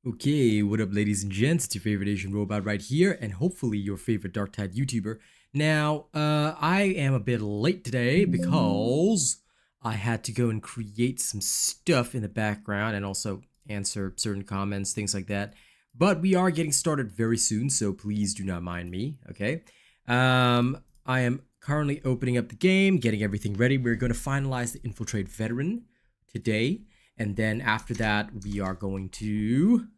Okay, what up ladies and gents, it's your favorite Asian robot right here, and hopefully your favorite Darktide YouTuber. Now, I am a bit late today because I had to go and create some stuff in the background and also answer certain comments, things like that. But we are getting started very soon, so please do not mind me, okay? I am currently opening up the game, getting everything ready. We're going to finalize the Infiltrate Veteran today, and then after that, we are going to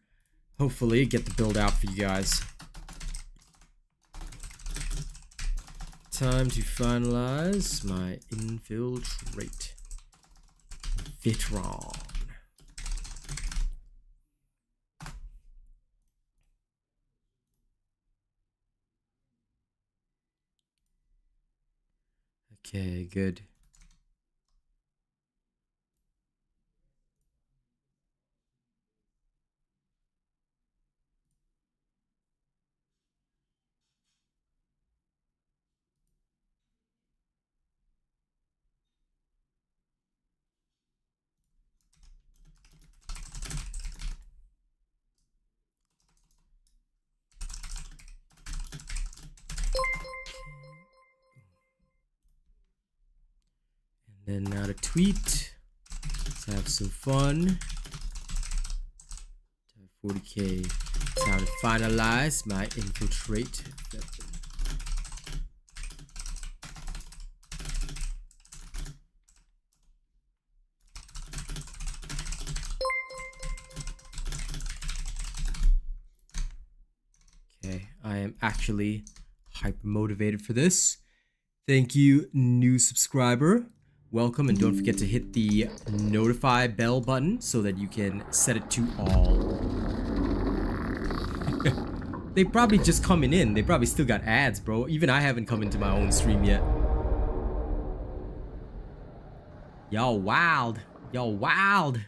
hopefully get the build out for you guys. Time to finalize my Infiltrate Veteran. Okay, good. And then now to tweet. Let's have some fun. 40k. Time to finalize my Infiltrate Veteran. Okay, I am actually hyper motivated for this. Thank you, new subscriber. Welcome, and don't forget to hit the notify bell button so that you can set it to all. They probably just coming in. They probably still got ads, bro. Even I haven't come into my own stream yet. Y'all wild. Y'all wild.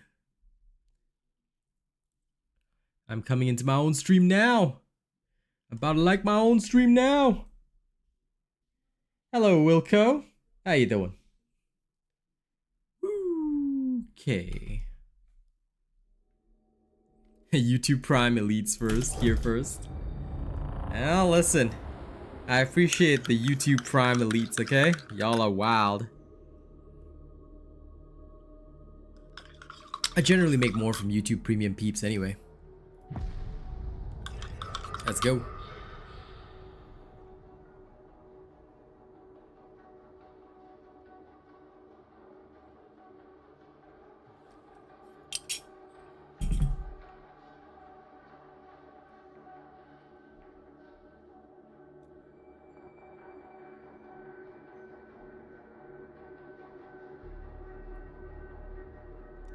I'm coming into my own stream now. I'm about to like my own stream now. Hello, Wilco. How you doing? Okay. YouTube Prime Elites here first. Now listen, I appreciate the YouTube Prime Elites, okay? Y'all are wild. I generally make more from YouTube Premium peeps anyway. Let's go.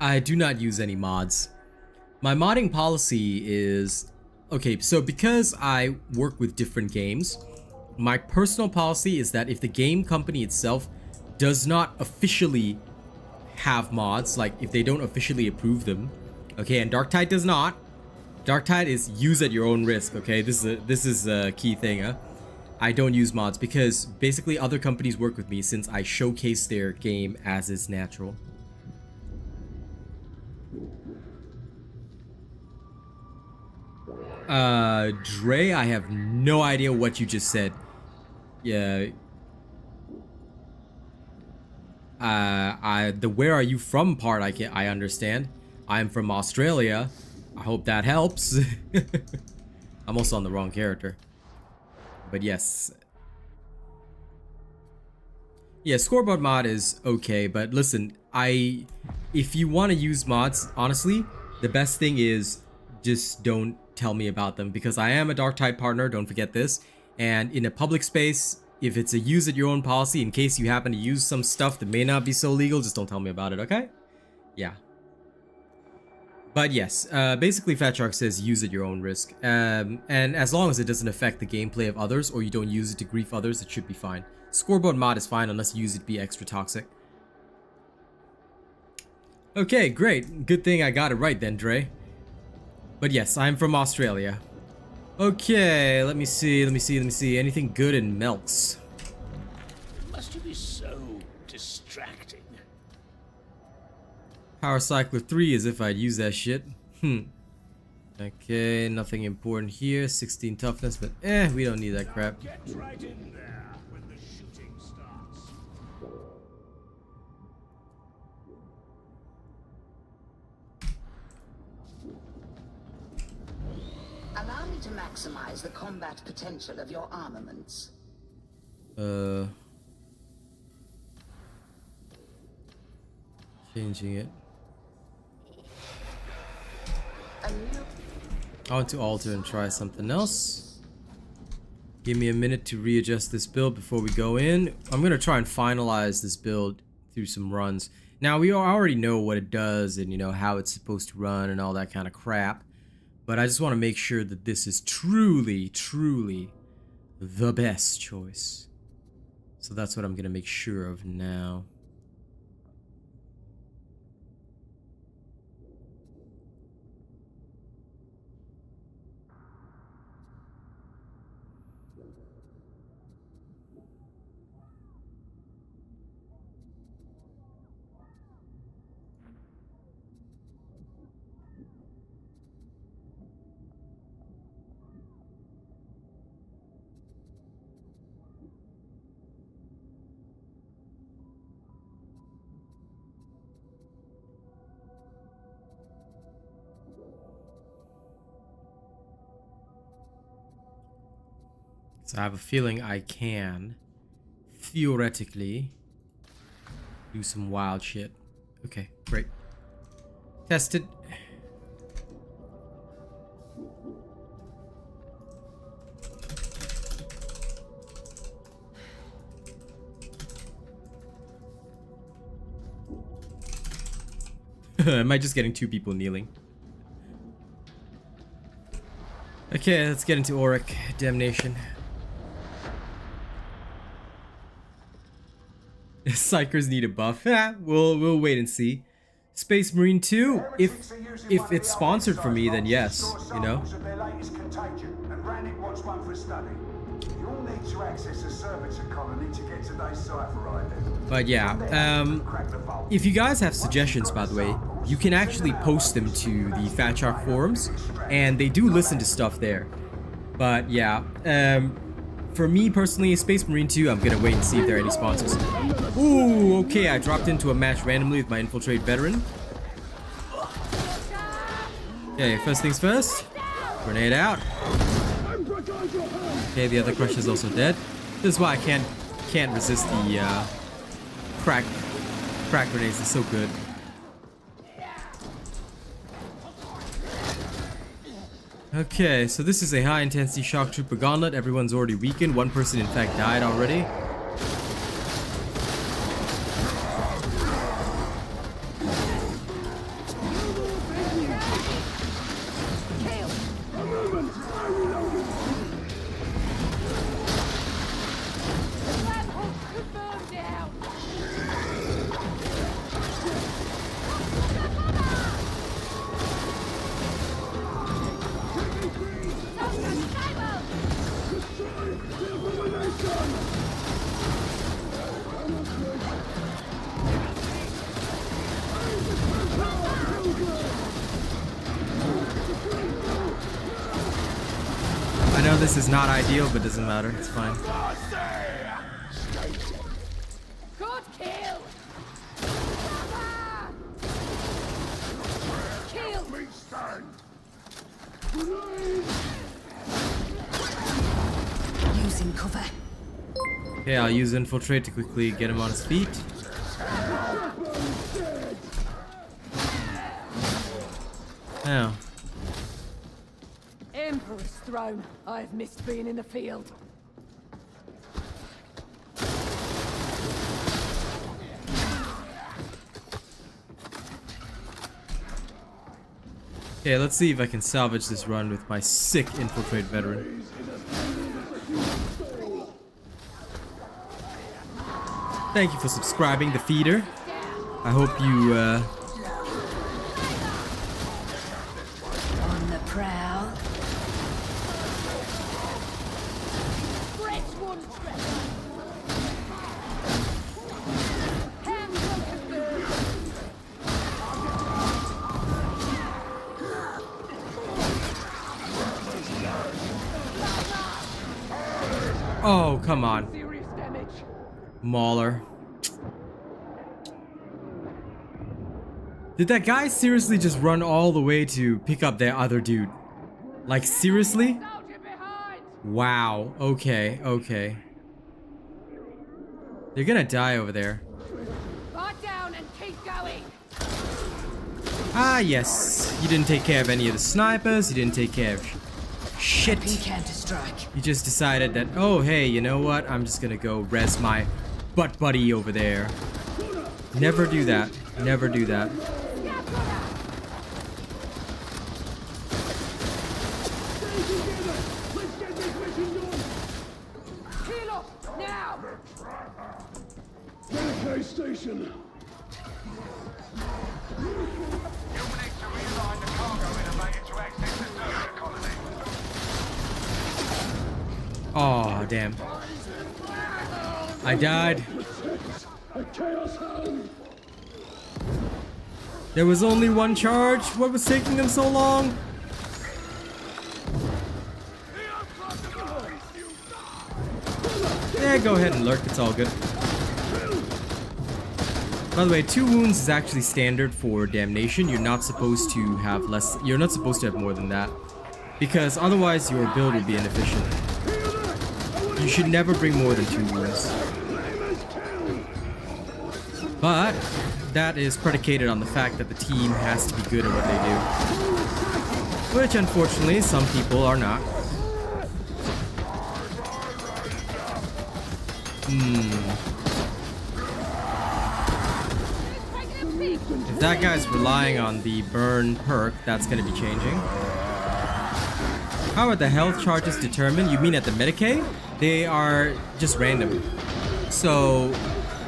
I do not use any mods. My modding policy is... Okay, so because I work with different games, my personal policy is that if the game company itself does not officially have mods, like if they don't officially approve them, okay, and Darktide does not. Darktide is use at your own risk, okay? This is a key thing, huh? I don't use mods because basically other companies work with me since I showcase their game as is natural. Dre, I have no idea what you just said. Yeah. The where are you from part I understand. I'm from Australia. I hope that helps. I'm also on the wrong character. But yes. Yeah, scoreboard mod is okay, but listen, if you want to use mods, honestly, the best thing is just don't tell me about them, because I am a Darktide partner, don't forget this, and in a public space, if it's a use at your own policy, in case you happen to use some stuff that may not be so legal, just don't tell me about it, okay? Yeah. But yes, basically Fat Shark says use at your own risk, and as long as it doesn't affect the gameplay of others, or you don't use it to grief others, it should be fine. Scoreboard mod is fine unless you use it to be extra toxic. Okay, great. Good thing I got it right then, Dre. But yes, I'm from Australia. Okay, let me see. Anything good in Melks? Must you be so distracting? Power Cycler 3 as if I'd use that shit. Okay, nothing important here. 16 toughness, but we don't need that crap. Get right in there when the shooting starts. Allow me to maximize the combat potential of your armaments. Changing it. A new I want to alter and try something else. Give me a minute to readjust this build before we go in. I'm gonna try and finalize this build through some runs. Now we already know what it does and you know how it's supposed to run and all that kind of crap. But I just want to make sure that this is truly, truly the best choice. So that's what I'm gonna make sure of now. So I have a feeling I can, theoretically, do some wild shit. Okay, great. Tested. Am I just getting two people kneeling? Okay, let's get into Auric Damnation. Psychers need a buff. We'll wait and see. Space Marine 2, if it's sponsored for me, then yes, you know. But yeah, if you guys have suggestions, by the way, you can actually post them to the Fat Shark forums, and they do listen to stuff there. But yeah, for me personally, Space Marine 2, I'm gonna wait and see if there are any sponsors. Ooh, okay, I dropped into a match randomly with my Infiltrate veteran. Okay, first things first. Grenade out. Okay, the other Crusher is also dead. This is why I can't resist the crack grenades. They're so good. Okay, so this is a high intensity shock trooper gauntlet. Everyone's already weakened. One person in fact died already. I know this is not ideal, but doesn't matter. It's fine. Good kill. Kill. using cover. Okay, I'll use Infiltrate to quickly get him on his feet. Now. Emperor's throne. I've missed being in the field. Okay, let's see if I can salvage this run with my sick Infiltrate veteran. Thank you for subscribing, the feeder. I hope you On the prowl. Fresh one treasure. Hands on the bird. Oh, come on. Serious damage. Mauler. Did that guy seriously just run all the way to pick up that other dude? Like, seriously? Soldier behind. Wow. Okay, okay. They're gonna die over there. Fight down and keep going. Ah, yes. You didn't take care of any of the snipers. You didn't take care of shit. You just decided that, oh, hey, you know what? I'm just gonna go res my butt buddy over there. Never do that. Never do that. Heal up now. Station. You'll need to realign the cargo elevator to access the server colony. Oh, damn. I died. There was only one charge. What was taking them so long? Yeah, go ahead and lurk. It's all good. By the way, 2 wounds is actually standard for damnation. You're not supposed to have less. You're not supposed to have more than that, because otherwise your build will be inefficient. You should never bring more than 2 wounds. But that is predicated on the fact that the team has to be good at what they do, which unfortunately some people are not. If that guy's relying on the burn perk, that's going to be changing. How are the health charges determined? You mean at the Medicaid? They are just random. So,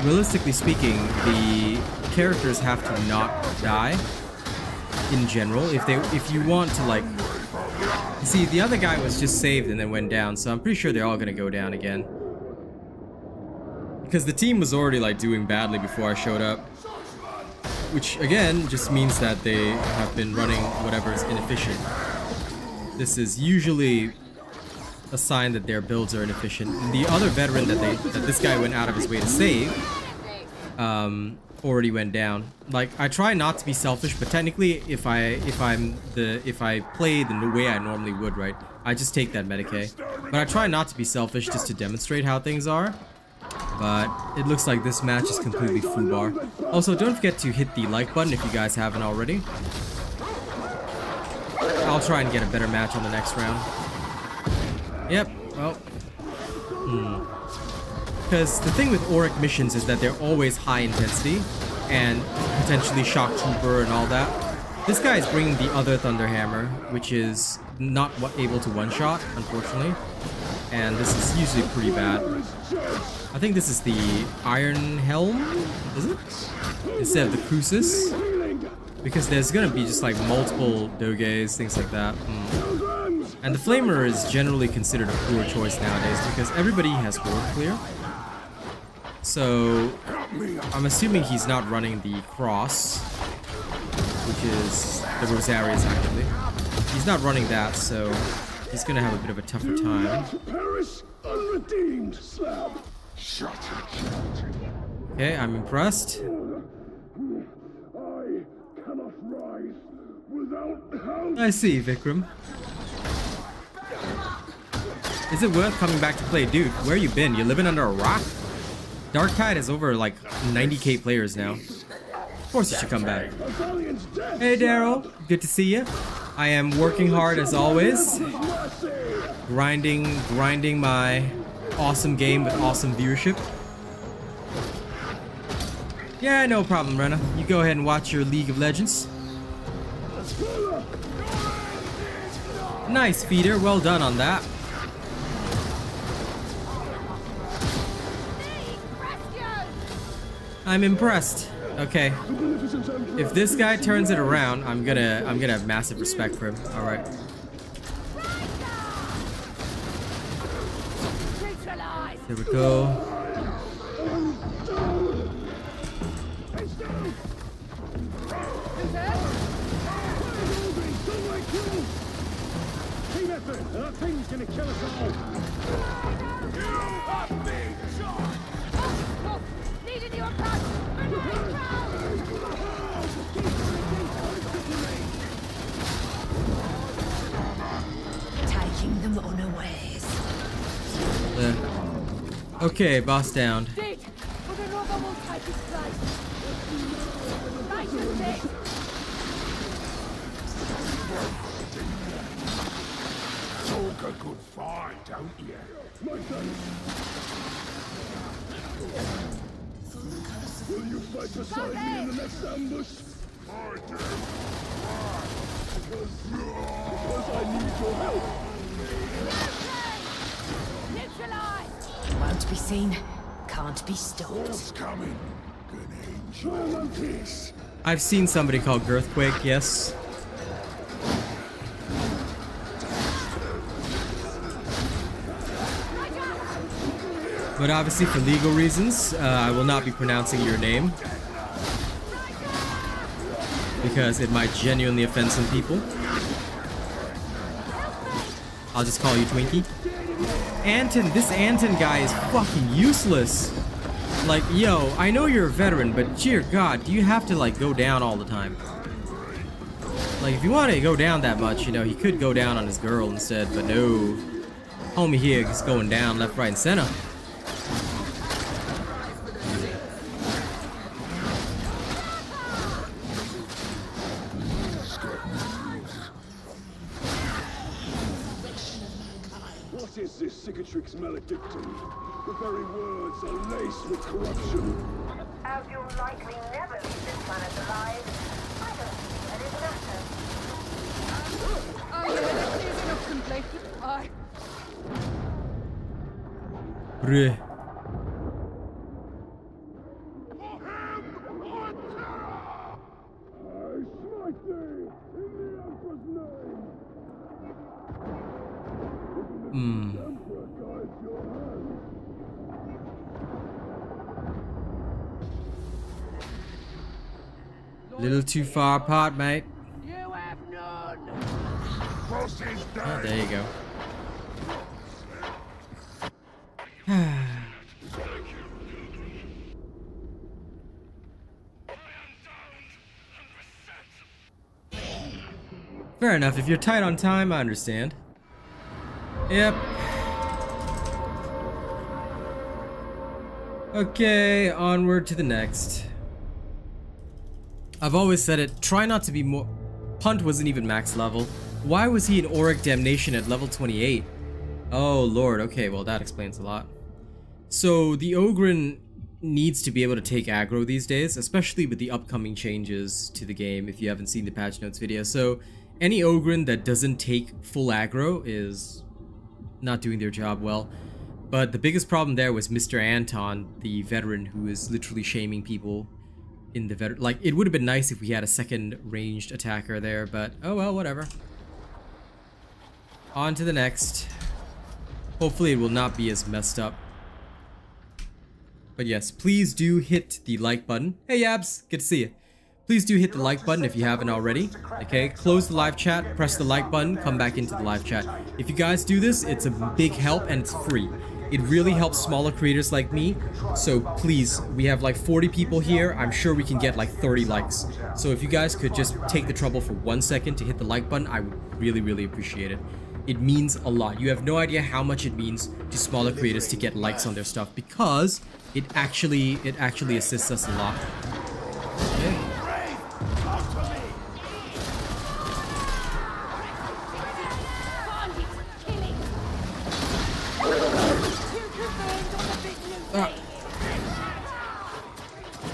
realistically speaking, the characters have to not die in general. If you want to, like, see, the other guy was just saved and then went down, so I'm pretty sure they're all going to go down again. Because the team was already, like, doing badly before I showed up. Which, again, just means that they have been running whatever is inefficient. This is usually a sign that their builds are inefficient. And the other veteran that this guy went out of his way to save, already went down. Like, I try not to be selfish, but technically, if I play the way I normally would, right, I just take that Medicaid. But I try not to be selfish just to demonstrate how things are. But it looks like this match is completely foobar. Also, don't forget to hit the like button if you guys haven't already. I'll try and get a better match on the next round. Yep, well. Because the thing with Auric missions is that they're always high intensity and potentially shock trooper and all that. This guy is bringing the other Thunderhammer, which is not able to one-shot, unfortunately. And this is usually pretty bad. I think this is the Iron Helm, is it? Instead of the Crucis. Because there's gonna be just like multiple Doges, things like that. And the Flamer is generally considered a poor choice nowadays because everybody has Horde Clear. So I'm assuming he's not running the Cross, which is the Rosarius actually. He's not running that, so he's gonna have a bit of a tougher time. Okay, I'm impressed. I see, Vikram. Is it worth coming back to play? Dude, where you been? You living under a rock? Darktide is over like 90k players now. Of course you should come back. Hey Daryl, good to see you. I am working hard as always. Grinding my awesome game with awesome viewership. Yeah, no problem, Renna. You go ahead and watch your League of Legends. Nice, Feeder. Well done on that. I'm impressed. Okay. If this guy turns it around, I'm gonna have massive respect for him. All right. There we go. careful! That thing's gonna kill us all! Oh, needed you a pass! Grenade down! Taking them unawares. Okay, boss down. Dead! But another will take his place! Nice and dead! Talk a good fight, don't you? Will you fight beside me in the next ambush? I do. Because I need your help! Neutralize! Won't be seen, can't be stopped. What's coming? Good angel of peace. I've seen somebody called Girthquake, yes. But obviously for legal reasons, I will not be pronouncing your name. Because it might genuinely offend some people. I'll just call you Twinkie. Anton, this Anton guy is fucking useless. Like, yo, I know you're a veteran, but dear God, do you have to like go down all the time? Like, if you want to go down that much, you know, he could go down on his girl instead, but no. Homie here is going down left, right, and center. What is this cicatrix maledictum? The very words are laced with corruption. As you'll likely never leave this planet alive, I don't see that it matters. Oh, yeah, here's enough complete. Aye. Bruh. I smite thee in the Emperor's name! The Emperor guides your hand. Little too far apart, mate. You have none! Boss is Oh, dead. there you go. Fair enough. If you're tight on time, I understand. Yep. Okay, onward to the next. I've always said it, try not to be more... Punt wasn't even max level. Why was he in Auric Damnation at level 28? Oh lord, okay, well that explains a lot. So the Ogren needs to be able to take aggro these days, especially with the upcoming changes to the game if you haven't seen the patch notes video. So any Ogren that doesn't take full aggro is not doing their job well. But the biggest problem there was Mr. Anton, the veteran, who is literally shaming people in the veteran. Like, it would have been nice if we had a second ranged attacker there, but oh well, whatever. On to the next. Hopefully it will not be as messed up. But yes, please do hit the like button. Hey Yabs, good to see you. Please do hit the like button if you haven't already. Okay, close the live chat, press the like button, come back into the live chat. If you guys do this, it's a big help and it's free. It really helps smaller creators like me. So please, we have like 40 people here. I'm sure we can get like 30 likes. So if you guys could just take the trouble for 1 second to hit the like button, I would really, really appreciate it. It means a lot. You have no idea how much it means to smaller creators to get likes on their stuff because it actually assists us a lot. Okay.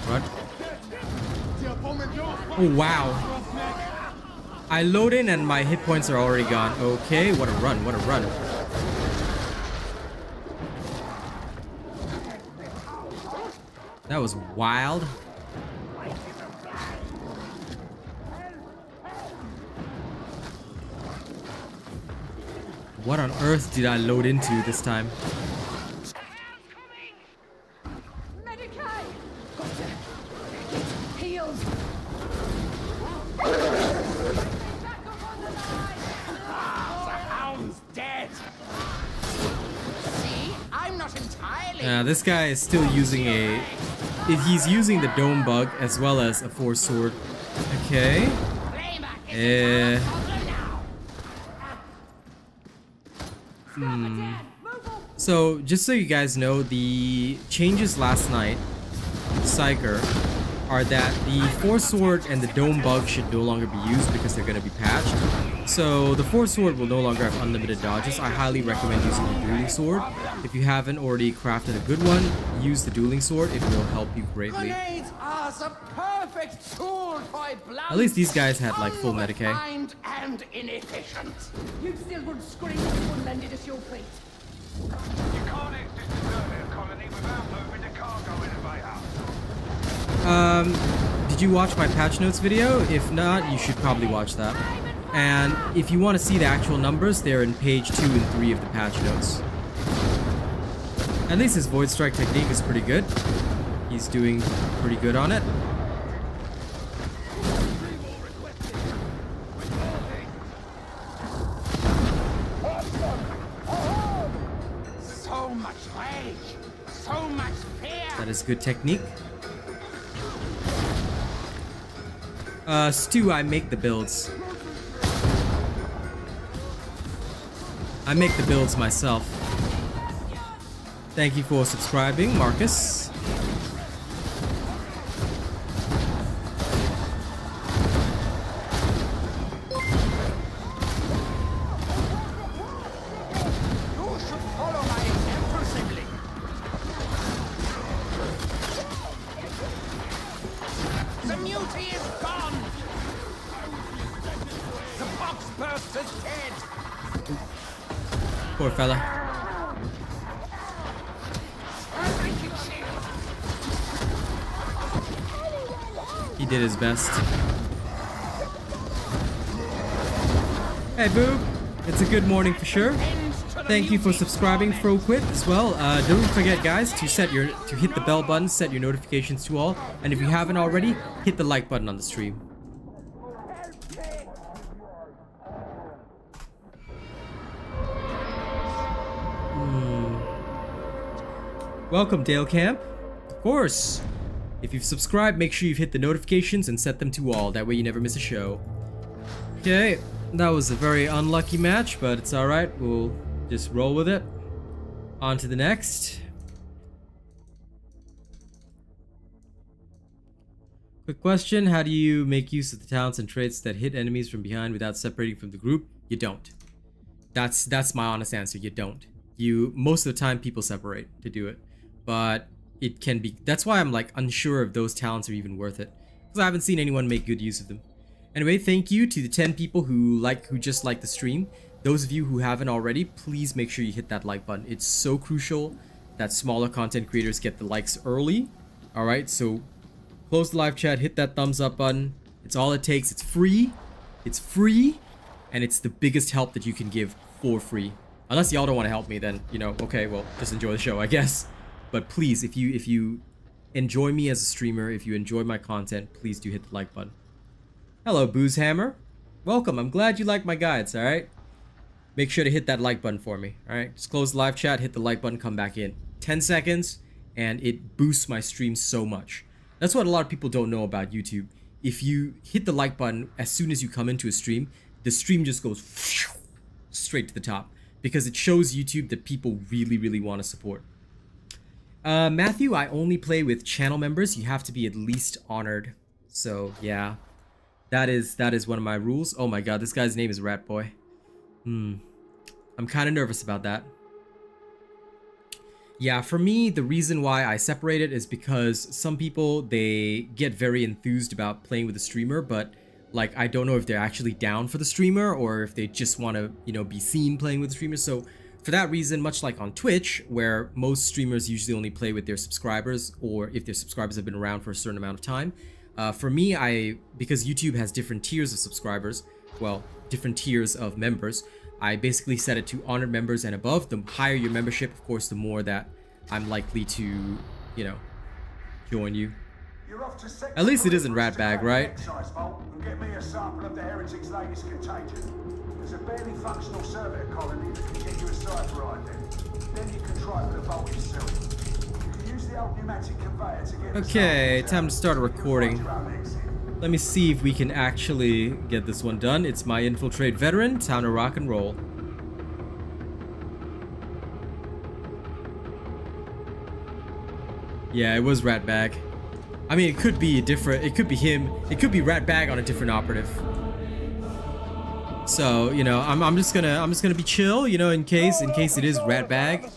What? Oh wow. I load in and my hit points are already gone. Okay, what a run, what a run. That was wild. What on earth did I load into this time? Medicaid! Heals! Back up on the line! This guy is still using he's using the dome bug as well as a force sword. Okay. So, just so you guys know, the changes last night, Psyker, are that the Force Sword and the Dome Bug should no longer be used because they're going to be patched. So, the Force Sword will no longer have unlimited dodges. I highly recommend using the Dueling Sword. If you haven't already crafted a good one, use the Dueling Sword. It will help you greatly. At least these guys had like full Medicaid. And inefficient. You still would scream if one lended us your feet. You can't exit the survey colony without moving the cargo elevator. Did you watch my patch notes video? If not, you should probably watch that. And if you want to see the actual numbers, they're in page 2 and 3 of the patch notes. At least his Void Strike technique is pretty good. He's doing pretty good on it. So much rage, so much fear. That is good technique. Stu, I make the builds. I make the builds myself. Thank you for subscribing, Marcus. You should follow my example, sibling. The mutiny is gone. The box burst is dead. Poor fella. He did his best. Hey, Boo. It's a good morning for sure. Thank you for subscribing, FroQuit, as well. Don't forget, guys, to hit the bell button, set your notifications to all, and if you haven't already, hit the like button on the stream. Welcome, Dale Camp. Of course. If you've subscribed, make sure you've hit the notifications and set them to all. That way you never miss a show. Okay, that was a very unlucky match, but it's alright. We'll just roll with it. On to the next. Quick question. How do you make use of the talents and traits that hit enemies from behind without separating from the group? You don't. That's my honest answer. You don't. Most of the time people separate to do it. But it can be, that's why I'm like unsure if those talents are even worth it, because I haven't seen anyone make good use of them. Anyway, thank you to the 10 people who just like the stream. Those of you who haven't already, please make sure you hit that like button. It's so crucial that smaller content creators get the likes early. All right, so close the live chat, hit that thumbs up button. It's all it takes. It's free, and it's the biggest help that you can give for free. Unless y'all don't want to help me, then okay, well, just enjoy the show, I guess. But please, if you enjoy me as a streamer, if you enjoy my content, please do hit the like button. Hello, Boozehammer. Welcome. I'm glad you like my guides, alright? Make sure to hit that like button for me, alright? Just close the live chat, hit the like button, come back in. 10 seconds, and it boosts my stream so much. That's what a lot of people don't know about YouTube. If you hit the like button as soon as you come into a stream, the stream just goes straight to the top, because it shows YouTube that people really, really want to support. Matthew, I only play with channel members. You have to be at least honored. So, yeah. That is one of my rules. Oh my god, this guy's name is Rat Boy. I'm kind of nervous about that. Yeah, for me, the reason why I separate it is because some people, they get very enthused about playing with a streamer, but like, I don't know if they're actually down for the streamer or if they just want to, be seen playing with the streamer. So for that reason, much like on Twitch, where most streamers usually only play with their subscribers, or if their subscribers have been around for a certain amount of time, for me, because YouTube has different tiers of subscribers, well, different tiers of members, I basically set it to honored members and above. The higher your membership, of course, the more that I'm likely to, join you. At least it isn't Ratbag, right? Get me a sample of the heretic's latest contagion. There's a barely functional servitor colony that can get you a cipher ID. Then you can try for the vault yourself. Use the old pneumatic conveyor to get Okay, time to start a recording. Let me see if we can actually get this one done. It's my Infiltrate Veteran, time to rock and roll. Yeah, it was Ratbag. I mean, it could be different. It could be him. It could be Ratbag on a different operative. So, you know, I'm just gonna be chill, you know, in case it is Ratbag,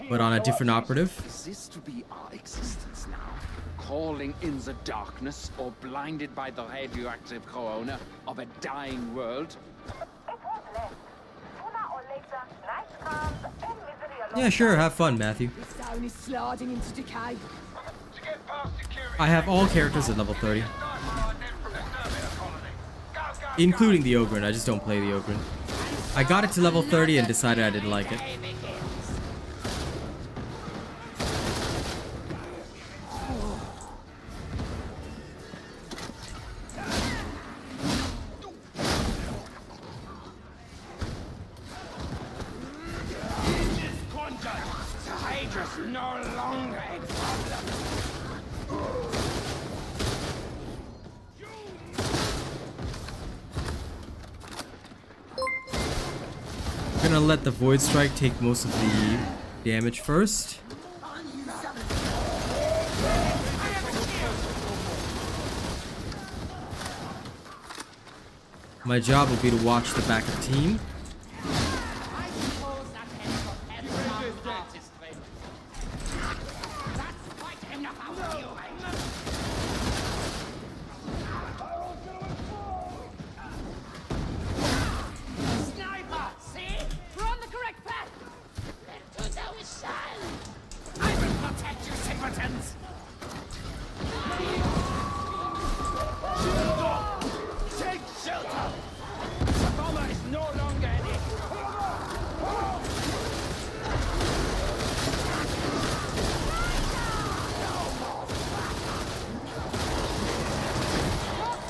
but on a different operative. Is this to be our existence now? Crawling in the darkness or blinded by the radioactive corona of a dying world? It was less. Sooner or later, night comes and misery alone. Yeah, sure. Have fun, Matthew. This town is sliding into decay. To get past security. I have all characters at level 30, Sniper are dead from disturbing the colony. Go, go, including the Ogryn. I just don't play the Ogryn. I got it to level 30 and decided I didn't like it. The Hydra's no longer a problem. I'm gonna let the Void Strike take most of the damage first. My job will be to watch the backup team. Sniper! See? We're on the correct path! Let's do our shine! I will protect you, simpletons! Take shelter! The bomber is no longer an issue.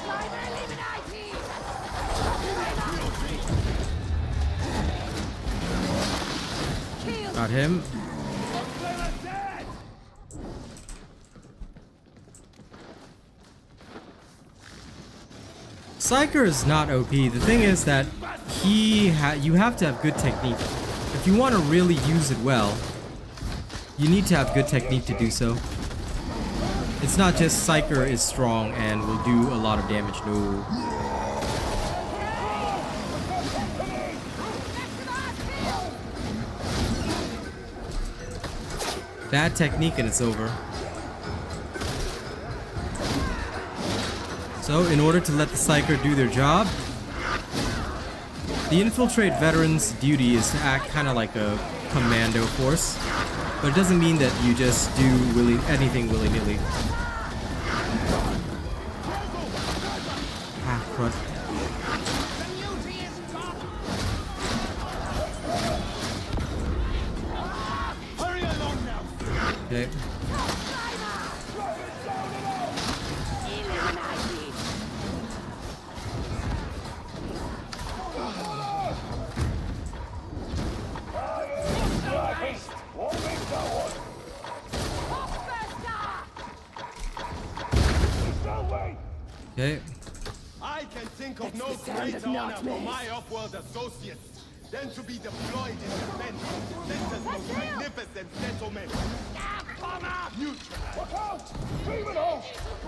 Sniper eliminated! Kill! Got him. Psyker is not OP. The thing is that you have to have good technique. If you want to really use it well, you need to have good technique to do so. It's not just Psyker is strong and will do a lot of damage. No. Bad technique and it's over. So, in order to let the Psyker do their job, the Infiltrate Veteran's duty is to act kind of like a commando force, but it doesn't mean that you just do anything willy-nilly. Ah, crud. Hurry along now! Okay. Okay. I can think of no greater honor for my Upworld associates than to be deployed in defense of Center's most magnificent settlement.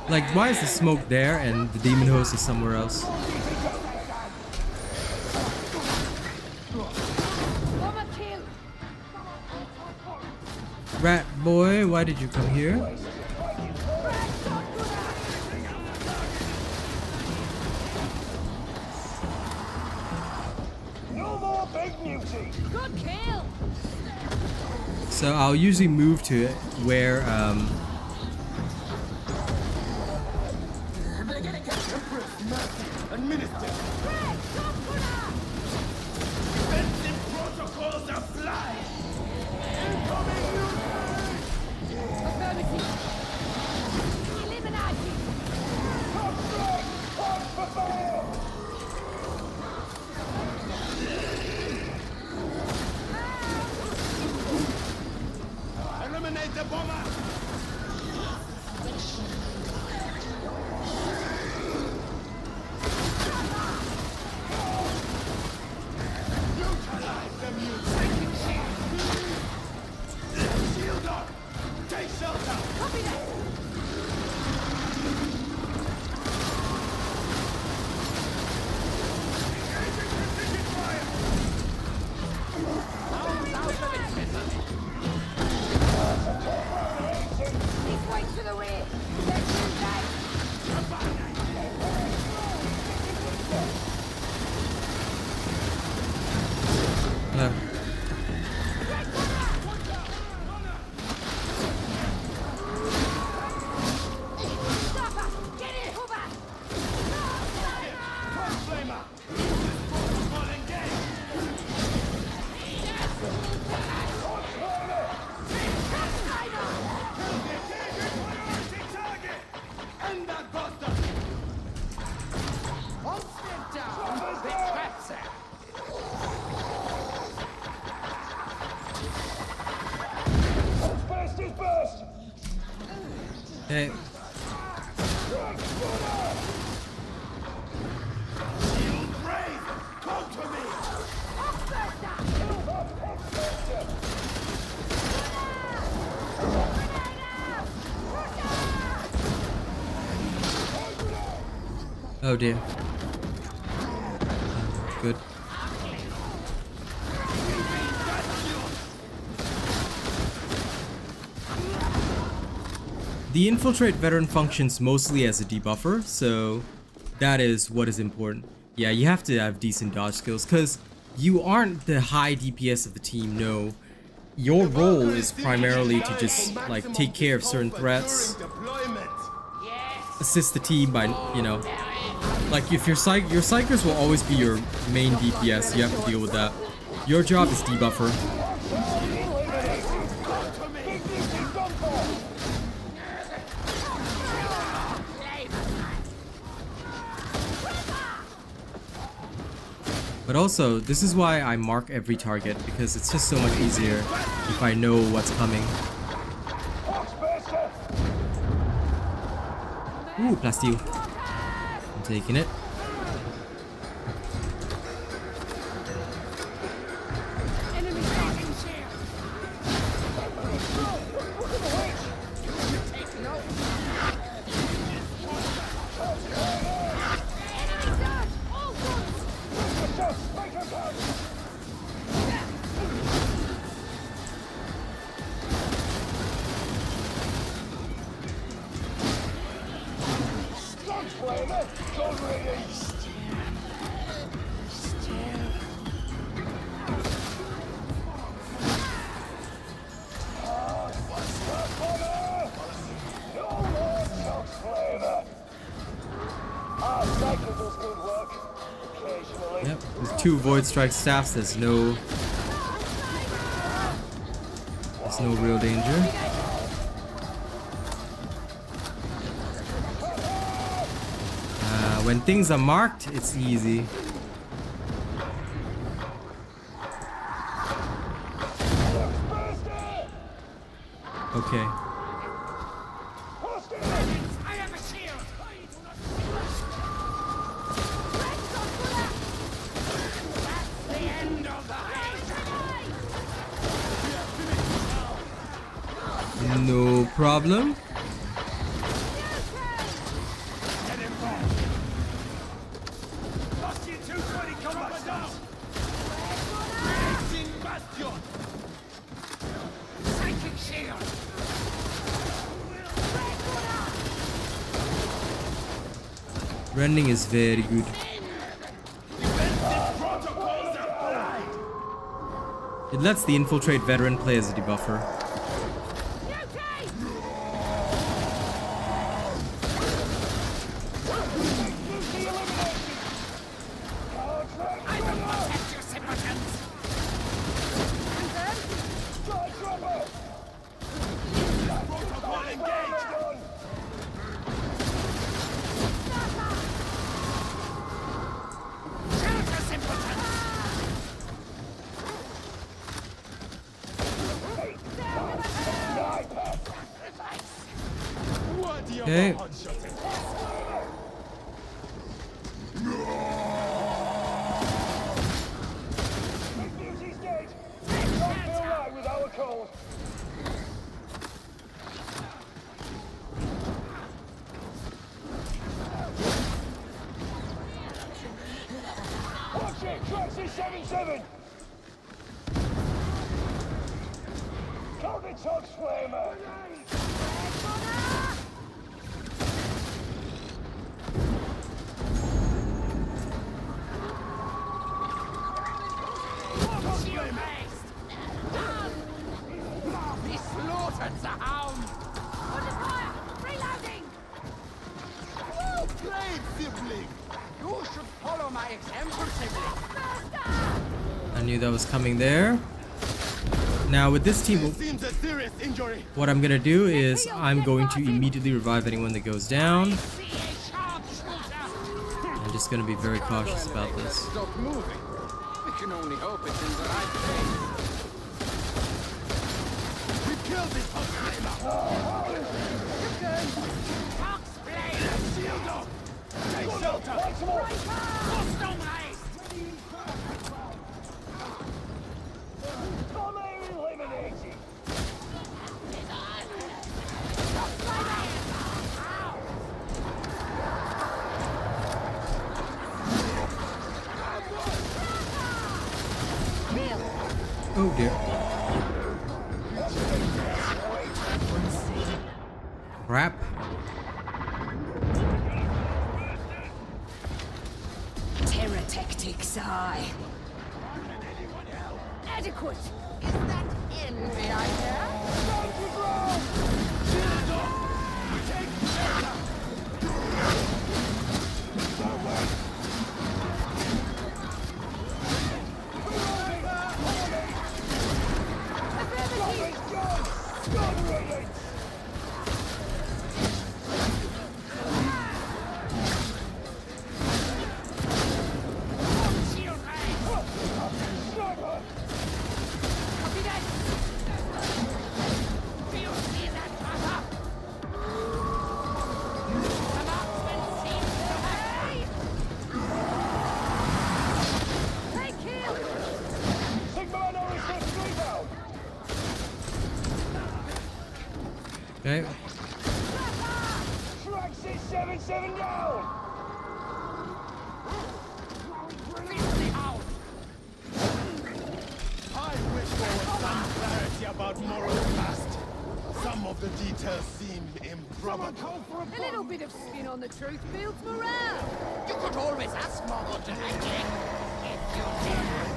Like, why is the smoke there and the demon host is somewhere else? Bomber kill! Rat boy, why did you come here? No more big beauty. Good kill! So I'll usually move to it where Defensive protocols apply! Affirmative! Eliminated! Eliminate the bomber! Okay. Oh dear. Good. The Infiltrate veteran functions mostly as a debuffer, so that is what is important. Yeah, you have to have decent dodge skills, because you aren't the high DPS of the team, no. Your role is primarily to just, like, take care of certain threats, assist the team by, you know, like, if your psychers will always be your main DPS, you have to deal with that. Your job is debuffer. But also, this is why I mark every target, because it's just so much easier if I know what's coming. Ooh, plasteel. I'm taking it. Yep, with 2 Void Strike staffs, there's no real danger. When things are marked, it's easy. Okay. No problem. Rending is very good. It lets the Infiltrate veteran play as a debuffer. Okay. That's the hound! Under fire! Reloading! Great sibling! You should follow my example, sibling. I knew that was coming there. Now with this team, Seems a serious injury. what I'm gonna do is I'm going to immediately revive anyone that goes down. See a sharpshooter! I'm just gonna be very cautious about this. Stop moving. We can only hope it's in the right place. We killed this Hostile! Fox blade! Shield up! Take shelter! Custom race! Eliminated! Oh dear. Crap. Terror tactics, aye. Adequate! Is that envy I hear? Shield race! Copy that! Do you see that, Papa? The marksman seems to have... Take kill! Sigma is the street out! Okay. Track 677 down! I wish there was some clarity about moral past. Some of the details seem improbable. A little bit of skin on the truth builds morale! You could always ask Morrow to handling if you dare.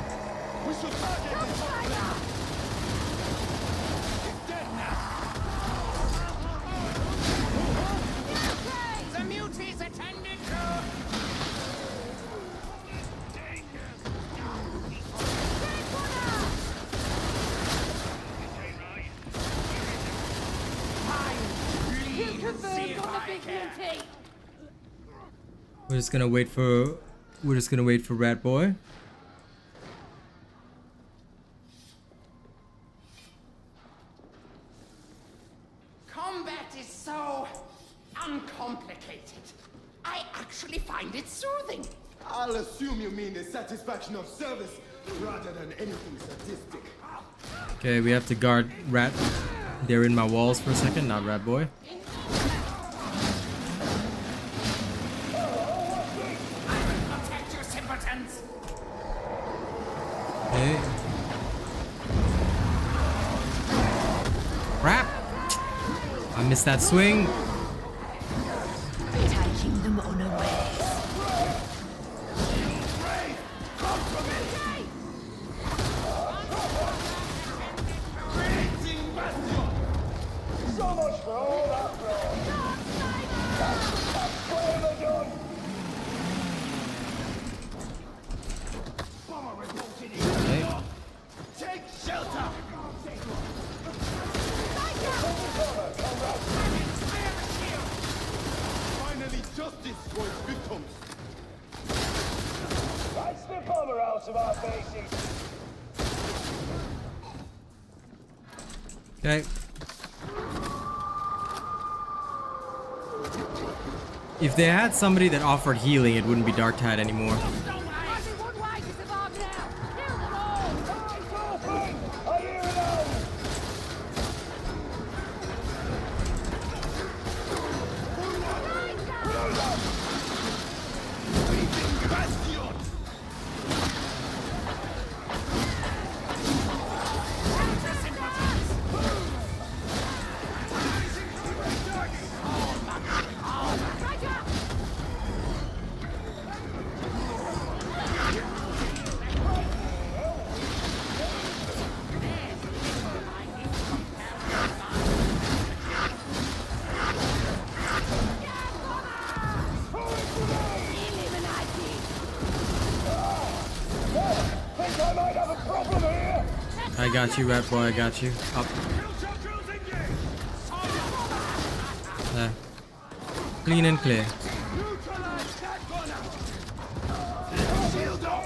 We should target the Fire! He's dead now. The muties attended to. Kill confirmed on the big beauty! We're just gonna wait for Rat Boy. Combat is so uncomplicated. I actually find it soothing. I'll assume you mean the satisfaction of service rather than anything sadistic. Okay, we have to guard Rat. They're in my walls for a second, not Rat Boy. Protect your simpletons. Okay. Crap! I missed that swing. Taking them unawares. So much for all that brawn! That's forever done! Okay. Take shelter! Finally, justice for its victims. That's the bomber out of our bases! Okay. If they had somebody that offered healing, it wouldn't be Darktide anymore. Only one way to survive now! Kill them all! Eyes open! I hear it out! Bastion! might have a problem here. I got you, rat boy. I got you. Up. There. Clean and clear. Neutralize that gunner. Shield up.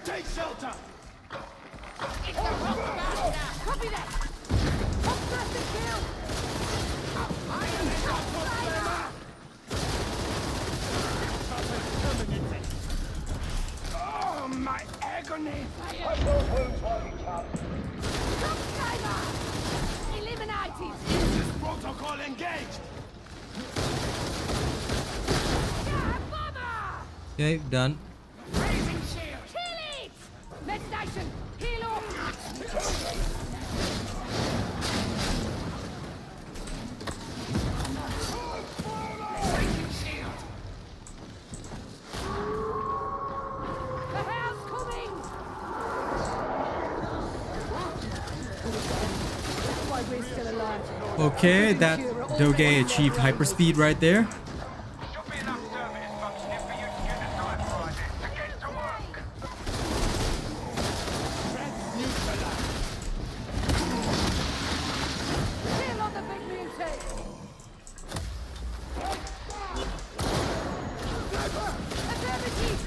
Take shelter. Copy that! Up first and kill! Oh, my agony. Darktide! Eliminated! Protocol engaged. Yeah, bomber! Okay, done. Raising shield! Kill it! Meditation! Heal up! The hell's coming! That's why we're still alive. Okay, that Doge achieved hyperspeed right there. Should be enough service functioning for you to unitize Friday. To get to work. Kill on the big mutate! Affirmative!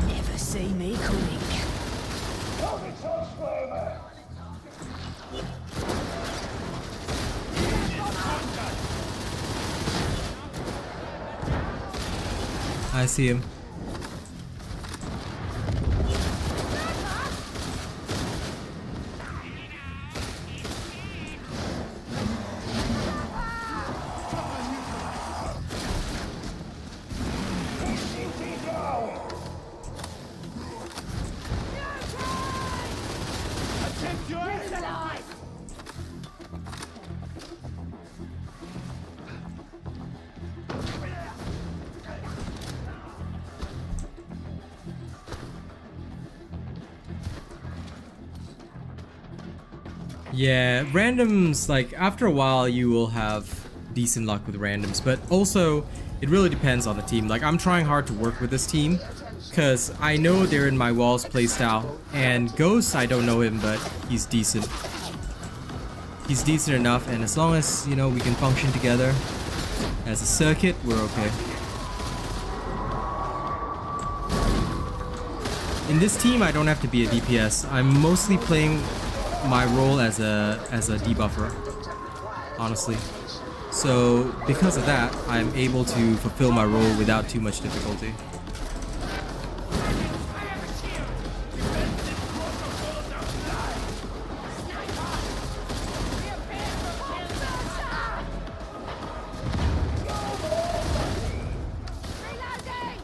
Never see me coming. I see him. Attempt your He's alive! Yeah, randoms, like, after a while you will have decent luck with randoms, but also it really depends on the team. Like, I'm trying hard to work with this team because I know they're in my walls playstyle, and Ghost, I don't know him, but he's decent. He's decent enough, and as long as, you know, we can function together as a circuit, we're okay. In this team, I don't have to be a DPS. I'm mostly playing my role as a debuffer, honestly. So because of that, I'm able to fulfill my role without too much difficulty. Reloading!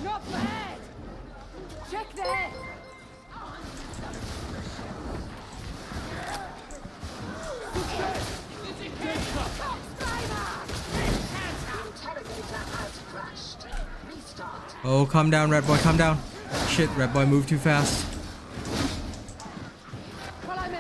Not bad! Check there! Interrogator has crashed. Restart. Oh, calm down, Red Boy, calm down. Shit, Red Boy, move too fast. Follow me!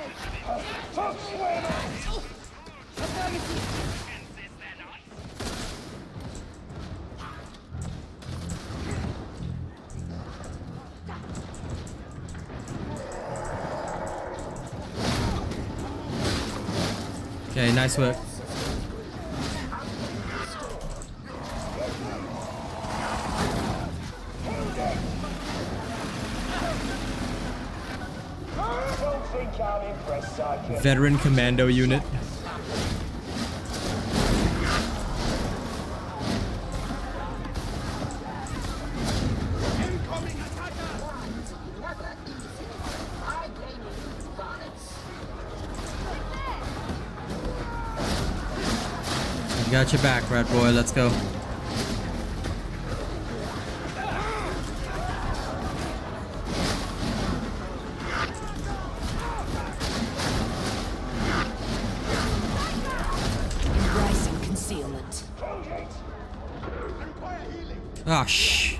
Okay, nice work. Veteran Commando Unit. incoming attacker. Never easy. I blame you, varmints. Got your back, Red Boy, let's go. Embracing concealment. Require healing. Ah, shh.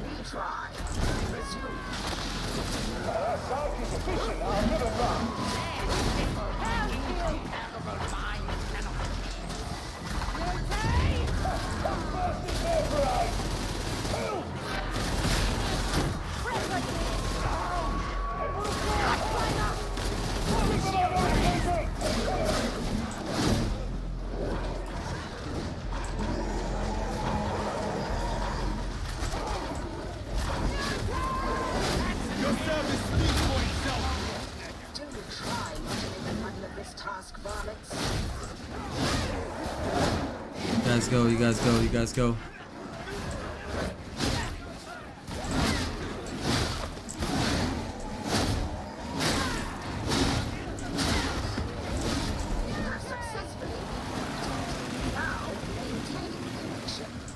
Retry. Resume. guys go, you guys go, you guys go.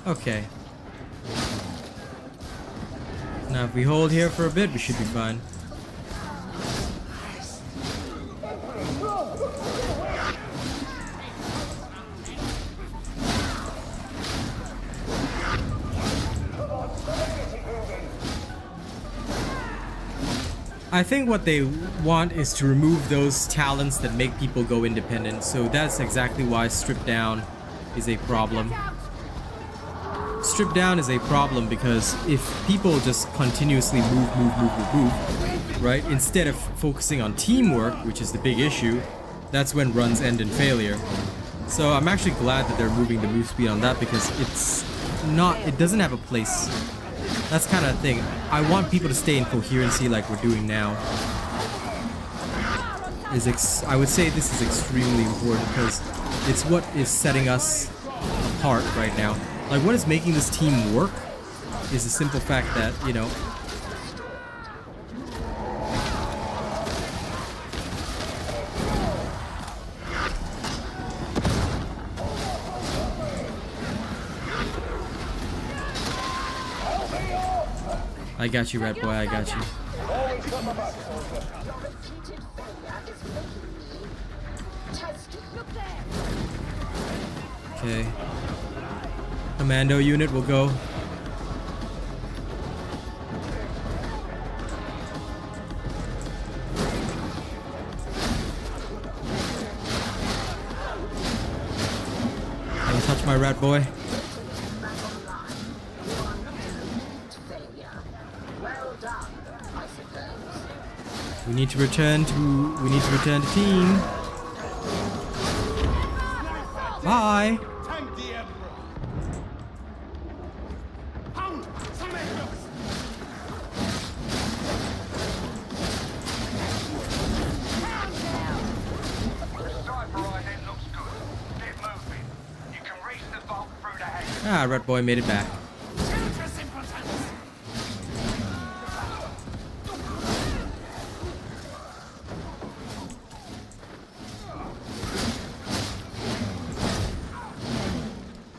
Okay. Now if we hold here for a bit, we should be fine. I think what they want is to remove those talents that make people go independent, so that's exactly why strip down is a problem. Strip down is a problem because if people just continuously move, right, instead of focusing on teamwork, which is the big issue, that's when runs end in failure. So I'm actually glad that they're moving the move speed on that because it doesn't have a place. That's kind of the thing. I want people to stay in coherency like we're doing now. I would say this is extremely important because it's what is setting us apart right now. Like, what is making this team work is the simple fact that, you know, I got you, Red Boy, I got you. Okay. Commando unit will go. Don't touch my Rat Boy. We need to return to team. Bye. Ah, Red Boy made it back.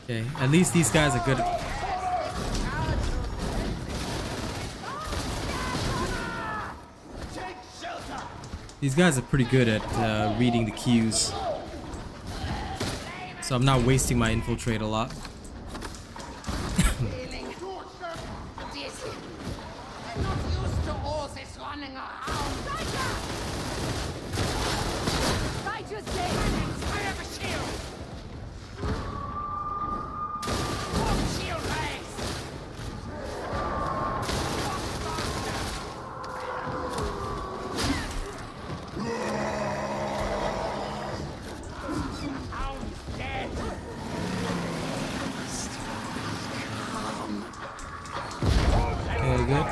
Okay, at least these guys are good. These guys are pretty good at reading the cues. So I'm not wasting my infiltrate a lot. Good.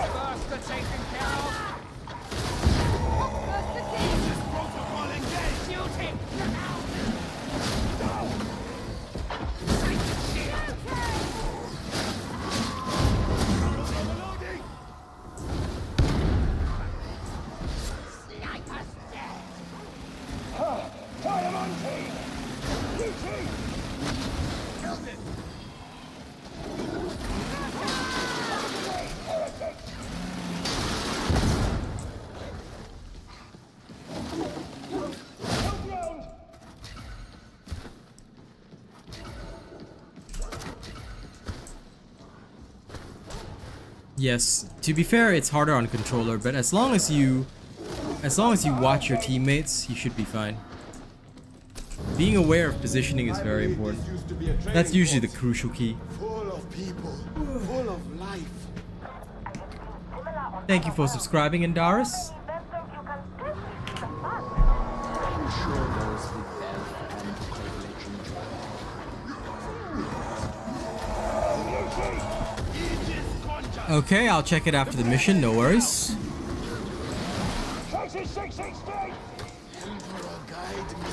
Yes, to be fair, it's harder on controller, but as long as you watch your teammates, you should be fine. Being aware of positioning is very important. That's usually the crucial key. Full of people, full of life. Thank you for subscribing, Indaris. I'm sure those with wealth and privilege enjoy. Okay, I'll check it after the mission, no worries. Emperor, guide me.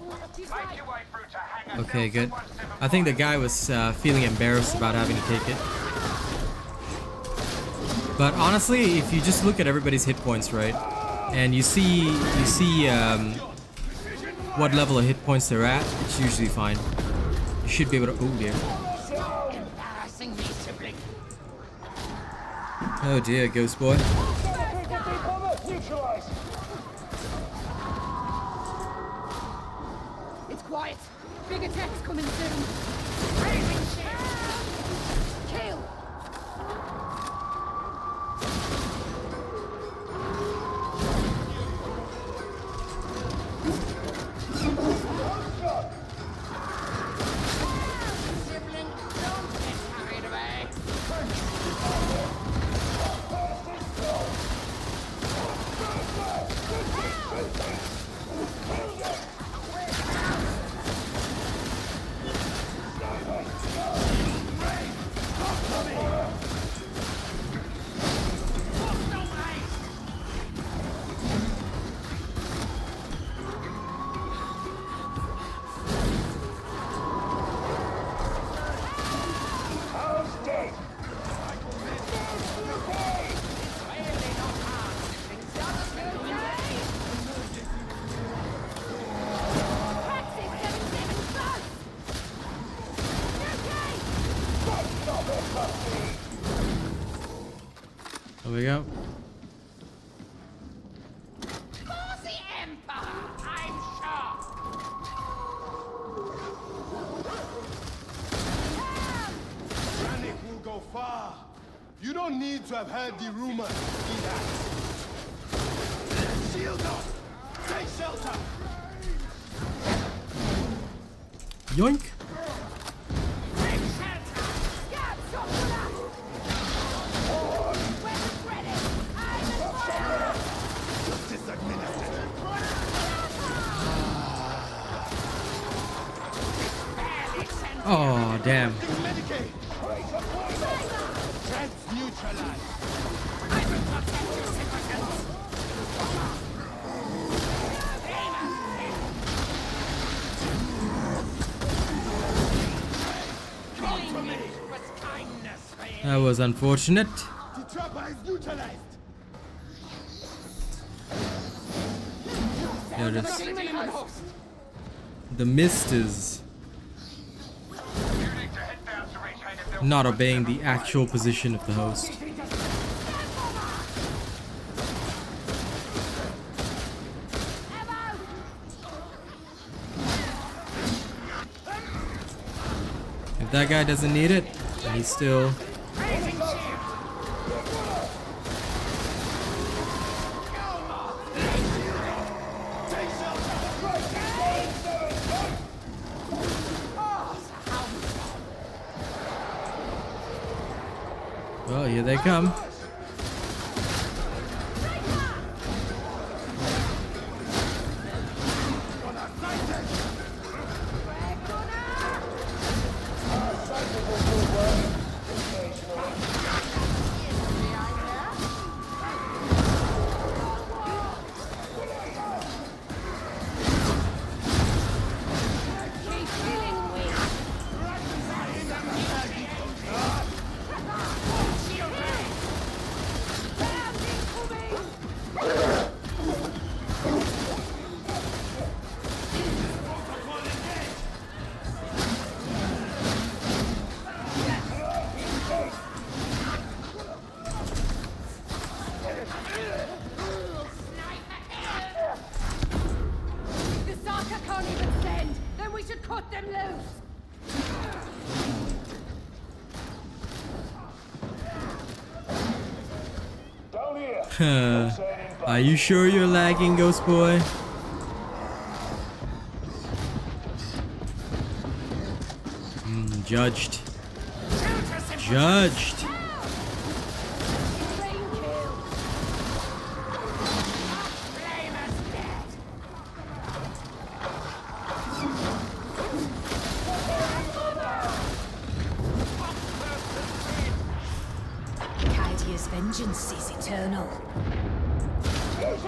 Make your way through to hangar. Okay, good. I think the guy was feeling embarrassed about having to take it. But honestly, if you just look at everybody's hit points, right, and you see what level of hit points they're at, it's usually fine. You should be able to. Oh dear. Embarrassing me, sibling. Oh dear, Ghost Boy. It's quiet. Big attack's coming soon. Raising shield. Kill. Sibling, don't get carried away. There we go. For the Emperor, I'm sure. Panic will go far. You don't need to have heard the rumors. See that? Shield up! Take shelter! Yoink. Take shelter. Scab shotgunner. Weapons ready. I'm in fire. Justice administered. Barely sent. Oh damn. Medicaid! Transneutralize! I will protect you, citizens. That was unfortunate. The trapper is neutralized! Yeah, just the mist is not obeying the actual position of the host. If that guy doesn't need it, he's still. Well, here they come. Cut them loose! Are you sure you're lagging, Ghost Boy? Judged. Judged. Kaidia's vengeance is eternal. It's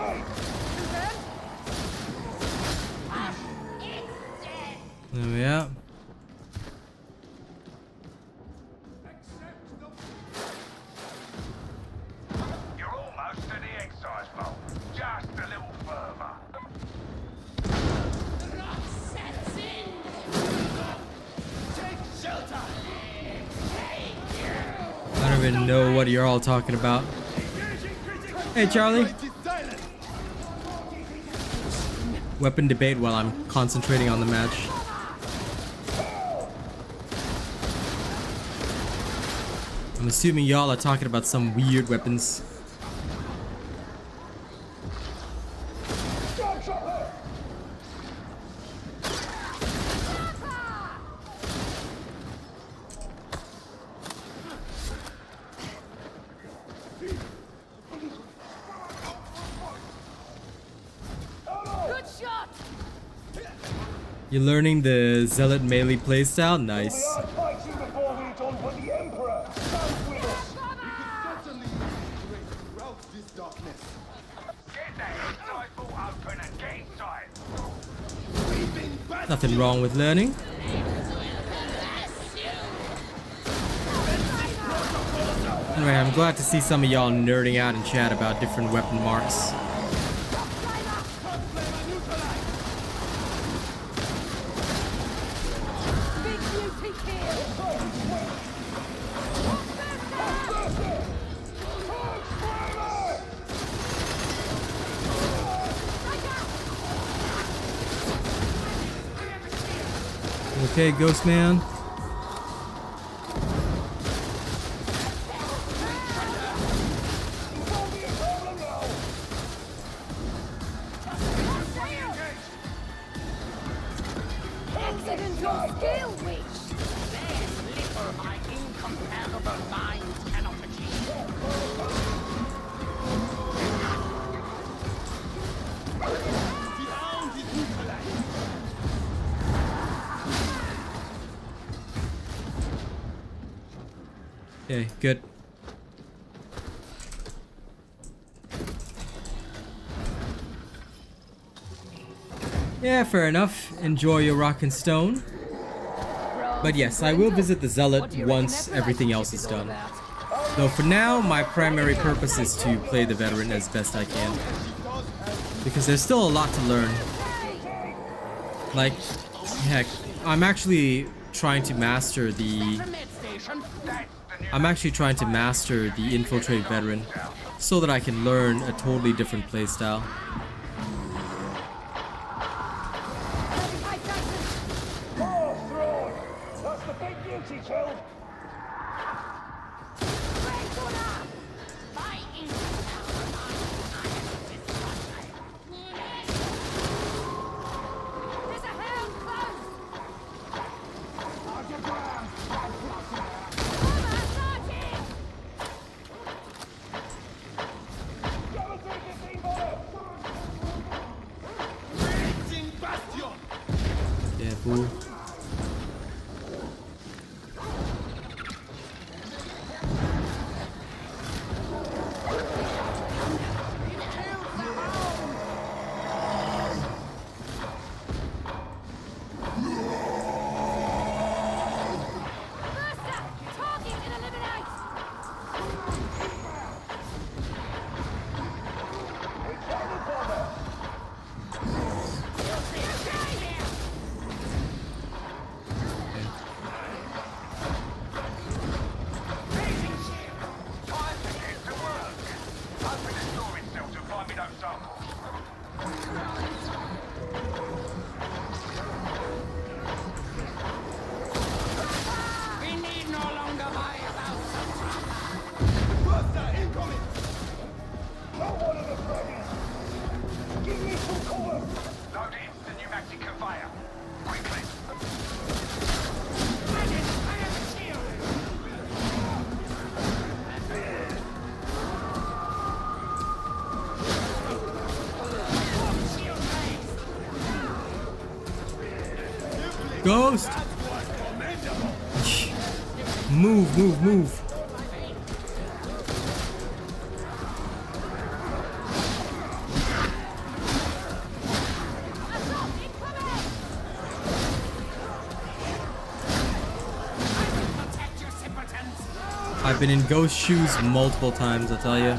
There we are. You're almost to the exercise bowl. Just a little further. I don't even know what you're all talking about. Hey, Charlie. Weapon debate while I'm concentrating on the match. I'm assuming y'all are talking about some weird weapons. Good shot! You're learning the Zealot melee playstyle? Nice. Fighting before we're done for the Emperor. Stand with us. Certainly rout this darkness. Get that exercise bowl open and get inside. Nothing wrong with learning. Anyway, I'm glad to see some of y'all nerding out in chat about different weapon marks. Big beauty kill! Okay, Ghost Man. Accidental skill reach! There's little my incomparable mind cannot achieve. The hound is neutralized. Okay, good. Yeah, fair enough. Enjoy your rock and stone. But yes, I will visit the Zealot once everything else is done. Though for now, my primary purpose is to play the Veteran as best I can. Because there's still a lot to learn. Like, heck, I'm actually trying to master the... I'm actually trying to master the Infiltrate Veteran so that I can learn a totally different playstyle. That's the big beauty kill. There's a hound close! Raging bastion. Yeah, fool. Burster! Target and eliminate! Time to get to work. Open the storage cell to find me those samples. We need no longer worry about Buster incoming. Give me some cover. Load in the pneumatic conveyor. Quickly. Ghost! Move, move, move. I've been in ghost shoes multiple times, I'll tell you.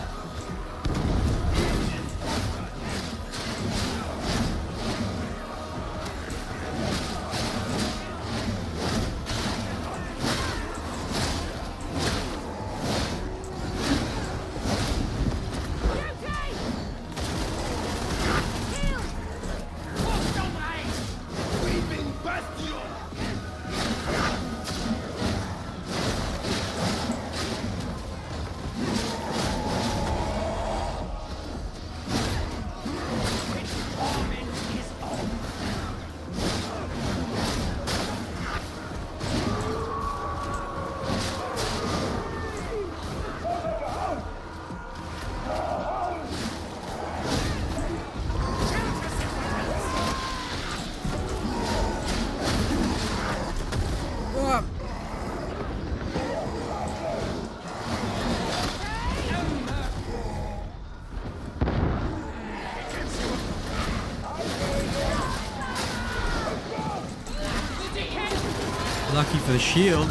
Lucky for the shield.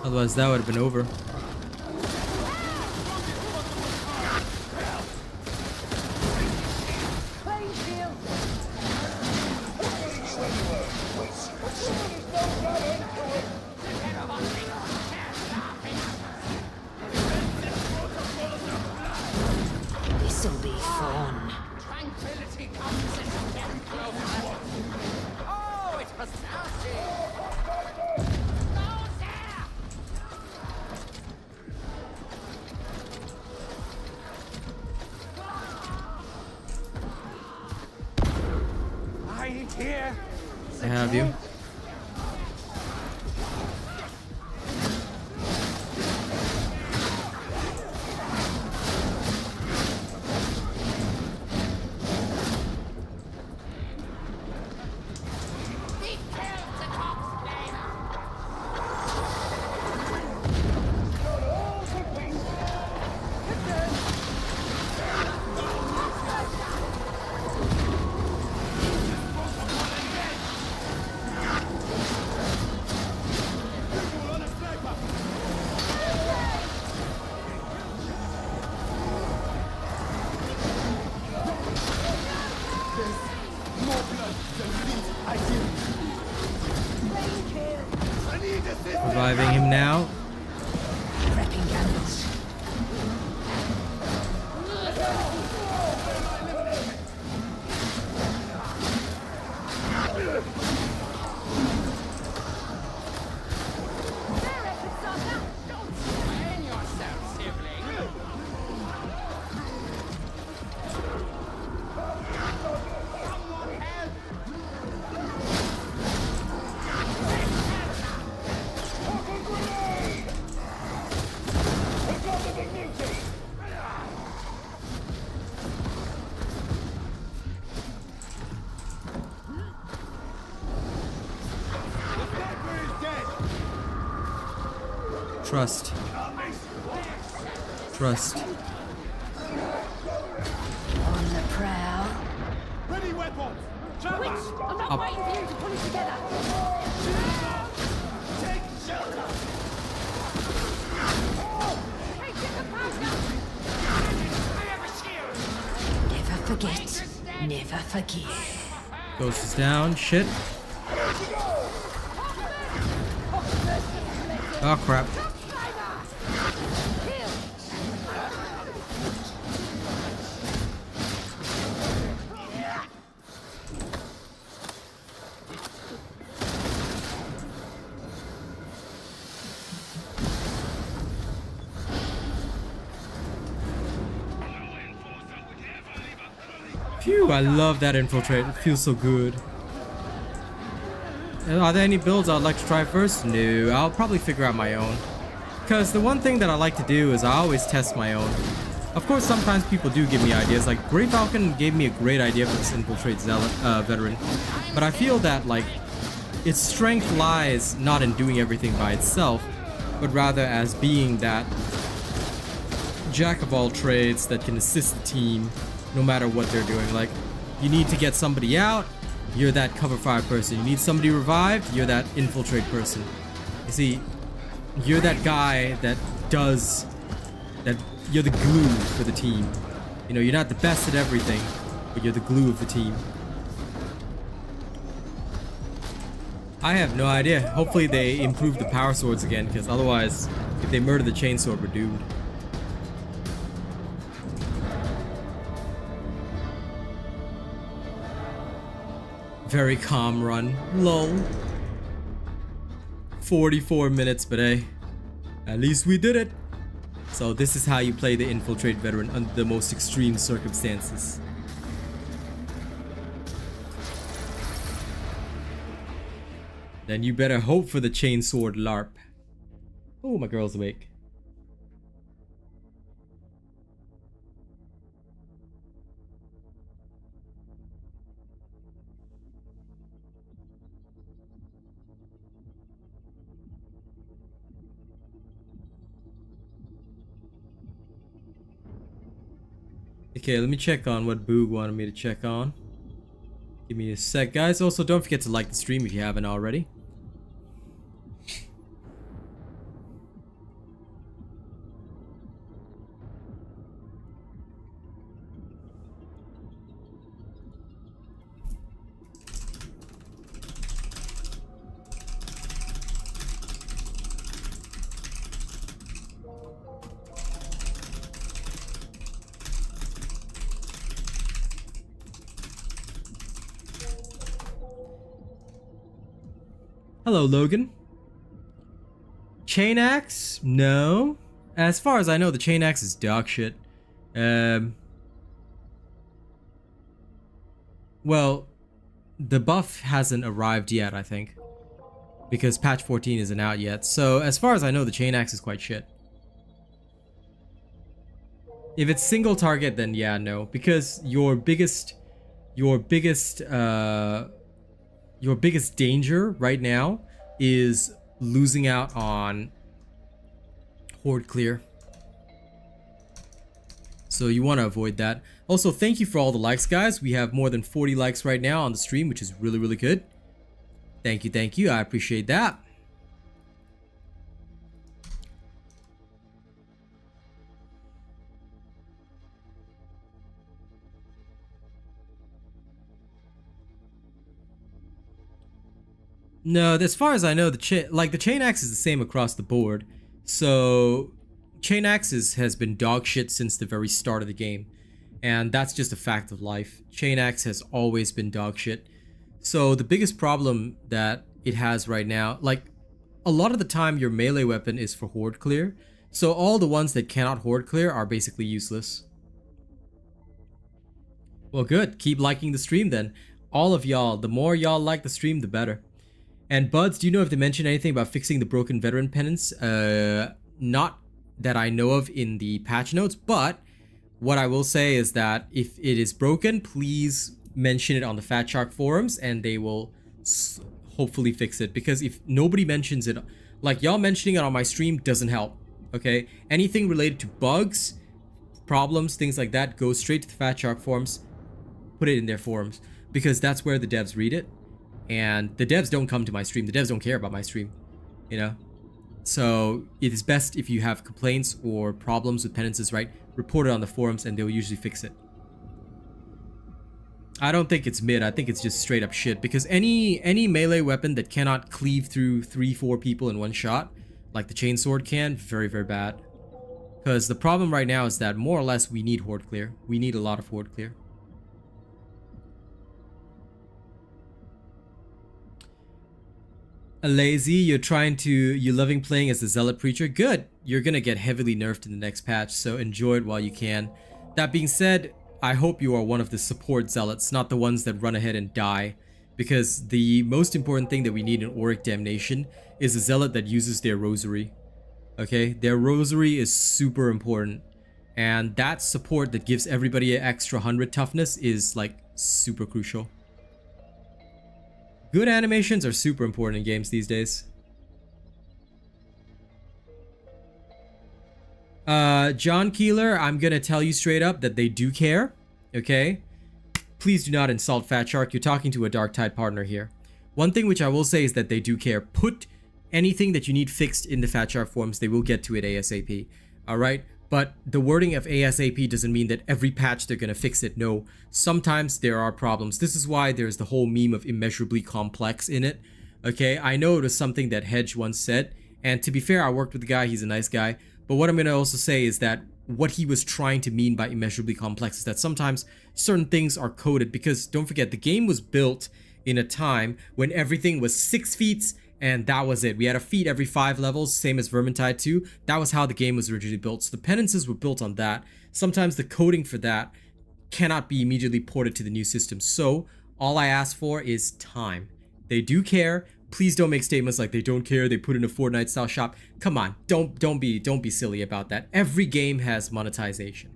Otherwise that would have been over. This'll be fun. Tranquility comes as you get closer. Oh, it was nasty. Go there. I ain't here. I have you. He killed the coxswain. Reviving him now. Prepping candles. Don't strain yourself, sibling. Trust. Trust. On the prowl. Ready weapons! Trevor! I'm not Up. waiting for you to pull it together. Take shelter! Hey, get the powder. I have a shield. Never forget. Never forgive. Ghost is down. Shit. Oh crap. Phew, I love that infiltrate. It feels so good. Are there any builds I'd like to try first? No, I'll probably figure out my own. Because the one thing that I like to do is I always test my own. Of course, sometimes people do give me ideas. Like, Grey Falcon gave me a great idea for this Infiltrate veteran. But I feel that, like, its strength lies not in doing everything by itself, but rather as being that jack of all trades that can assist the team no matter what they're doing. Like, you need to get somebody out, you're that cover fire person. You need somebody revived, you're that infiltrate person. You see, you're that guy that does that. You're the glue for the team. You know, you're not the best at everything, but you're the glue of the team. I have no idea. Hopefully they improve the power swords again, because otherwise, if they murder the chainsword, we're doomed. Very calm run. Lol. 44 minutes, but hey, at least we did it. So this is how you play the Infiltrate Veteran under the most extreme circumstances. Then you better hope for the chainsword LARP. Oh, my girl's awake. Okay, let me check on what Boog wanted me to check on. Give me a sec, guys. Also, don't forget to like the stream if you haven't already. Hello, Logan. Chain axe? No. As far as I know, the chain axe is dog shit. Well, the buff hasn't arrived yet, I think. Because patch 14 isn't out yet. So, as far as I know, the chain axe is quite shit. If it's single target, then yeah, no. Because your biggest danger right now is losing out on horde clear. So you want to avoid that. Also, thank you for all the likes, guys. We have more than 40 likes right now on the stream, which is really, really good. Thank you, thank you. I appreciate that. No, as far as I know, the chain axe is the same across the board. So chain axes has been dog shit since the very start of the game, and that's just a fact of life. Chain axe has always been dog shit. So the biggest problem that it has right now, like a lot of the time, your melee weapon is for horde clear. So all the ones that cannot horde clear are basically useless. Well, good. Keep liking the stream then. All of y'all, the more y'all like the stream, the better. And Buds, do you know if they mentioned anything about fixing the broken veteran pennants? Not that I know of in the patch notes, but what I will say is that if it is broken, please mention it on the Fat Shark forums and they will hopefully fix it. Because if nobody mentions it, like y'all mentioning it on my stream doesn't help, okay? Anything related to bugs, problems, things like that, go straight to the Fat Shark forums, put it in their forums, because that's where the devs read it. And the devs don't come to my stream. The devs don't care about my stream, you know? So it is best if you have complaints or problems with penances, right? Report it on the forums and they'll usually fix it. I don't think it's mid. I think it's just straight up shit. Because any melee weapon that cannot cleave through 3-4 people in one shot, like the chainsword can, very, very bad. Because the problem right now is that more or less we need horde clear. We need a lot of horde clear. Lazy, you're loving playing as the Zealot Preacher. Good. You're gonna get heavily nerfed in the next patch, so enjoy it while you can. That being said, I hope you are one of the support Zealots, not the ones that run ahead and die. Because the most important thing that we need in Auric Damnation is a Zealot that uses their Rosary. Okay? Their Rosary is super important. And that support that gives everybody an extra 100 toughness is like super crucial. Good animations are super important in games these days. John Keeler, I'm gonna tell you straight up that they do care, okay? Please do not insult Fat Shark. You're talking to a Darktide partner here. One thing which I will say is that they do care. Put anything that you need fixed in the Fat Shark forums, they will get to it ASAP. All right. But the wording of ASAP doesn't mean that every patch they're going to fix it. No, sometimes there are problems. This is why there's the whole meme of immeasurably complex in it. Okay, I know it was something that Hedge once said. And to be fair, I worked with the guy. He's a nice guy. But what I'm going to also say is that what he was trying to mean by immeasurably complex is that sometimes certain things are coded. Because don't forget, the game was built in a time when everything was 6 feet. And that was it. We had a feat every 5 levels, same as Vermintide 2. That was how the game was originally built. So the penances were built on that. Sometimes the coding for that cannot be immediately ported to the new system. So all I ask for is time. They do care. Please don't make statements like they don't care. They put in a Fortnite style shop. Come on, don't be silly about that. Every game has monetization.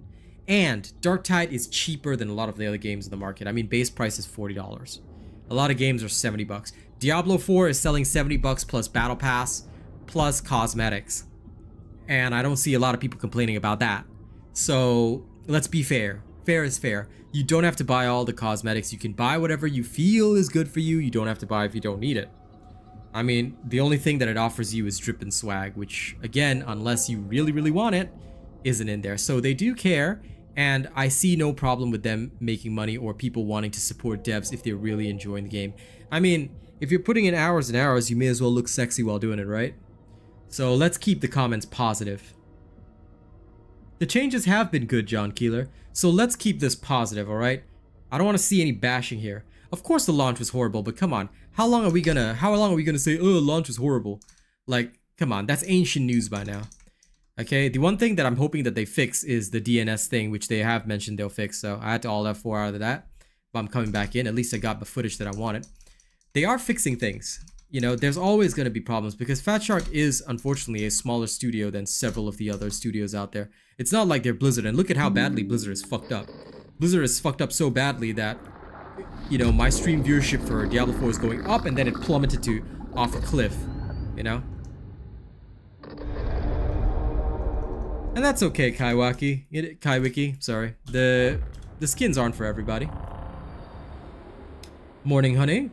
And Darktide is cheaper than a lot of the other games in the market. I mean, base price is $40. A lot of games are $70. Diablo 4 is selling $70 plus battle pass plus cosmetics. And I don't see a lot of people complaining about that. So let's be fair. Fair is fair. You don't have to buy all the cosmetics. You can buy whatever you feel is good for you. You don't have to buy if you don't need it. I mean, the only thing that it offers you is drip and swag, which again, unless you really want it, isn't in there. So they do care. And I see no problem with them making money or people wanting to support devs if they're really enjoying the game. I mean, if you're putting in hours and hours, you may as well look sexy while doing it, right? So let's keep the comments positive. The changes have been good, John Keeler. So let's keep this positive, alright? I don't want to see any bashing here. Of course the launch was horrible, but come on. How long are we gonna say, oh, launch was horrible? Like, come on, that's ancient news by now. Okay, the one thing that I'm hoping that they fix is the DNS thing, which they have mentioned they'll fix. So I had to all F4 out of that. But I'm coming back in. At least I got the footage that I wanted. They are fixing things. You know, there's always going to be problems because Fat Shark is unfortunately a smaller studio than several of the other studios out there. It's not like they're Blizzard, and look at how badly Blizzard is fucked up. Blizzard is fucked up so badly that, you know, my stream viewership for Diablo 4 is going up and then it plummeted to off a cliff, you know? And that's okay, Kaiwiki, sorry. The skins aren't for everybody. Morning, honey.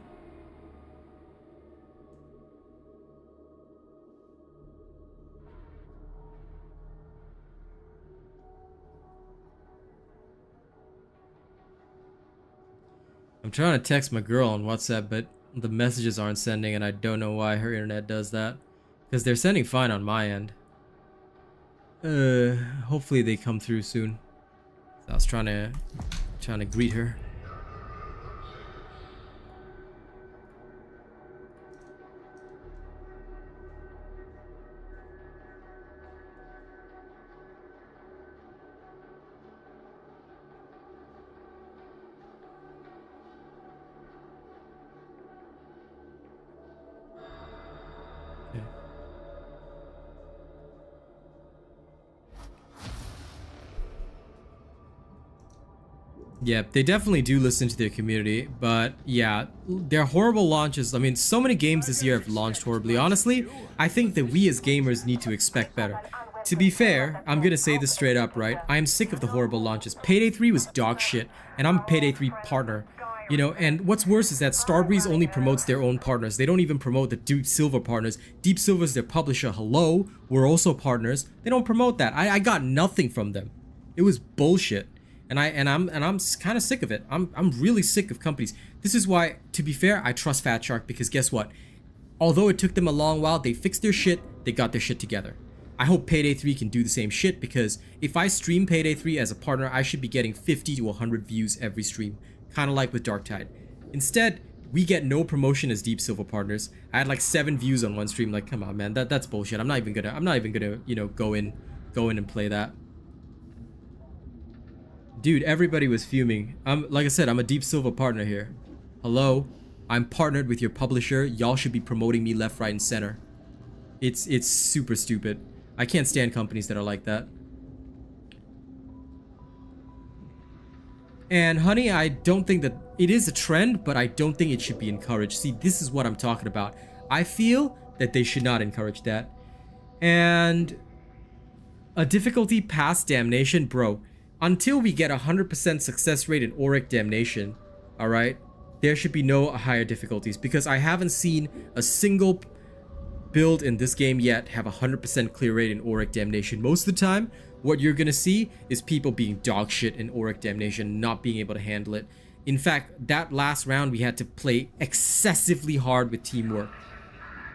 I'm trying to text my girl on WhatsApp, but the messages aren't sending, and I don't know why her internet does that. Because they're sending fine on my end. Hopefully they come through soon. I was trying to greet her. Yeah, they definitely do listen to their community, but yeah, they're horrible launches. I mean, so many games this year have launched horribly. Honestly, I think that we as gamers need to expect better. To be fair, I'm gonna say this straight up, right? I'm sick of the horrible launches. Payday 3 was dog shit, and I'm a Payday 3 partner. You know, and what's worse is that Starbreeze only promotes their own partners. They don't even promote the Deep Silver partners. Deep Silver's their publisher. Hello, we're also partners. They don't promote that. I got nothing from them. It was bullshit. And I'm kind of sick of it. I'm really sick of companies. This is why, to be fair, I trust Fat Shark, because guess what? Although it took them a long while, they fixed their shit. They got their shit together. I hope Payday 3 can do the same shit, because if I stream Payday 3 as a partner, I should be getting 50 to 100 views every stream, kind of like with Darktide. Instead, we get no promotion as Deep Silver partners. I had like 7 views on one stream. Like, come on, man, that's bullshit. I'm not even gonna, you know, go in and play that. Dude, everybody was fuming. Like I said, I'm a Deep Silver partner here. Hello, I'm partnered with your publisher. Y'all should be promoting me left, right, and center. It's super stupid. I can't stand companies that are like that. And honey, I don't think that it is a trend, but I don't think it should be encouraged. See, this is what I'm talking about. I feel that they should not encourage that. And a difficulty past damnation, bro. Until we get 100% success rate in Auric Damnation, alright, there should be no higher difficulties, because I haven't seen a single build in this game yet have a 100% clear rate in Auric Damnation. Most of the time, what you're gonna see is people being dog shit in Auric Damnation, not being able to handle it. In fact, that last round we had to play excessively hard with teamwork.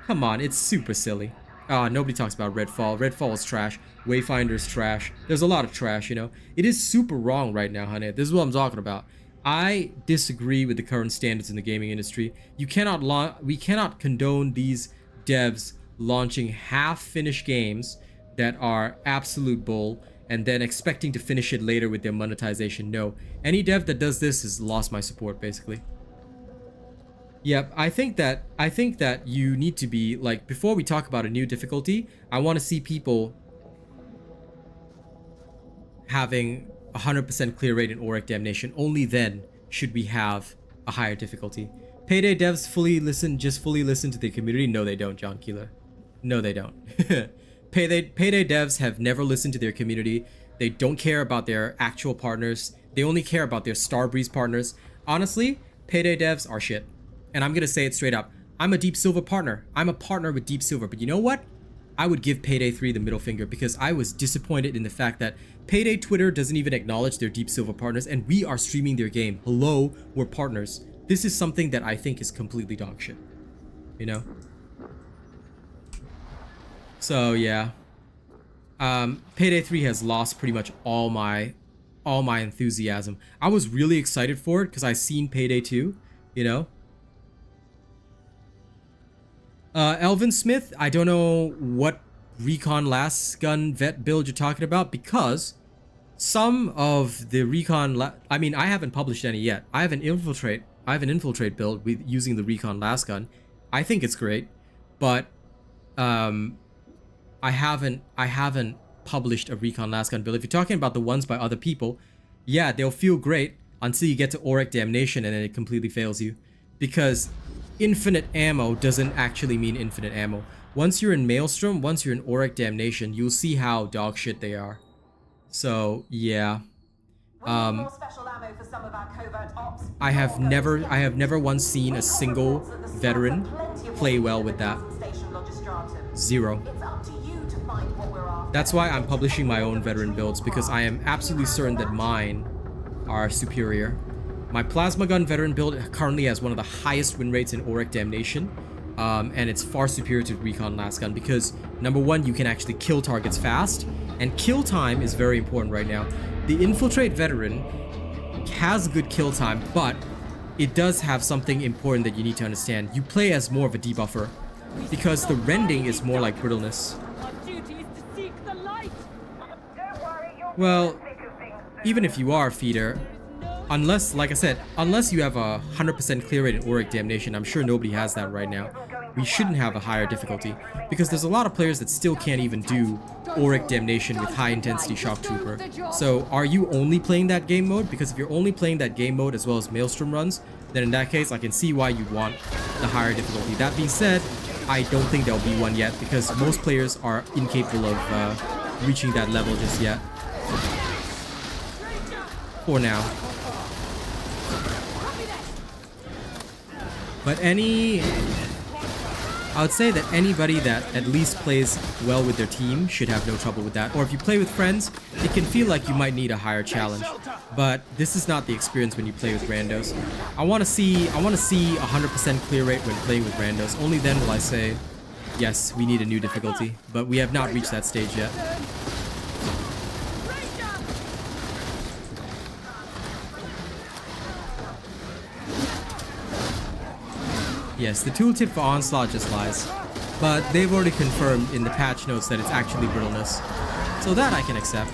Come on, it's super silly. Nobody talks about Redfall. Redfall is trash. Wayfinder's trash. There's a lot of trash, you know. It is super wrong right now, honey. This is what I'm talking about. I disagree with the current standards in the gaming industry. We cannot condone these devs launching half-finished games that are absolute bull and then expecting to finish it later with their monetization. No. Any dev that does this has lost my support, basically. Yep, I think that you need to be, like, before we talk about a new difficulty, I want to see people having 100% clear rate in Auric Damnation. Only then should we have a higher difficulty. Payday devs fully listen to the community. No, they don't, John Keeler. No, they don't. Payday devs have never listened to their community. They don't care about their actual partners. They only care about their Starbreeze partners. Honestly, Payday devs are shit. And I'm gonna say it straight up. I'm a Deep Silver partner. I'm a partner with Deep Silver. But you know what? I would give Payday 3 the middle finger because I was disappointed in the fact that Payday Twitter doesn't even acknowledge their Deep Silver partners, and we are streaming their game. Hello, we're partners. This is something that I think is completely dog shit. You know? So yeah. Payday 3 has lost pretty much all my enthusiasm. I was really excited for it because I seen Payday 2, you know? Elvin Smith, I don't know what Recon Last Gun Vet build you're talking about, because some of the Recon, I mean, I haven't published any yet. I have an Infiltrate build with using the Recon Last Gun. I think it's great, but I haven't published a Recon Last Gun build. If you're talking about the ones by other people, yeah, they'll feel great until you get to Auric Damnation and then it completely fails you, because infinite ammo doesn't actually mean infinite ammo. Once you're in Maelstrom, once you're in Auric Damnation, you'll see how dog shit they are. So yeah, I have never once seen a single veteran play well with that. Zero. That's why I'm publishing my own veteran builds, because I am absolutely certain that mine are superior. My Plasma Gun veteran build currently has one of the highest win rates in Auric Damnation, and it's far superior to Recon Last Gun because, number one, you can actually kill targets fast, and kill time is very important right now. The Infiltrate veteran has good kill time, but it does have something important that you need to understand. You play as more of a debuffer, because the rending is more like brittleness. Well, even if you are a feeder, unless, like I said, unless you have a 100% clear rate in Auric Damnation, I'm sure nobody has that right now. We shouldn't have a higher difficulty, because there's a lot of players that still can't even do Auric Damnation with high intensity Shock Trooper. So are you only playing that game mode? Because if you're only playing that game mode as well as Maelstrom runs, then in that case I can see why you'd want the higher difficulty. That being said, I don't think there'll be one yet, because most players are incapable of reaching that level just yet. For now. But I would say that anybody that at least plays well with their team should have no trouble with that. Or if you play with friends, it can feel like you might need a higher challenge. But this is not the experience when you play with randos. I want to see 100% clear rate when playing with randos. Only then will I say, yes, we need a new difficulty. But we have not reached that stage yet. Yes, the tooltip for Onslaught just lies, but they've already confirmed in the patch notes that it's actually brittleness, so that I can accept.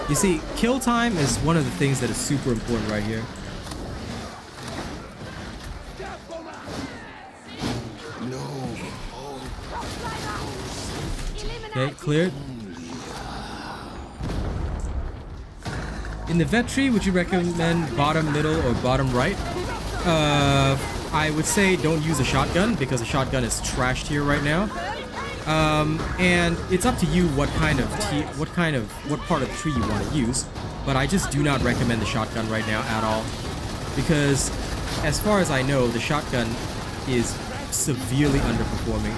You see, kill time is one of the things that is super important right here. Okay, cleared. In the vet tree, would you recommend bottom, middle, or bottom right? I would say don't use a shotgun, because a shotgun is trashed here right now. And it's up to you what part of the tree you want to use. But I just do not recommend the shotgun right now at all, because as far as I know, the shotgun is severely underperforming.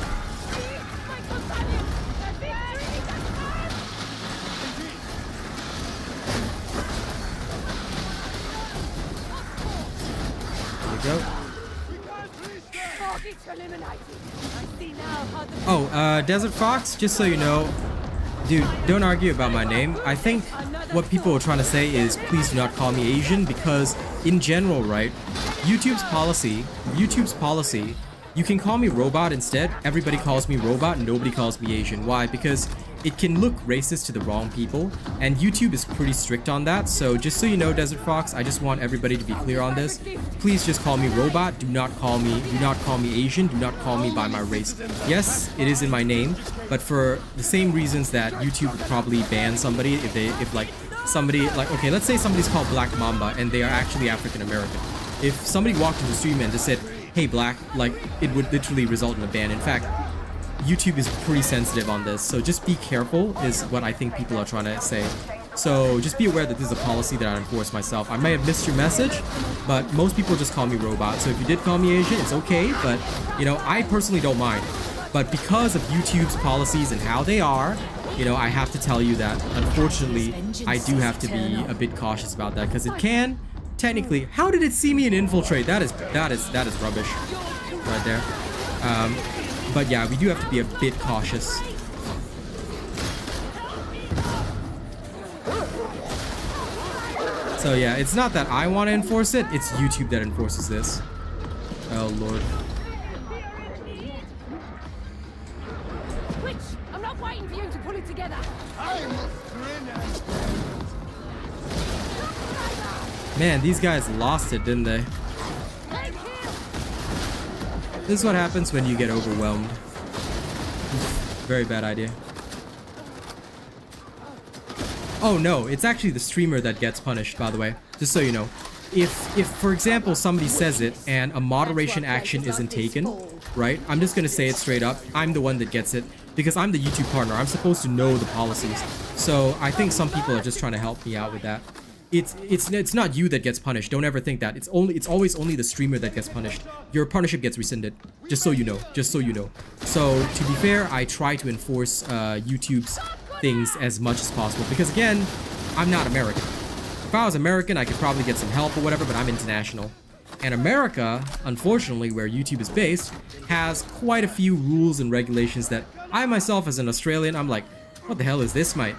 There we go. Oh, Desert Fox, just so you know, dude, don't argue about my name. I think what people are trying to say is please do not call me Asian, because in general, right, YouTube's policy, you can call me Robot instead. Everybody calls me Robot, nobody calls me Asian. Why? Because it can look racist to the wrong people, and YouTube is pretty strict on that. So just so you know, Desert Fox, I just want everybody to be clear on this. Please just call me Robot. Do not call me Asian. Do not call me by my race. Yes, it is in my name, but for the same reasons that YouTube would probably ban somebody if like somebody, like, okay, let's say somebody's called Black Mamba and they are actually African American. If somebody walked into the stream and just said, hey, Black, like, it would literally result in a ban. In fact, YouTube is pretty sensitive on this, so just be careful is what I think people are trying to say. So just be aware that this is a policy that I enforce myself. I may have missed your message, but most people just call me Robot. So if you did call me Asian, it's okay, but, you know, I personally don't mind. But because of YouTube's policies and how they are, you know, I have to tell you that, unfortunately, I do have to be a bit cautious about that, because it can, technically, how did it see me in Infiltrate? That is rubbish right there. But yeah, we do have to be a bit cautious. So yeah, it's not that I want to enforce it, it's YouTube that enforces this. Oh lord. Witch, I'm not waiting for you to pull it together. Man, these guys lost it, didn't they? This is what happens when you get overwhelmed. Very bad idea. Oh no, it's actually the streamer that gets punished, by the way. Just so you know. If for example, somebody says it and a moderation action isn't taken, right? I'm just gonna say it straight up. I'm the one that gets it because I'm the YouTube partner. I'm supposed to know the policies. So I think some people are just trying to help me out with that. It's not you that gets punished. Don't ever think that. It's always only the streamer that gets punished. Your partnership gets rescinded. Just so you know. Just so you know. So to be fair, I try to enforce YouTube's things as much as possible, because again, I'm not American. If I was American, I could probably get some help or whatever, but I'm international. And America, unfortunately, where YouTube is based, has quite a few rules and regulations that I myself, as an Australian, I'm like, what the hell is this, mate?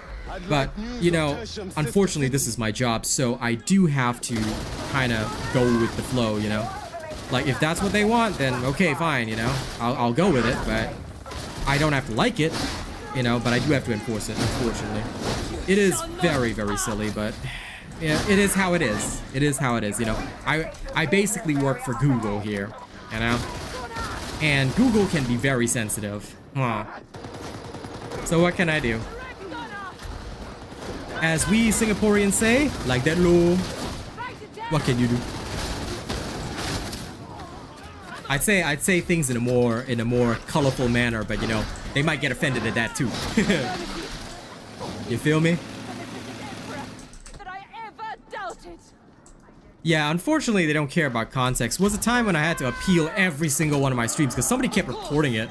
But, you know, unfortunately, this is my job, so I do have to kind of go with the flow, you know? Like, if that's what they want, then okay, fine, you know? I'll go with it, but I don't have to like it, you know? But I do have to enforce it, unfortunately. It is very, very silly, but yeah, it is how it is. It is how it is, you know? I basically work for Google here, you know? And Google can be very sensitive. Huh. So what can I do? As we Singaporeans say, like that lol. What can you do? I'd say things in a more colorful manner, but you know, they might get offended at that too. You feel me? Yeah, unfortunately they don't care about context. There was a time when I had to appeal every single one of my streams because somebody kept reporting it.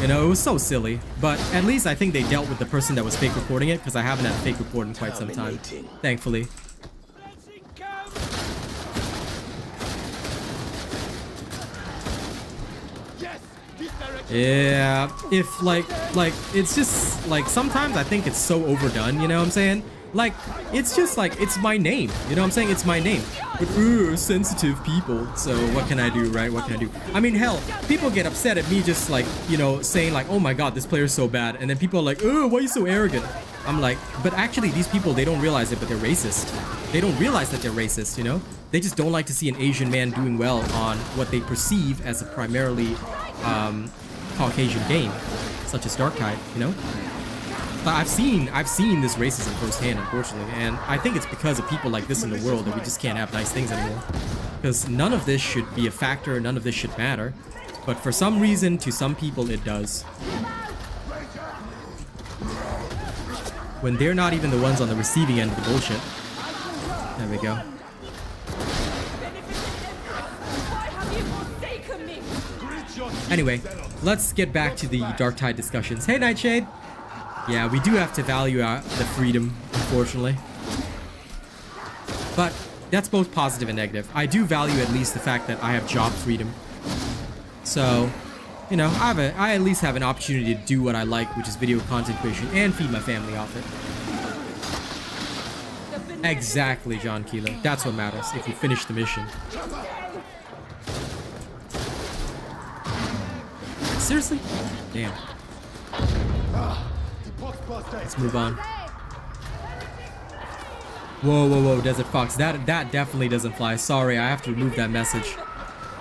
You know, it was so silly. But at least I think they dealt with the person that was fake reporting it, because I haven't had a fake report in quite some time. Thankfully. Yeah, if like it's just like sometimes I think it's so overdone, you know what I'm saying? Like, it's just like, it's my name, you know what I'm saying? It's my name. But, sensitive people. So, what can I do, right? What can I do? I mean, hell, people get upset at me just like, you know, saying like, oh my god, this player's so bad. And then people are like, why are you so arrogant? I'm like, but actually, these people, they don't realize it, but they're racist. They don't realize that they're racist, you know? They just don't like to see an Asian man doing well on what they perceive as a primarily Caucasian game, such as Darktide, you know? But I've seen this racism firsthand, unfortunately, and I think it's because of people like this in the world that we just can't have nice things anymore. Because none of this should be a factor, none of this should matter. But for some reason, to some people, it does. When they're not even the ones on the receiving end of the bullshit. There we go. Anyway, let's get back to the Darktide discussions. Hey, Nightshade. Yeah, we do have to value the freedom, unfortunately. But that's both positive and negative. I do value at least the fact that I have job freedom. So, you know, I at least have an opportunity to do what I like, which is video content creation, and feed my family off it. Exactly, John Kilo. That's what matters, if we finish the mission. Seriously? Damn. Let's move on. Whoa, whoa, whoa, Desert Fox. That definitely doesn't fly. Sorry, I have to remove that message.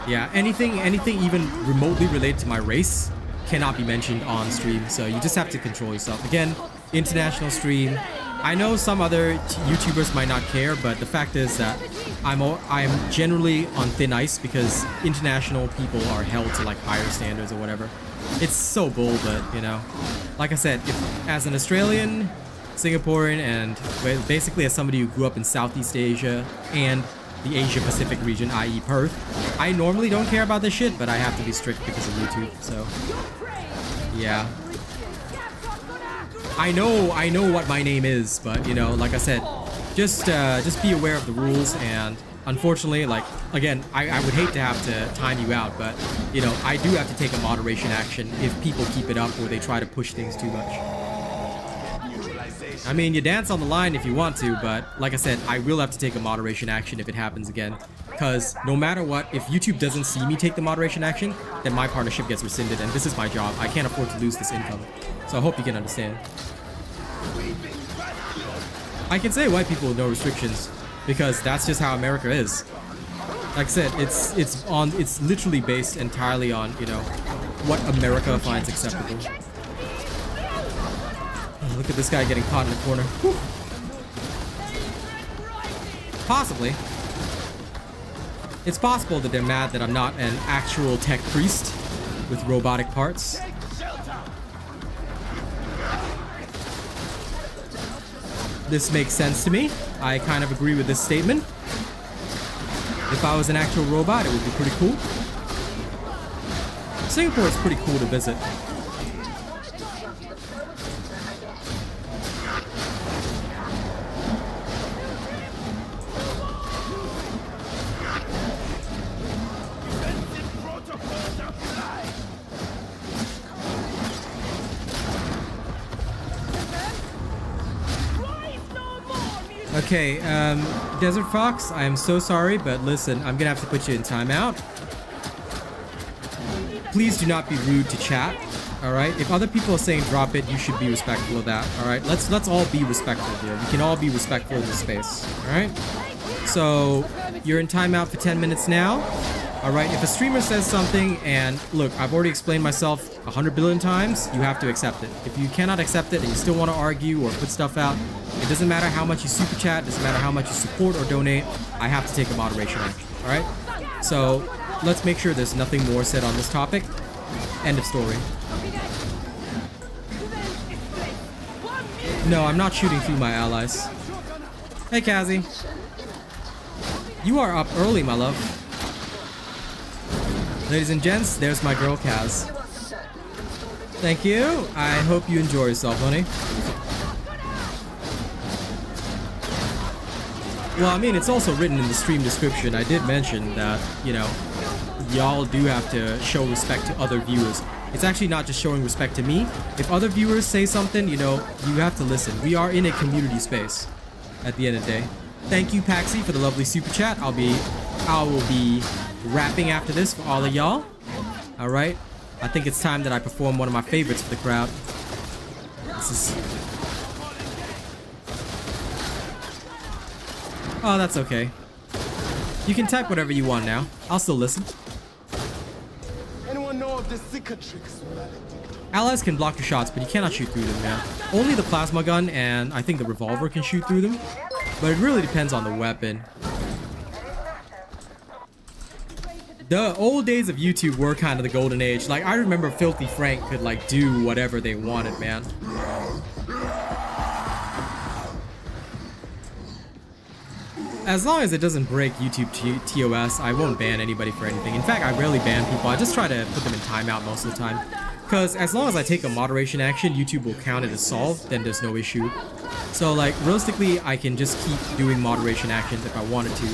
Yeah, anything even remotely related to my race cannot be mentioned on stream, so you just have to control yourself. Again, international stream. I know some other YouTubers might not care, but the fact is that I'm generally on thin ice because international people are held to like higher standards or whatever. It's so bull, but you know, like I said, as an Australian, Singaporean, and basically as somebody who grew up in Southeast Asia and the Asia Pacific region, i.e. Perth, I normally don't care about this shit, but I have to be strict because of YouTube, so yeah. I know what my name is, but you know, like I said, just be aware of the rules, and unfortunately, like, again, I would hate to have to time you out, but you know, I do have to take a moderation action if people keep it up or they try to push things too much. I mean, you dance on the line if you want to, but like I said, I will have to take a moderation action if it happens again. Because no matter what, if YouTube doesn't see me take the moderation action, then my partnership gets rescinded, and this is my job. I can't afford to lose this income. So I hope you can understand. I can say white people with no restrictions, because that's just how America is. Like I said, it's literally based entirely on, you know, what America finds acceptable. Oh, look at this guy getting caught in the corner. Whew. Possibly. It's possible that they're mad that I'm not an actual tech priest with robotic parts. This makes sense to me. I kind of agree with this statement. If I was an actual robot, it would be pretty cool. Singapore is pretty cool to visit. Okay, Desert Fox, I am so sorry, but listen, I'm gonna have to put you in timeout. Please do not be rude to chat, alright? If other people are saying drop it, you should be respectful of that, alright? Let's all be respectful here. We can all be respectful in this space, alright? So, you're in timeout for 10 minutes now. Alright, if a streamer says something, and look, I've already explained myself 100 billion times, you have to accept it. If you cannot accept it and you still want to argue or put stuff out, it doesn't matter how much you super chat, it doesn't matter how much you support or donate, I have to take a moderation action, alright? So, let's make sure there's nothing more said on this topic. End of story. No, I'm not shooting through my allies. Hey, Kazi. You are up early, my love. Ladies and gents, there's my girl, Kaz. Thank you. I hope you enjoy yourself, honey. Well, I mean, it's also written in the stream description. I did mention that, you know, y'all do have to show respect to other viewers. It's actually not just showing respect to me. If other viewers say something, you know, you have to listen. We are in a community space at the end of the day. Thank you, Paxi, for the lovely super chat. I will be rapping after this for all of y'all. Alright. I think it's time that I perform one of my favorites for the crowd. This is... Oh, that's okay. You can type whatever you want now. I'll still listen. Anyone know of the cicatrix? Allies can block your shots, but you cannot shoot through them now. Only the plasma gun and I think the revolver can shoot through them. But it really depends on the weapon. The old days of YouTube were kind of the golden age. Like, I remember Filthy Frank could, like, do whatever they wanted, man. as long as it doesn't break YouTube TOS, I won't ban anybody for anything. In fact, I rarely ban people. I just try to put them in timeout most of the time. Because as long as I take a moderation action, YouTube will count it as solved, then there's no issue. So like, realistically, I can just keep doing moderation actions if I wanted to.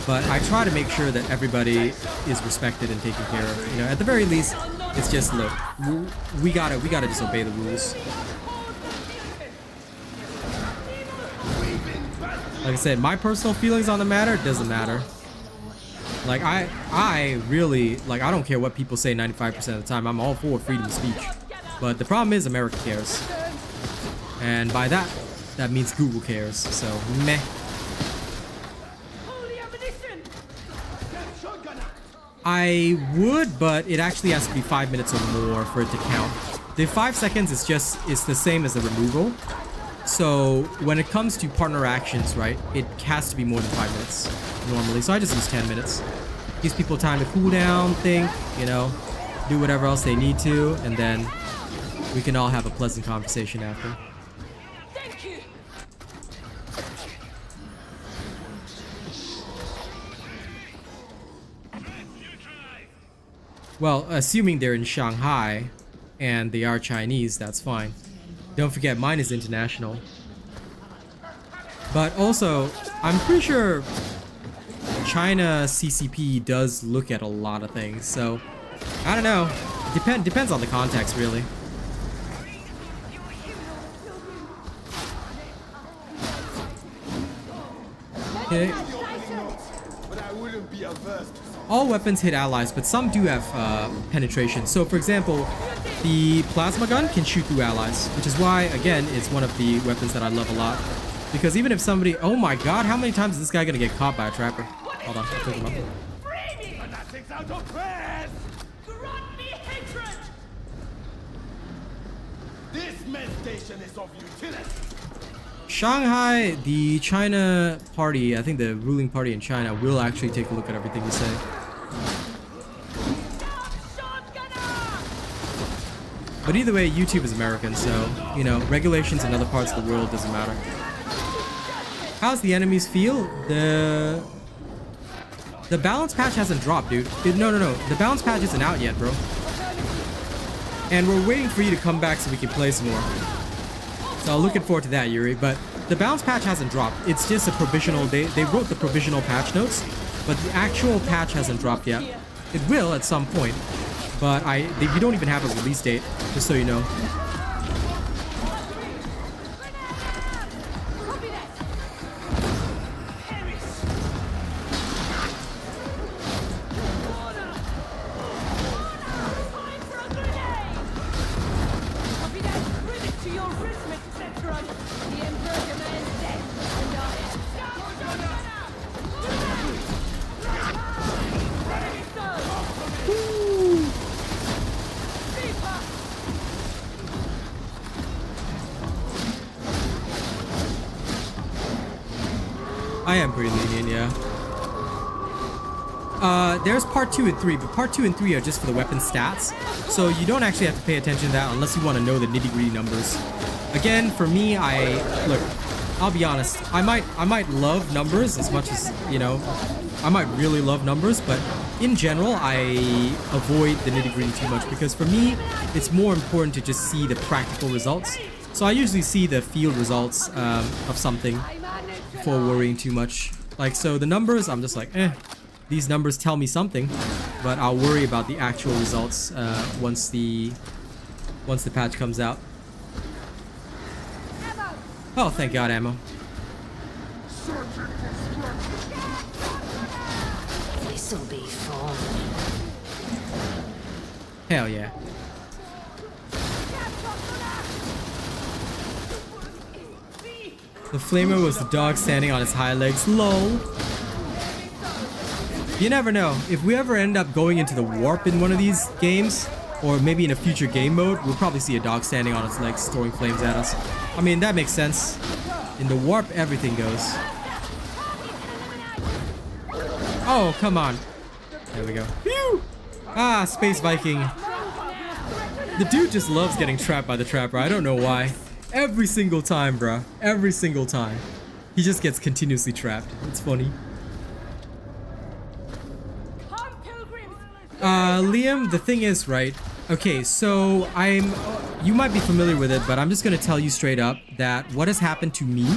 But I try to make sure that everybody is respected and taken care of. You know, at the very least, it's just, look, we gotta just obey the rules. Like I said, my personal feelings on the matter doesn't matter. Like, I really, like, I don't care what people say 95% of the time. I'm all for freedom of speech. But the problem is America cares. And by that, that means Google cares. So, meh. I would, but it actually has to be 5 minutes or more for it to count. The 5 seconds is the same as the removal. So when it comes to partner actions, right, it has to be more than 5 minutes normally. So I just use 10 minutes. Gives people time to cool down, think, you know, do whatever else they need to, and then we can all have a pleasant conversation after. Thank you. Well, assuming they're in Shanghai and they are Chinese, that's fine. Don't forget, mine is international. But also, I'm pretty sure China CCP does look at a lot of things, so I don't know. Depends on the context, really. Okay. But I wouldn't be averse to All weapons hit allies, but some do have penetration. So, for example, the plasma gun can shoot through allies, which is why, again, it's one of the weapons that I love a lot. Because even if somebody... Oh my god, how many times is this guy gonna get caught by a trapper? Hold on, I'll pick him up. fanatics out of prayers! Grant me hatred. This med station is of utility. Shanghai, the China party, I think the ruling party in China, will actually take a look at everything you say. But either way, YouTube is American, so, you know, regulations in other parts of the world doesn't matter. How's the enemies feel? The balance patch hasn't dropped, dude. No. The balance patch isn't out yet, bro. And we're waiting for you to come back so we can play some more. So looking forward to that, Yuri. But the balance patch hasn't dropped. It's just a provisional. They wrote the provisional patch notes, but the actual patch hasn't dropped yet. It will at some point, but we don't even have a release date, just so you know. I am pretty lenient, yeah. There's part 2 and 3, but part 2 and 3 are just for the weapon stats, so you don't actually have to pay attention to that unless you want to know the nitty-gritty numbers. Again, for me, look, I'll be honest, I might love numbers as much as, you know, I might really love numbers, but in general, I avoid the nitty-gritty too much, because for me, it's more important to just see the practical results. So I usually see the field results of something before worrying too much. Like, so the numbers, I'm just like, these numbers tell me something, but I'll worry about the actual results once the patch comes out. Oh, thank God, ammo. This'll be fun. Hell yeah. The flamer was the dog standing on his hind legs. LOL. You never know. If we ever end up going into the warp in one of these games, or maybe in a future game mode, we'll probably see a dog standing on its legs throwing flames at us. I mean, that makes sense. In the warp, everything goes. Oh, come on. There we go. Phew! Ah, Space Viking. The dude just loves getting trapped by the trapper. I don't know why. Every single time, bruh. Every single time. He just gets continuously trapped. It's funny. Come, pilgrims! Liam, the thing is, right? Okay, so you might be familiar with it, but I'm just gonna tell you straight up that what has happened to me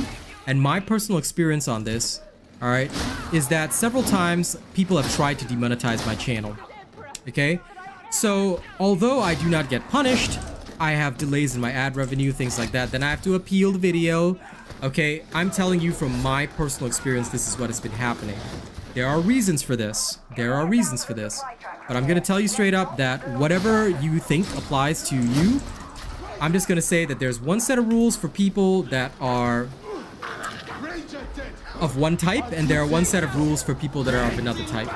and my personal experience on this, all right, is that several times people have tried to demonetize my channel. Okay, so although I do not get punished, I have delays in my ad revenue, things like that. Then I have to appeal the video. Okay, I'm telling you from my personal experience, this is what has been happening. There are reasons for this. There are reasons for this. But I'm gonna tell you straight up that whatever you think applies to you, I'm just gonna say that there's one set of rules for people that are of one type, and there are one set of rules for people that are of another type.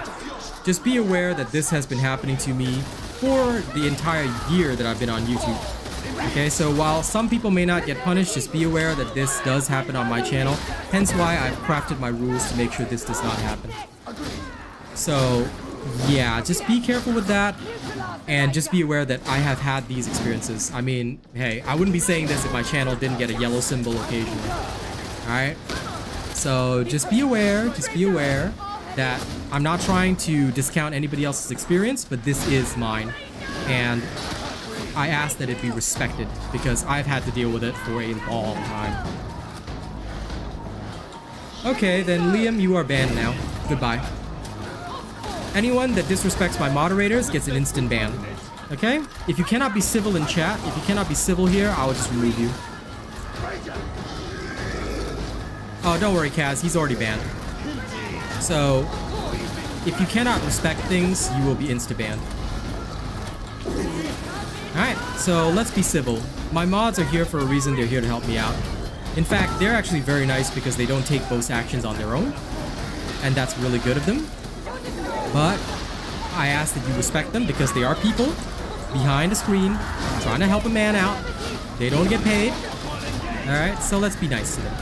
Just be aware that this has been happening to me for the entire year that I've been on YouTube. Okay, so while some people may not get punished, just be aware that this does happen on my channel. Hence why I've crafted my rules to make sure this does not happen. So, yeah, just be careful with that. And just be aware that I have had these experiences. I mean, hey, I wouldn't be saying this if my channel didn't get a yellow symbol occasionally. Alright? So, just be aware that I'm not trying to discount anybody else's experience, but this is mine. And I ask that it be respected because I've had to deal with it for a long time. Okay, then Liam, you are banned now. Goodbye. Anyone that disrespects my moderators gets an instant ban. Okay? If you cannot be civil in chat, if you cannot be civil here, I will just remove you. Oh, don't worry, Kaz. He's already banned. So, if you cannot respect things, you will be insta-banned. Alright, so let's be civil. My mods are here for a reason. They're here to help me out. In fact, they're actually very nice because they don't take both actions on their own. And that's really good of them. But I ask that you respect them because they are people behind a screen trying to help a man out. They don't get paid. Alright, so let's be nice to them.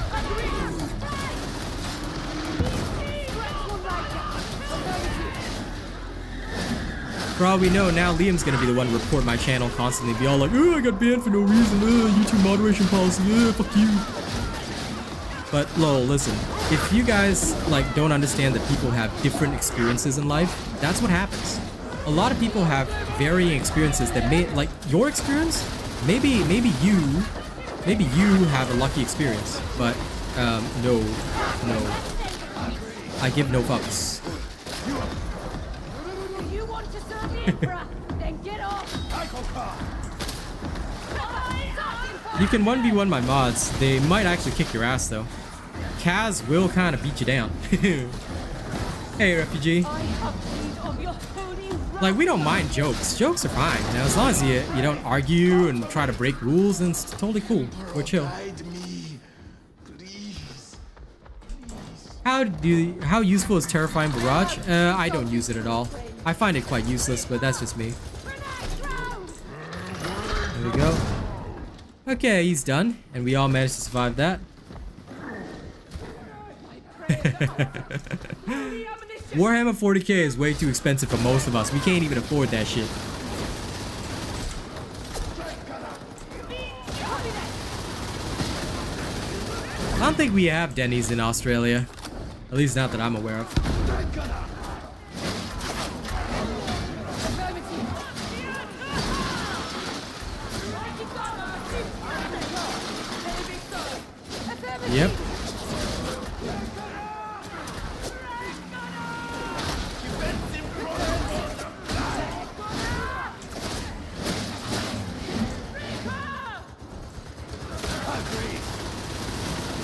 For all we know, now Liam's gonna be the one to report my channel constantly, be all like, oh, I got banned for no reason, YouTube moderation policy, fuck you. But lol, listen, if you guys like don't understand that people have different experiences in life, that's what happens. A lot of people have varying experiences that may, like your experience, maybe you have a lucky experience, but no, I give no fucks. You can 1v1 my mods. They might actually kick your ass though. Kaz will kind of beat you down. Hey, refugee. Like, we don't mind jokes. Jokes are fine, you know, as long as you don't argue and try to break rules, then it's totally cool. We're chill. How useful is Terrifying Barrage? I don't use it at all. I find it quite useless, but that's just me. There we go. Okay, he's done, and we all managed to survive that. Warhammer 40k is way too expensive for most of us. We can't even afford that shit. I don't think we have Denny's in Australia. At least not that I'm aware of. Yep.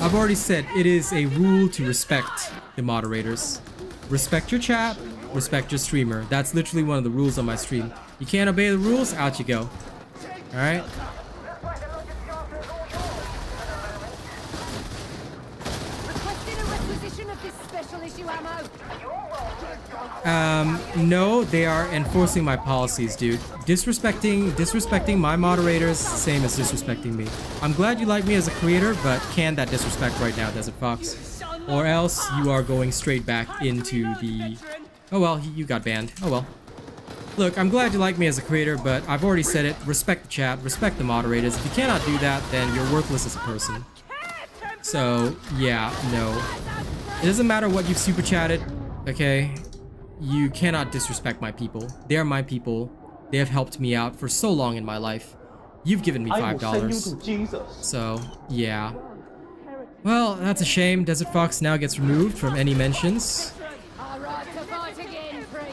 I've already said it is a rule to respect the moderators. Respect your chat, respect your streamer. That's literally one of the rules on my stream. You can't obey the rules, out you go. Alright? No, they are enforcing my policies, dude. Disrespecting my moderators, same as disrespecting me. I'm glad you like me as a creator, but can that disrespect right now, Desert Fox? Or else you are going straight back into the... Oh well, you got banned. Oh well. Look, I'm glad you like me as a creator, but I've already said it. Respect the chat, respect the moderators. If you cannot do that, then you're worthless as a person. So, yeah, no. It doesn't matter what you've super chatted, okay? You cannot disrespect my people. They're my people. They have helped me out for so long in my life. You've given me $5. So, yeah. Well, that's a shame. Desert Fox now gets removed from any mentions.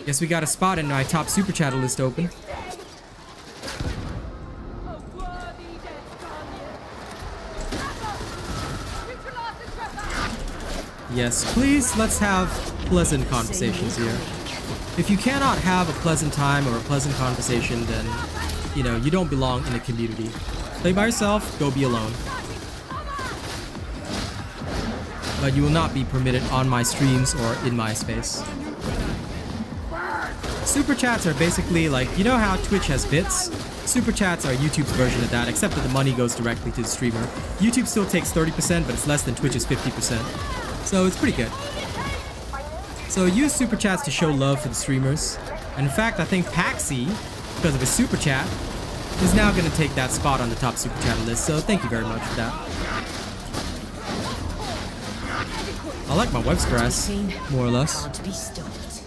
Guess we got a spot in my top super chatter list open. Yes, please, let's have pleasant conversations here. If you cannot have a pleasant time or a pleasant conversation, then, you know, you don't belong in a community. Play by yourself, go be alone. But you will not be permitted on my streams or in my space. Super chats are basically like, you know how Twitch has bits? Super chats are YouTube's version of that, except that the money goes directly to the streamer. YouTube still takes 30%, but it's less than Twitch's 50%. So it's pretty good. So use super chats to show love for the streamers. And in fact, I think Paxi, because of his super chat, is now going to take that spot on the top super chat list. So thank you very much for that. I like my web's grass, more or less. Can't be stopped.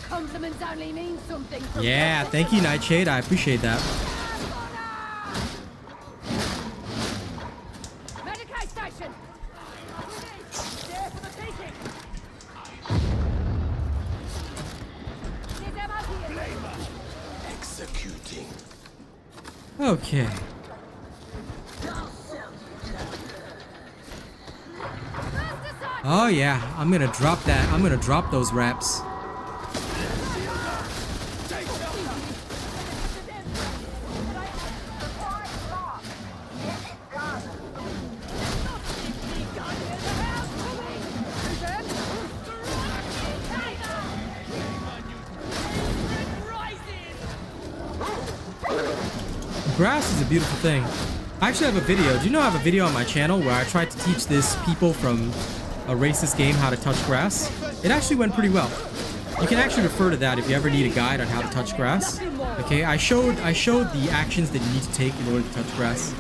Compliments only mean something. Yeah, thank you, Nightshade. I appreciate that. Medicaid station. There for the taking. Executing. Okay. Oh yeah, I'm gonna drop that. I'm gonna drop those raps. Grass is a beautiful thing. I actually have a video. Do you know I have a video on my channel where I tried to teach this people from a racist game how to touch grass? It actually went pretty well. You can actually refer to that if you ever need a guide on how to touch grass. Okay, I showed the actions that you need to take in order to touch grass.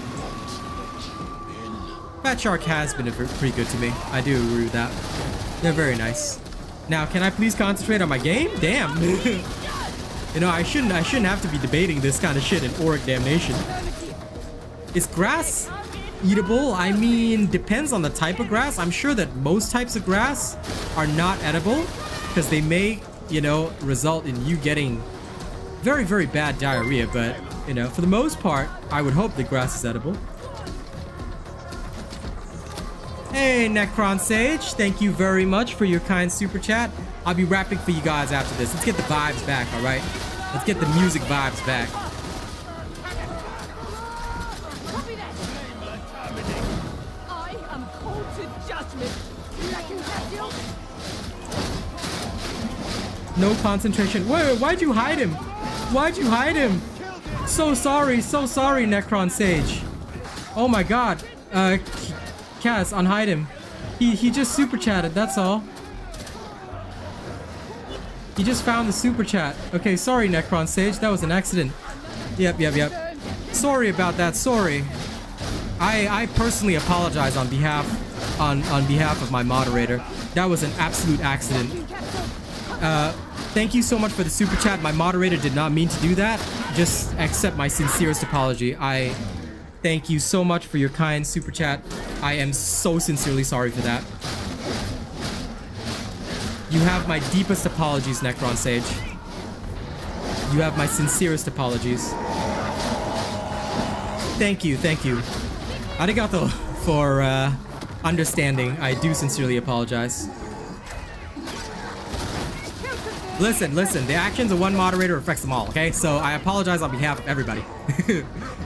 Fat Shark has been pretty good to me. I do agree with that. They're very nice. Now, can I please concentrate on my game? Damn. You know, I shouldn't have to be debating this kind of shit in Auric Damnation. Is grass eatable? I mean, depends on the type of grass. I'm sure that most types of grass are not edible because they may, you know, result in you getting very, very bad diarrhea. But, you know, for the most part, I would hope the grass is edible. Hey, Necron Sage, thank you very much for your kind super chat. I'll be rapping for you guys after this. Let's get the vibes back, all right? Let's get the music vibes back. I am called to judgment. No concentration. Wait, why'd you hide him? Why'd you hide him? So sorry, Necron Sage. Oh my god. Cass, unhide him. He just super chatted, that's all. He just found the super chat. Okay, sorry, Necron Sage. That was an accident. Yep. Sorry about that. Sorry. I personally apologize on behalf of my moderator. That was an absolute accident. Thank you so much for the super chat. My moderator did not mean to do that. Just accept my sincerest apology. I thank you so much for your kind super chat. I am so sincerely sorry for that. You have my deepest apologies, Necron Sage. You have my sincerest apologies. Thank you. Arigato for understanding. I do sincerely apologize. Listen, the actions of one moderator affects them all, okay? So I apologize on behalf of everybody.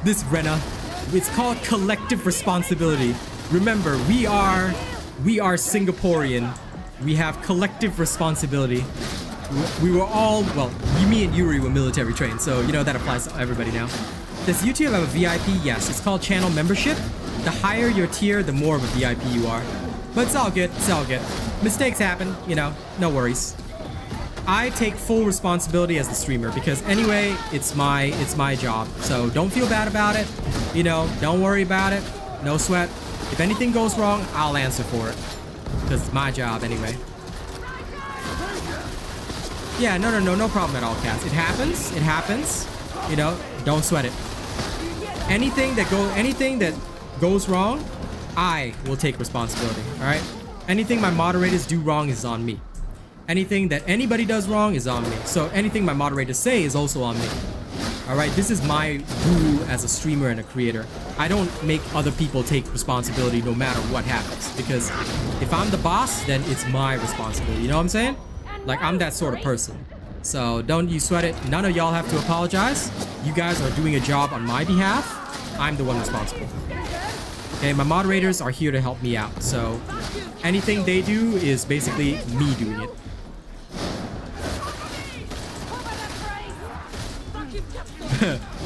This Rena, it's called collective responsibility. Remember, we are Singaporean. We have collective responsibility. We were all, well, me and Yuri were military trained, so you know that applies to everybody now. Does YouTube have a VIP? Yes, it's called channel membership. The higher your tier, the more of a VIP you are. But it's all good, Mistakes happen, you know, no worries. I take full responsibility as the streamer because anyway, it's my job. So don't feel bad about it. You know, don't worry about it. No sweat. If anything goes wrong, I'll answer for it because it's my job anyway. Yeah, no problem at all, Cass. It happens. It happens. You know, don't sweat it. Anything that goes wrong, I will take responsibility. All right. Anything my moderators do wrong is on me. Anything that anybody does wrong is on me. So anything my moderators say is also on me. All right. This is my rule as a streamer and a creator. I don't make other people take responsibility no matter what happens, because if I'm the boss, then it's my responsibility. You know what I'm saying? Like, I'm that sort of person. So don't you sweat it. None of y'all have to apologize. You guys are doing a job on my behalf. I'm the one responsible. Okay, my moderators are here to help me out. So anything they do is basically me doing it.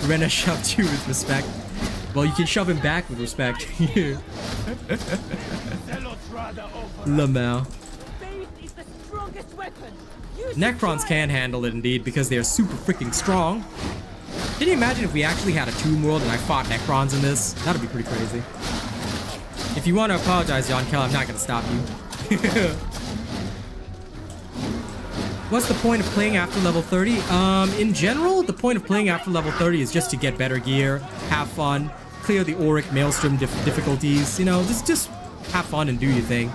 Rena shoved you with respect. Well, you can shove him back with respect. Lamau. Necrons can handle it indeed because they are super freaking strong. Can you imagine if we actually had a Tomb World and I fought Necrons in this? That'd be pretty crazy. If you want to apologize, John Kell, I'm not going to stop you. What's the point of playing after level 30? In general, the point of playing after level 30 is just to get better gear, have fun, clear the Auric Maelstrom difficulties, you know, just have fun and do your thing.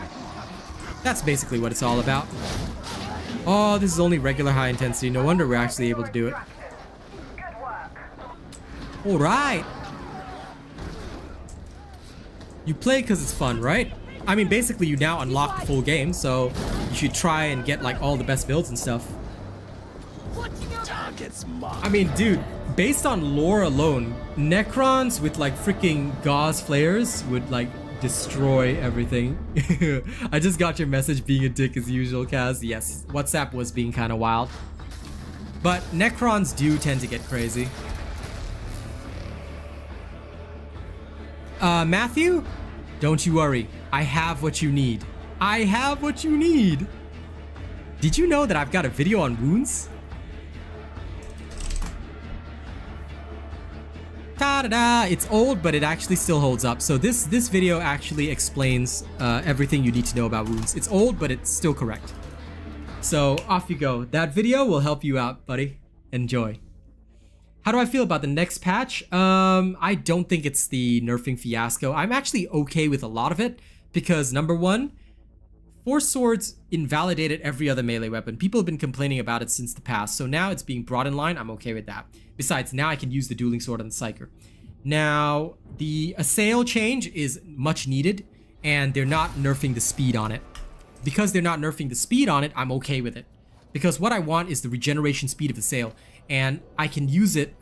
That's basically what it's all about. Oh, this is only regular high intensity. No wonder we're actually able to do it. Alright. You play because it's fun, right? I mean, basically you now unlock the full game, so you should try and get like all the best builds and stuff. I mean, dude, based on lore alone, Necrons with like freaking Gauze flares would like destroy everything. I just got your message being a dick as usual, Kaz. Yes, WhatsApp was being kind of wild. But Necrons do tend to get crazy. Matthew? Don't you worry. I have what you need. I have what you need. Did you know that I've got a video on wounds? Ta-da-da! It's old, but it actually still holds up. So this video actually explains everything you need to know about wounds. It's old, but it's still correct. So off you go. That video will help you out, buddy. Enjoy. How do I feel about the next patch? I don't think it's the nerfing fiasco. I'm actually okay with a lot of it because number one, Force Swords invalidated every other melee weapon. People have been complaining about it since the past, so now it's being brought in line. I'm okay with that. Besides, now I can use the dueling sword on the Psyker. Now, the Assail change is much needed, and they're not nerfing the speed on it. Because they're not nerfing the speed on it, I'm okay with it. Because what I want is the regeneration speed of Assail, and I can use it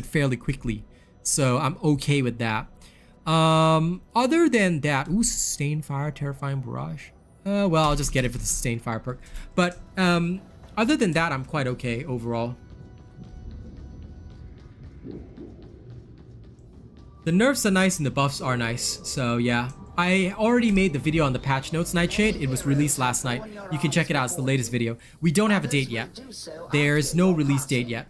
fairly quickly. So I'm okay with that. Other than that, ooh, Sustained Fire, Terrifying Barrage. Well, I'll just get it for the Sustained Fire perk. But other than that, I'm quite okay overall. The nerfs are nice and the buffs are nice, so yeah. I already made the video on the patch notes, Nightshade. It was released last night. You can check it out, it's the latest video. We don't have a date yet. There's no release date yet.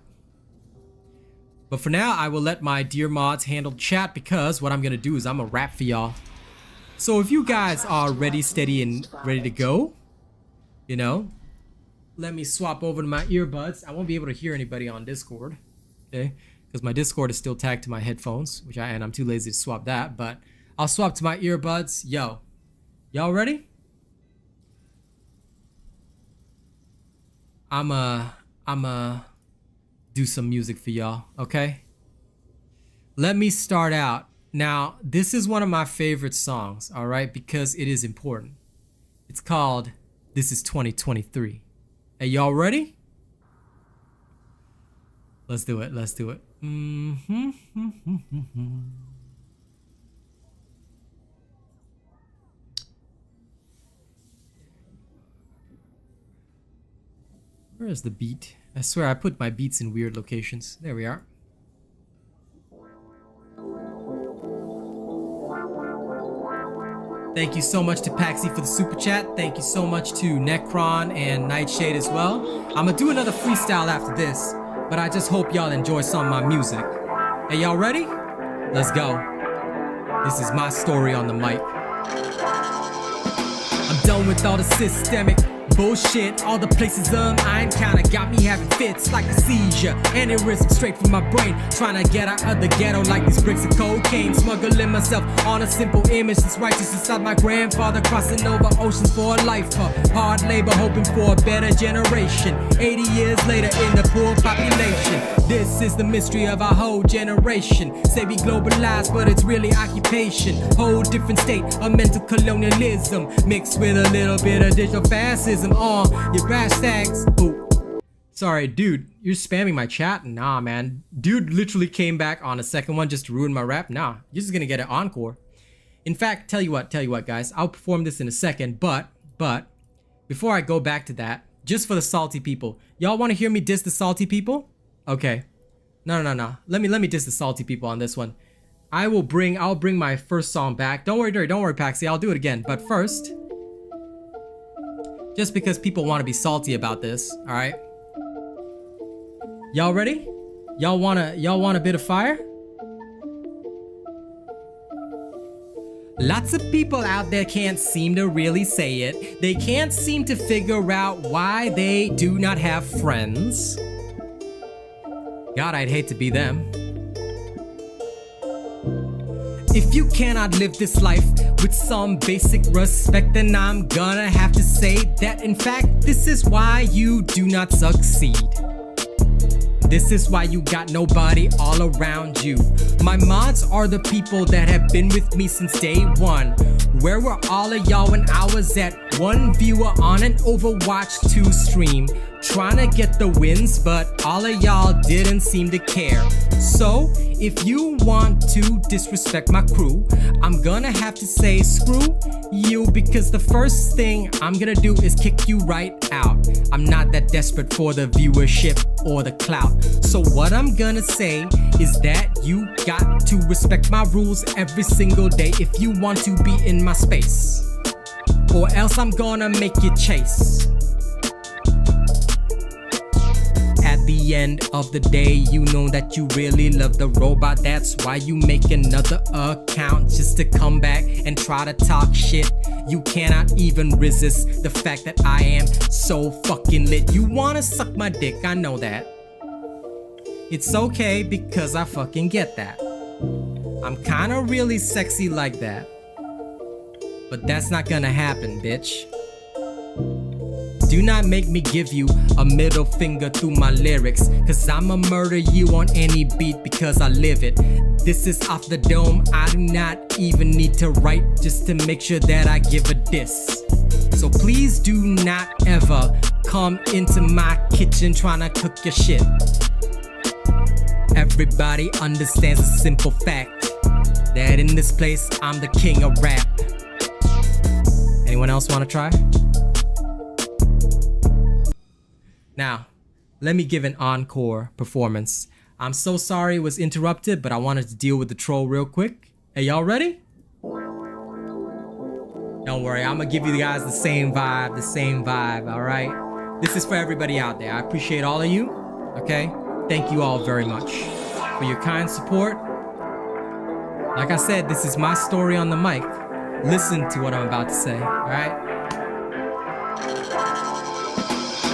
But for now, I will let my dear mods handle chat because what I'm gonna do is I'm gonna rap for y'all. So if you guys are ready, steady, and ready to go, you know, let me swap over to my earbuds. I won't be able to hear anybody on Discord, okay? Because my Discord is still tagged to my headphones, and I'm too lazy to swap that, but I'll swap to my earbuds. Yo, y'all ready? I'ma do some music for y'all, okay? Let me start out. Now, this is one of my favorite songs, all right? Because it is important. It's called This Is 2023. Hey, y'all ready? Let's do it. Let's do it. Where is the beat? I swear I put my beats in weird locations. There we are. Thank you so much to Paxi for the super chat. Thank you so much to Necron and Nightshade as well. I'm gonna do another freestyle after this, but I just hope y'all enjoy some of my music. Hey, y'all ready? Let's go. This is my story on the mic. I'm done with all the systemic bullshit. All the places I encounter got me having fits like a seizure. Aneurysm straight from my brain, trying to get out of the ghetto like these bricks of cocaine. Smuggling myself on a simple image that's righteous inside my grandfather, crossing over oceans for a life of hard labor, hoping for a better generation. 80 years later in the poor population, this is the mystery of our whole generation. Say we globalized, but it's really occupation. Whole different state of mental colonialism, mixed with a little bit of digital fascism. Your hashtags. Oh, sorry, dude, you're spamming my chat. Nah, man. Dude literally came back on a second one just to ruin my rap. Nah, you're just gonna get an encore. In fact, tell you what, guys, I'll perform this in a second, but before I go back to that, just for the salty people, y'all want to hear me diss the salty people? Okay. No. Let me diss the salty people on this one. I'll bring my first song back. Don't worry, Paxi. I'll do it again. But first, just because people want to be salty about this, all right? Y'all ready? Y'all want a bit of fire? Lots of people out there can't seem to really say it. They can't seem to figure out why they do not have friends. God, I'd hate to be them. If you cannot live this life with some basic respect, then I'm gonna have to say that in fact this is why you do not succeed. This is why you got nobody all around you. My mods are the people that have been with me since day one. Where were all of y'all when I was at one viewer on an Overwatch 2 stream, trying to get the wins, but all of y'all didn't seem to care. So if you want to disrespect my crew, I'm gonna have to say screw you, because the first thing I'm gonna do is kick you right out. I'm not that desperate for the viewership or the clout. So what I'm gonna say is that you got to respect my rules every single day if you want to be in my space, or else I'm gonna make you chase. At the end of the day, you know that you really love the robot. That's why you make another account just to come back and try to talk shit. You cannot even resist the fact that I am so fucking lit. You wanna suck my dick, I know that. It's okay because I fucking get that. I'm kinda really sexy like that. But that's not gonna happen, bitch. Do not make me give you a middle finger through my lyrics, cause I'ma murder you on any beat because I live it. This is off the dome, I do not even need to write just to make sure that I give a diss. So please do not ever come into my kitchen trying to cook your shit. Everybody understands a simple fact, that in this place I'm the king of rap. Anyone else wanna try? Now, let me give an encore performance. I'm so sorry it was interrupted, but I wanted to deal with the troll real quick. Hey, y'all ready? Don't worry, I'm gonna give you guys the same vibe, all right? This is for everybody out there. I appreciate all of you, okay? Thank you all very much for your kind support. Like I said, this is my story on the mic. Listen to what I'm about to say, all right?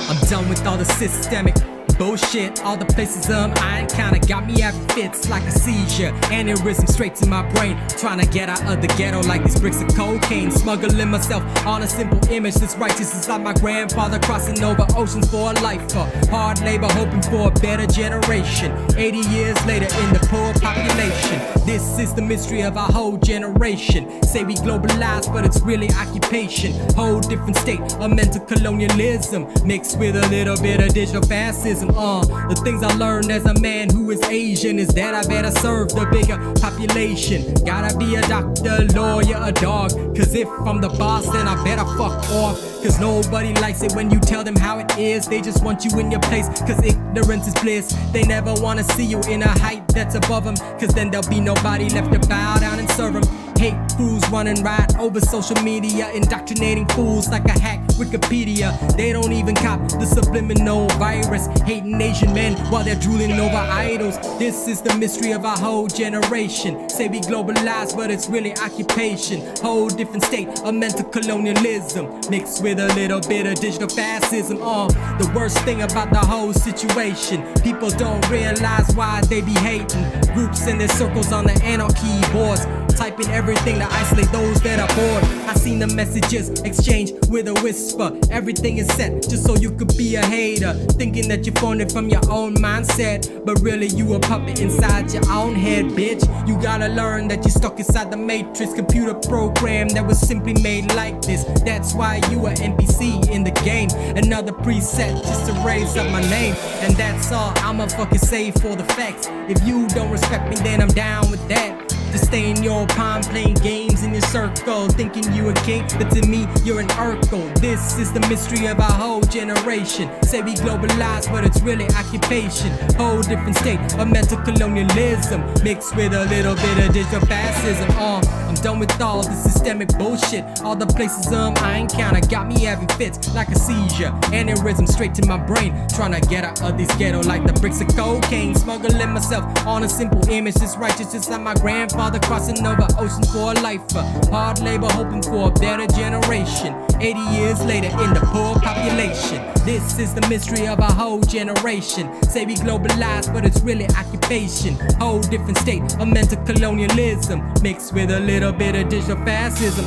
I'm done with all the systemic bullshit. All the places I encounter got me having fits like a seizure. Aneurysm straight to my brain, trying to get out of the ghetto like these bricks of cocaine. Smuggling myself on a simple image that's righteous inside my grandfather, crossing over oceans for a life of hard labor, hoping for a better generation. 80 years later in the poor population, this is the mystery of our whole generation. Say we globalized, but it's really occupation. Whole different state of mental colonialism, mixed with a little bit of digital fascism. The things I learned as a man who is Asian is that I better serve the bigger population. Gotta be a doctor, lawyer, a dog, cause if I'm the boss then I better fuck off. Cause nobody likes it when you tell them how it is. They just want you in your place, cause ignorance is bliss. They never wanna see you in a height that's above them, cause then there'll be nobody left to bow down and serve them. hate crews running right over social media, indoctrinating fools like a hack Wikipedia. They don't even cop the subliminal virus, hating Asian men while they're drooling over idols. This is the mystery of our whole generation. Say we globalize, but it's really occupation. Whole different state of mental colonialism, mixed with a little bit of digital fascism. The worst thing about the whole situation, people don't realize why they be hating. Groups in their circles on the anarchy boards, typing everything to isolate those that are bored. I seen the messages exchanged with a whisper. Everything is set just so you could be a hater, thinking that you formed it from your own mindset, but really you a puppet inside your own head, bitch. You gotta learn that you're stuck inside the matrix, computer program that was simply made like this. That's why you a NPC in the game, another preset just to raise up my name. And that's all I'ma fucking say for the facts. If you don't respect me, then I'm down with that. Just stay in your palm, playing games in your circle, thinking you a king, but to me you're an Urkel. This is the mystery of our whole generation. Say we globalize, but it's really occupation. Whole different state of mental colonialism, mixed with a little bit of digital fascism. I'm done with all the systemic bullshit. All the places I encounter got me having fits like a seizure, aneurysm straight to my brain, trying to get out of this ghetto like the bricks of cocaine. Smuggling myself on a simple image that's righteous, just like my grandfather crossing over oceans for a life. Hard labor hoping for a better generation. 80 years later in the poor population. This is the mystery of our whole generation. Say we globalize, but it's really occupation. Whole different state of mental colonialism, mixed with a little bit of digital fascism.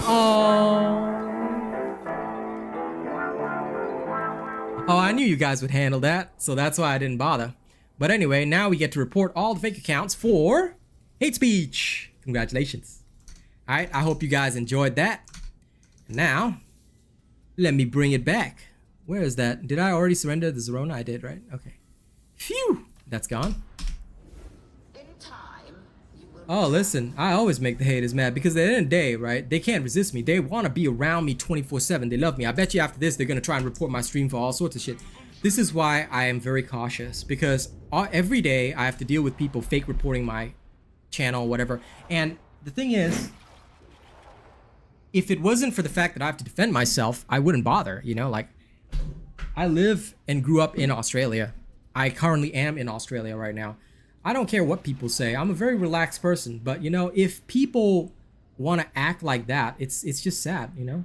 I knew you guys would handle that, so that's why I didn't bother. But anyway, now we get to report all the fake accounts for hate speech. Congratulations. Alright, I hope you guys enjoyed that. And now, let me bring it back. Where is that? Did I already surrender the Zerona? I did, right? Okay. Phew! That's gone. In time, you will Oh, listen, I always make the haters mad because at the end of the day, right, they can't resist me. They want to be around me 24/7. They love me. I bet you after this, they're going to try and report my stream for all sorts of shit. This is why I am very cautious, because every day I have to deal with people fake reporting my channel or whatever. And the thing is, if it wasn't for the fact that I have to defend myself, I wouldn't bother, you know? Like, I live and grew up in Australia. I currently am in Australia right now. I don't care what people say. I'm a very relaxed person, but you know, if people want to act like that, it's just sad, you know?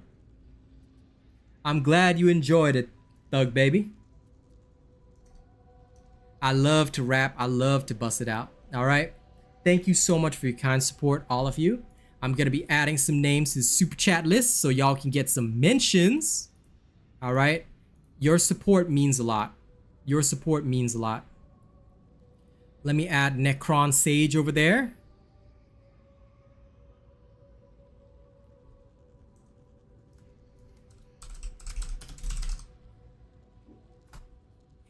I'm glad you enjoyed it, Thug Baby. I love to rap. I love to bust it out. All right? Thank you so much for your kind support, all of you. I'm going to be adding some names to the super chat list so y'all can get some mentions. All right? Your support means a lot. Your support means a lot. Let me add Necron Sage over there.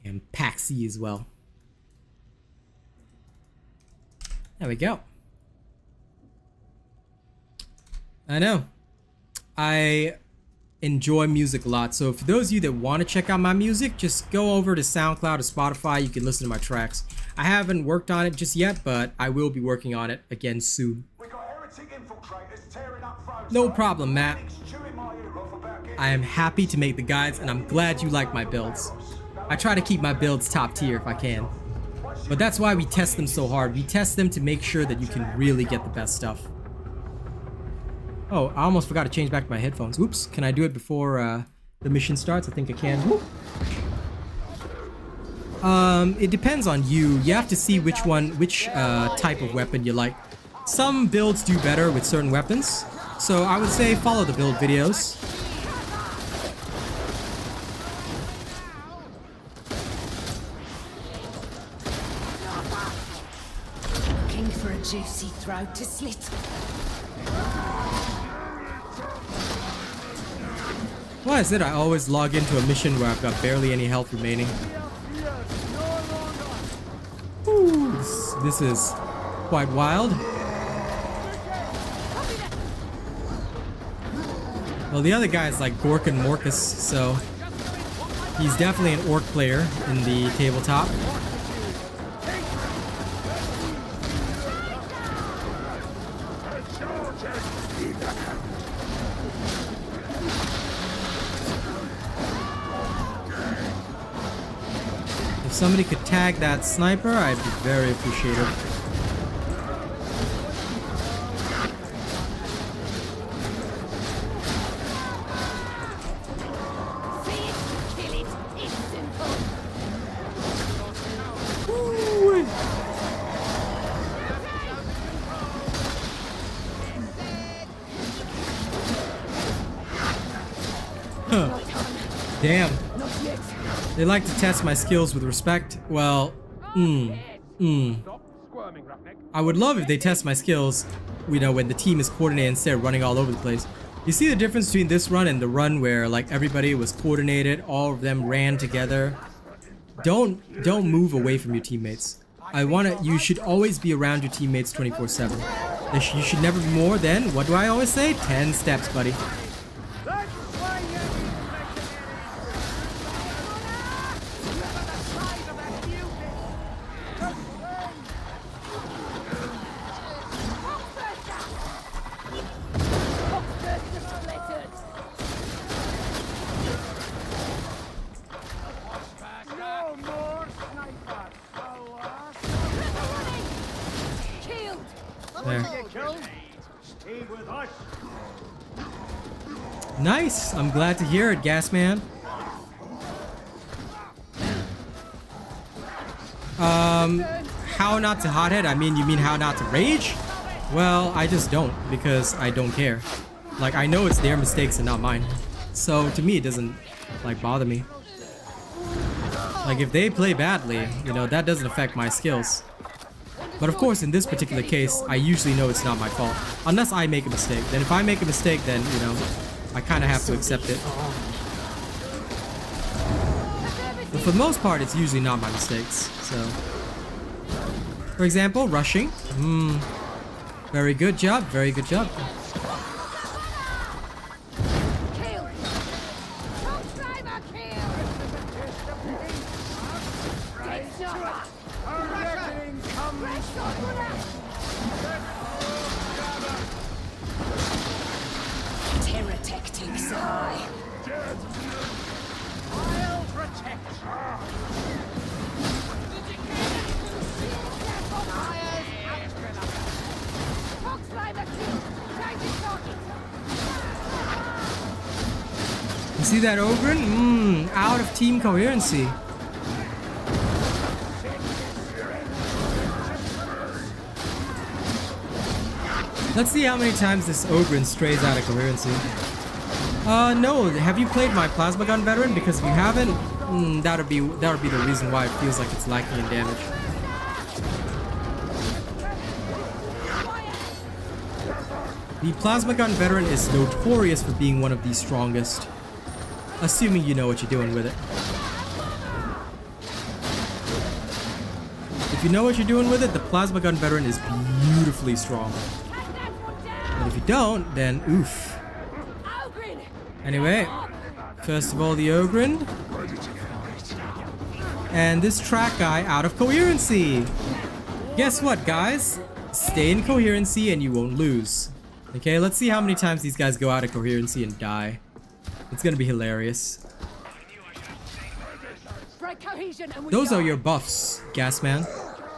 And Paxi as well. There we go. I know. I enjoy music a lot. So for those of you that want to check out my music, just go over to SoundCloud or Spotify. You can listen to my tracks. I haven't worked on it just yet, but I will be working on it again soon. We got heretic infiltrators tearing up phones. No problem, Matt. Chewing my ear off about getting I am happy to make the guides, and I'm glad you like my builds. I try to keep my builds top tier if I can. But that's why we test them so hard. We test them to make sure that you can really get the best stuff. Oh, I almost forgot to change back my headphones. Oops, can I do it before the mission starts? I think I can. Whoop. It depends on you. You have to see which type of weapon you like. Some builds do better with certain weapons. So I would say follow the build videos. Looking for a juicy throat to slit. Why is it I always log into a mission where I've got barely any health remaining? Ooh, this is quite wild. Well, the other guy is like Gorkin Morcus, so he's definitely an orc player in the tabletop. If somebody could tag that sniper, I'd be very appreciative. See it, kill it, it's simple. Ooh. Huh. Damn. They like to test my skills with respect. Well, I would love if they test my skills, you know, when the team is coordinated instead of running all over the place. You see the difference between this run and the run where like everybody was coordinated, all of them ran together. Don't move away from your teammates. You should always be around your teammates 24/7. You should never be more than, what do I always say? 10 steps, buddy. Nice! I'm glad to hear it, Gasman. How not to hothead? I mean, you mean how not to rage? Well, I just don't, because I don't care. Like, I know it's their mistakes and not mine. So, to me, it doesn't, like, bother me. Like, if they play badly, you know, that doesn't affect my skills. But of course, in this particular case, I usually know it's not my fault. Unless I make a mistake. Then if I make a mistake, then, you know, I kind of have to accept it. But for the most part, it's usually not my mistakes, so... For example, rushing. Very good job, very good job. Terror tactics high. I'll protect You see that Ogren? Out of team coherency. Let's see how many times this Ogren strays out of coherency. No. Have you played my plasma gun veteran? Because if you haven't, that would be the reason why it feels like it's lacking in damage. The plasma gun veteran is notorious for being one of the strongest, assuming you know what you're doing with it. If you know what you're doing with it, the plasma gun veteran is beautifully strong. But if you don't, then oof. Anyway, first of all, the Ogren. And this track guy out of coherency. Guess what, guys? Stay in coherency and you won't lose. Okay, let's see how many times these guys go out of coherency and die. It's gonna be hilarious. Those are your buffs, Gasman.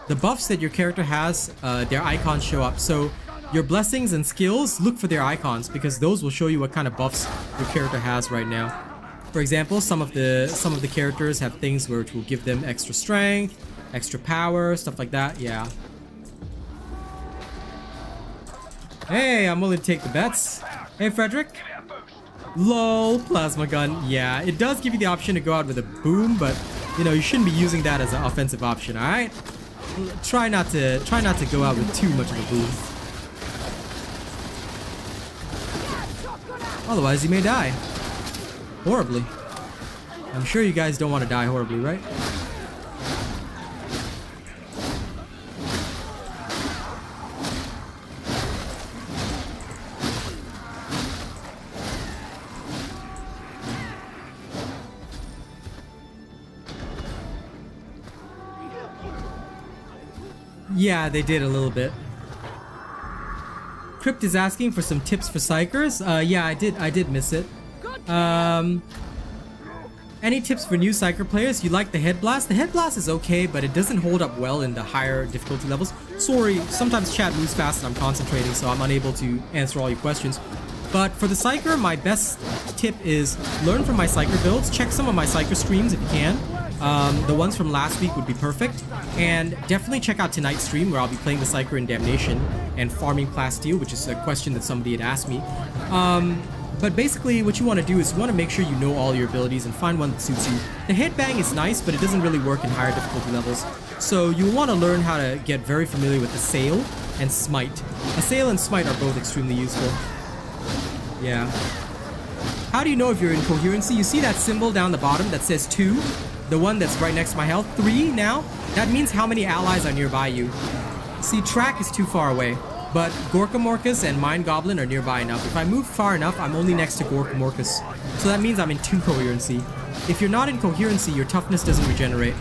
The buffs that your character has, their icons show up. So your blessings and skills, look for their icons because those will show you what kind of buffs your character has right now. For example, some of the characters have things which will give them extra strength, extra power, stuff like that. Yeah. Hey, I'm willing to take the bets. Hey, Frederick. LOL, plasma gun. Yeah, it does give you the option to go out with a boom, but you know you shouldn't be using that as an offensive option. All right. Try not to go out with too much of a boom. Otherwise, you may die. Horribly. I'm sure you guys don't want to die horribly, right? Yeah, they did a little bit. Crypt is asking for some tips for psychers. Yeah, I did miss it. Any tips for new Psyker players? You like the Head Blast? The Head Blast is okay, but it doesn't hold up well in the higher difficulty levels. Sorry, sometimes chat moves fast and I'm concentrating, so I'm unable to answer all your questions. But for the Psyker, my best tip is learn from my Psyker builds. Check some of my Psyker streams if you can. The ones from last week would be perfect. And definitely check out tonight's stream where I'll be playing the Psyker in Damnation and farming Plasteel, which is a question that somebody had asked me. But basically what you want to do is you want to make sure you know all your abilities and find one that suits you. The headbang is nice, but it doesn't really work in higher difficulty levels. So you'll want to learn how to get very familiar with Assail and Smite. Assail and Smite are both extremely useful. Yeah. How do you know if you're in coherency? You see that symbol down the bottom that says 2? The one that's right next to my health? 3 now? That means how many allies are nearby you. See, track is too far away. But Gorkamorcus and Mind Goblin are nearby enough. If I move far enough, I'm only next to Gorkamorcus. So that means I'm in 2 coherency. If you're not in coherency, your toughness doesn't regenerate.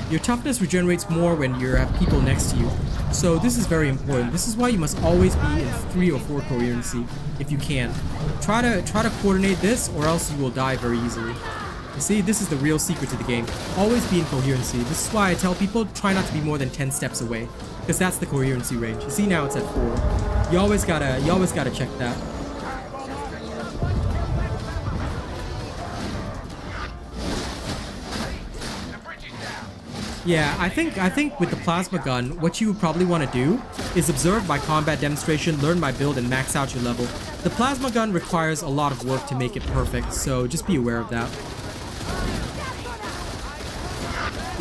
Your toughness regenerates more when you have people next to you. So this is very important. This is why you must always be in 3 or 4 coherency if you can. Try to coordinate this or else you will die very easily. You see, this is the real secret to the game. Always be in coherency. This is why I tell people try not to be more than 10 steps away. Because that's the coherency range. You see now it's at 4. You always gotta check that. Yeah, I think with the plasma gun, what you would probably want to do is observe my combat demonstration, learn my build, and max out your level. The plasma gun requires a lot of work to make it perfect, so just be aware of that.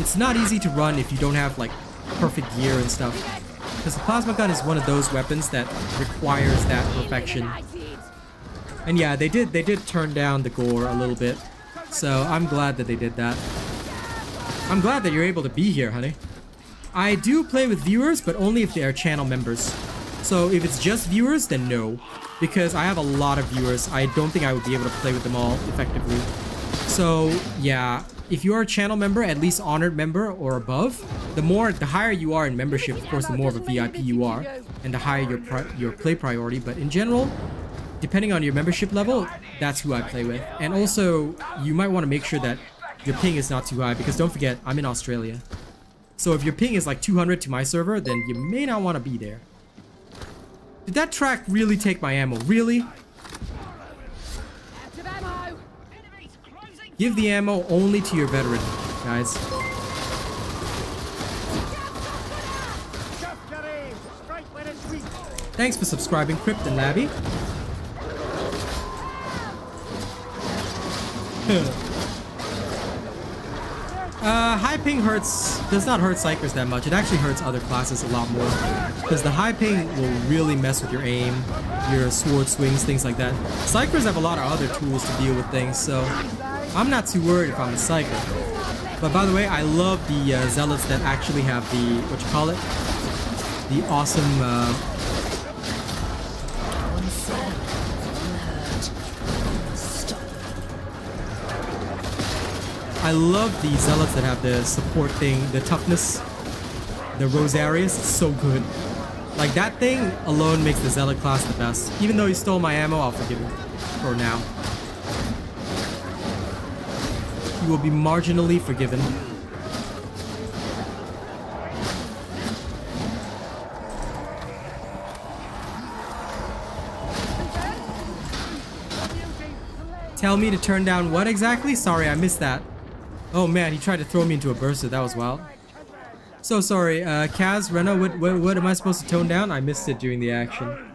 It's not easy to run if you don't have like perfect gear and stuff, because the plasma gun is one of those weapons that requires that perfection. And yeah, they did turn down the gore a little bit, so I'm glad that they did that. I'm glad that you're able to be here, honey. I do play with viewers, but only if they are channel members. So if it's just viewers, then no, because I have a lot of viewers. I don't think I would be able to play with them all effectively. So yeah, if you are a channel member, at least honored member or above, the higher you are in membership, of course, the more of a VIP you are, and the higher your play priority. But in general, depending on your membership level, that's who I play with. And also, you might want to make sure that your ping is not too high, because don't forget, I'm in Australia. So if your ping is like 200 to my server, then you may not want to be there. Did that track really take my ammo? Really? Give the ammo only to your veteran, guys. Thanks for subscribing, Crypt and Labby. High ping does not hurt Psykers that much. It actually hurts other classes a lot more, because the high ping will really mess with your aim, your sword swings, things like that. Psykers have a lot of other tools to deal with things, so I'm not too worried if I'm a Psyker. But by the way, I love the Zealots that actually have the, what you call it? The awesome, I love the Zealots that have the support thing, the toughness, the Rosarius. It's so good. Like, that thing alone makes the Zealot class the best. Even though he stole my ammo, I'll forgive him for now. He will be marginally forgiven. Tell me to turn down what exactly? Sorry, I missed that. Oh man, he tried to throw me into a burster. That was wild. So sorry, Kaz, Rena, what am I supposed to tone down? I missed it during the action.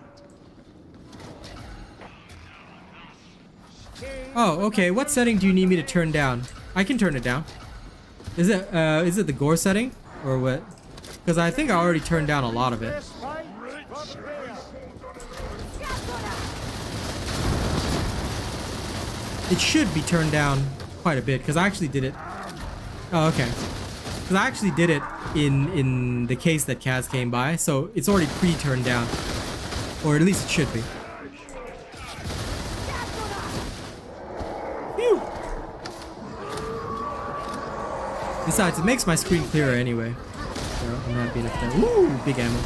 Oh, okay. What setting do you need me to turn down? I can turn it down. Is it the gore setting? Or what? Because I think I already turned down a lot of it. It should be turned down quite a bit, because I actually did it. Oh, okay. Because I actually did it in the case that Kaz came by, so it's already pre-turned down. Or at least it should be. Phew! Besides, it makes my screen clearer anyway. So I'm happy enough there. Ooh, big ammo.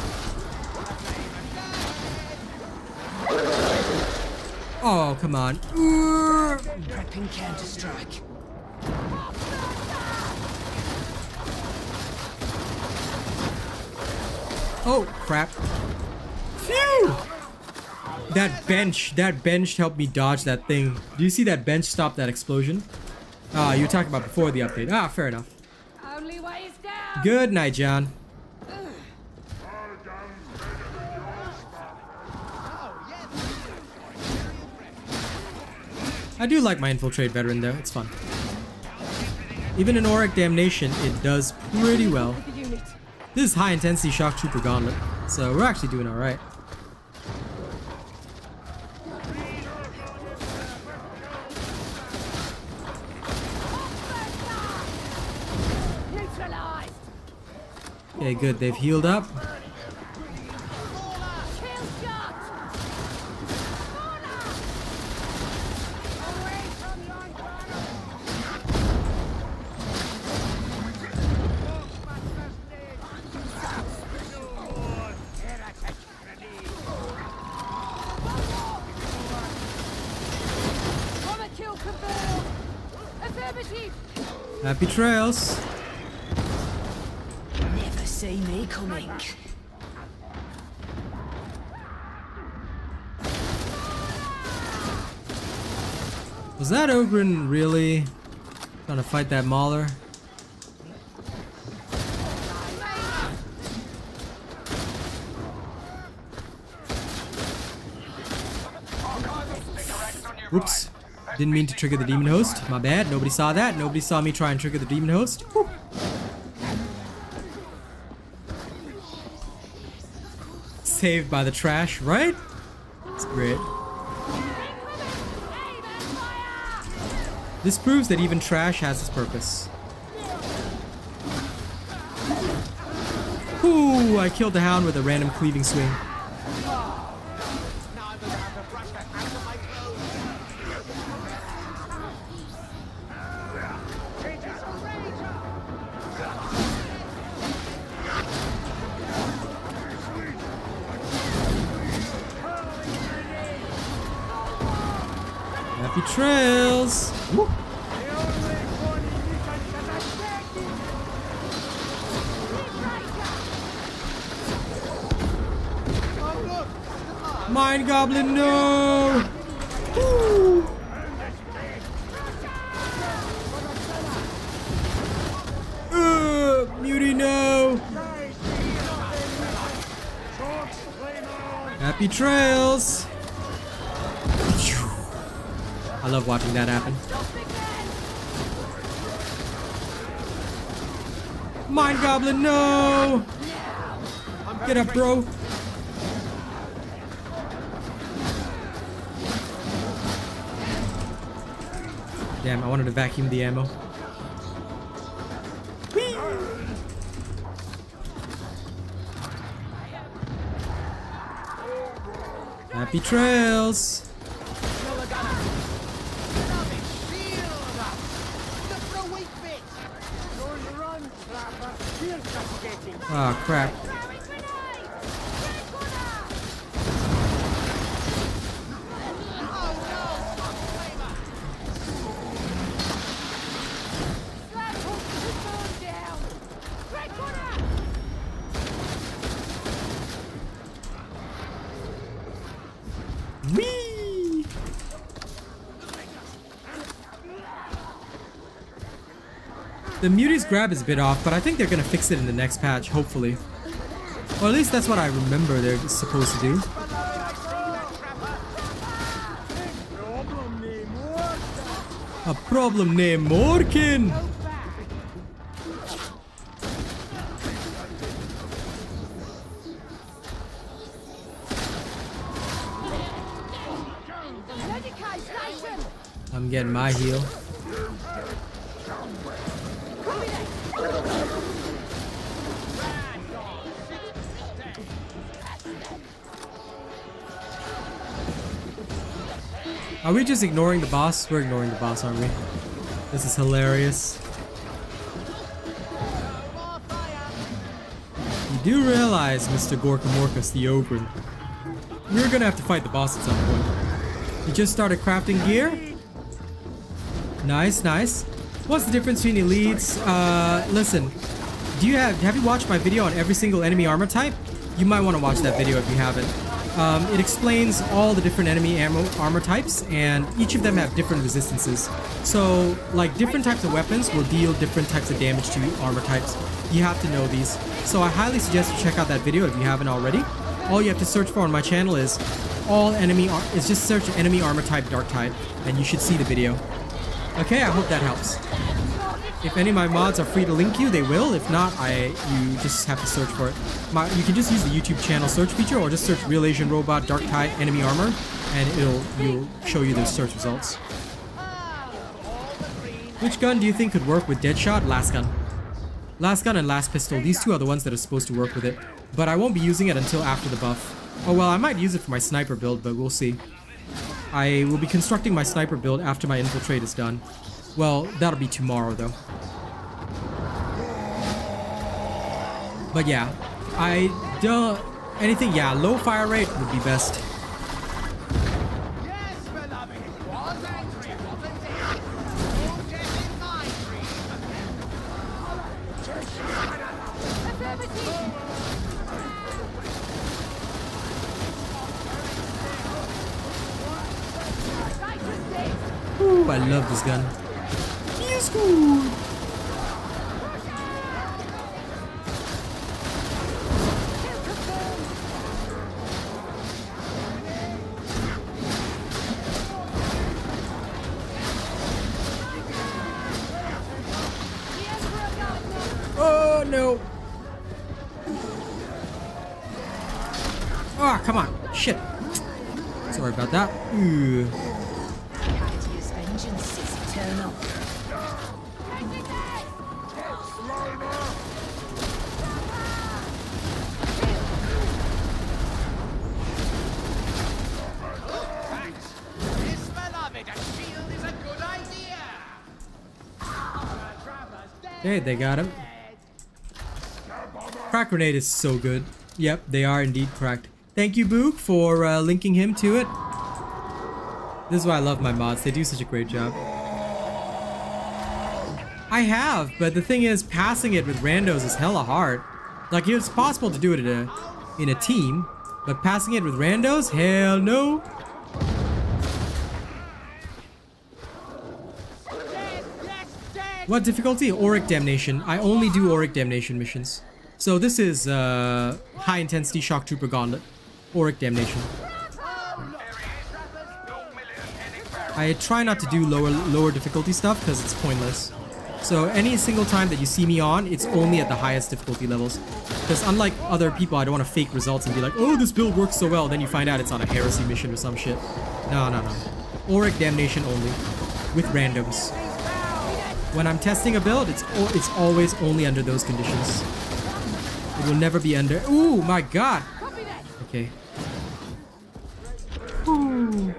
Oh, come on. Prepping counter-strike. Oh, crap. Phew! That bench helped me dodge that thing. Do you see that bench stop that explosion? Ah, you were talking about before the update. Ah, fair enough. Only way is down. Good night, John. I do like my Infiltrate veteran though, it's fun. Even in Auric Damnation, it does pretty well. This is high intensity Sharpshooter Gauntlet, so we're actually doing alright. Neutralized. Okay, good, they've healed up. Kill shot. Away from your Bomber kill confirmed. Affirmative. Happy trails. Never see me coming. Was that Ogren really trying to fight that Mauler? Whoops. Didn't mean to trigger the demon host. My bad. Nobody saw that. Nobody saw me try and trigger the demon host. Whew. Saved by the trash, right? That's great. This proves that even trash has its purpose. Ooh, I killed the hound with a random cleaving swing. Happy trails! Woo. Mind Goblin, no! Woo. Muty, no! Happy trails! I love watching that happen. Mind Goblin, no! Get up, bro! Damn, I wanted to vacuum the ammo. Whee! Happy trails! Oh crap. Whee! The Muty's grab is a bit off, but I think they're gonna fix it in the next patch, hopefully. Or at least that's what I remember they're supposed to do. A problem named Morkin! I'm getting my heal. Are we just ignoring the boss? We're ignoring the boss, aren't we? This is hilarious. You do realize, Mr. Gorkamorcus the Ogre, we're gonna have to fight the boss at some point. You just started crafting gear? Nice, nice. What's the difference between elites? Listen, have you watched my video on every single enemy armor type? You might want to watch that video if you haven't. It explains all the different enemy armor types, and each of them have different resistances. So, like, different types of weapons will deal different types of damage to armor types. You have to know these. So I highly suggest you check out that video if you haven't already. All you have to search for on my channel is just search enemy armor type Darktide, and you should see the video. Okay, I hope that helps. If any of my mods are free to link you, they will. If not, you just have to search for it. You can just use the YouTube channel search feature, or just search Real Asian Robot Darktide Enemy Armor, and it'll show you the search results. Which gun do you think could work with Deadshot? Last gun. Last gun and last pistol. These two are the ones that are supposed to work with it. But I won't be using it until after the buff. Oh well, I might use it for my sniper build, but we'll see. I will be constructing my sniper build after my infiltrate is done. Well, that'll be tomorrow though. But yeah, yeah, low fire rate would be best. Yes, beloved, it was angry, wasn't it? Oh, death in my dream. Affirmative. Ooh, I love this gun. Feels good. Oh no. Ah, come on. Shit. Sorry about that. Ooh. His vengeance is eternal. This beloved, a shield is a good idea. Okay, they got him. Crack grenade is so good. Yep, they are indeed cracked. Thank you, Book, for linking him to it. This is why I love my mods. They do such a great job. I have, but the thing is, passing it with randos is hella hard. Like, it's possible to do it in a team, but passing it with randos? Hell no. What difficulty? Auric Damnation. I only do Auric Damnation missions. So this is high intensity shock trooper gauntlet. Auric Damnation. I try not to do lower difficulty stuff because it's pointless. So any single time that you see me on, it's only at the highest difficulty levels. Because unlike other people, I don't want to fake results and be like, oh, this build works so well. Then you find out it's on a heresy mission or some shit. No, no, no. Auric Damnation only. With randoms. When I'm testing a build, it's always only under those conditions. It will never be under... Ooh, my god! Okay. Ooh.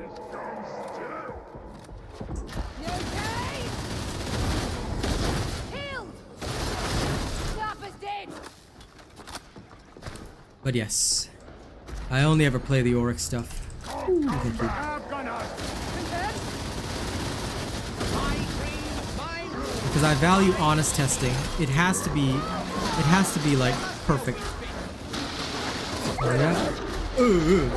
But yes, I only ever play the Auric stuff. Ooh, thank you. Because I value honest testing. It has to be like perfect. Yeah. Ooh.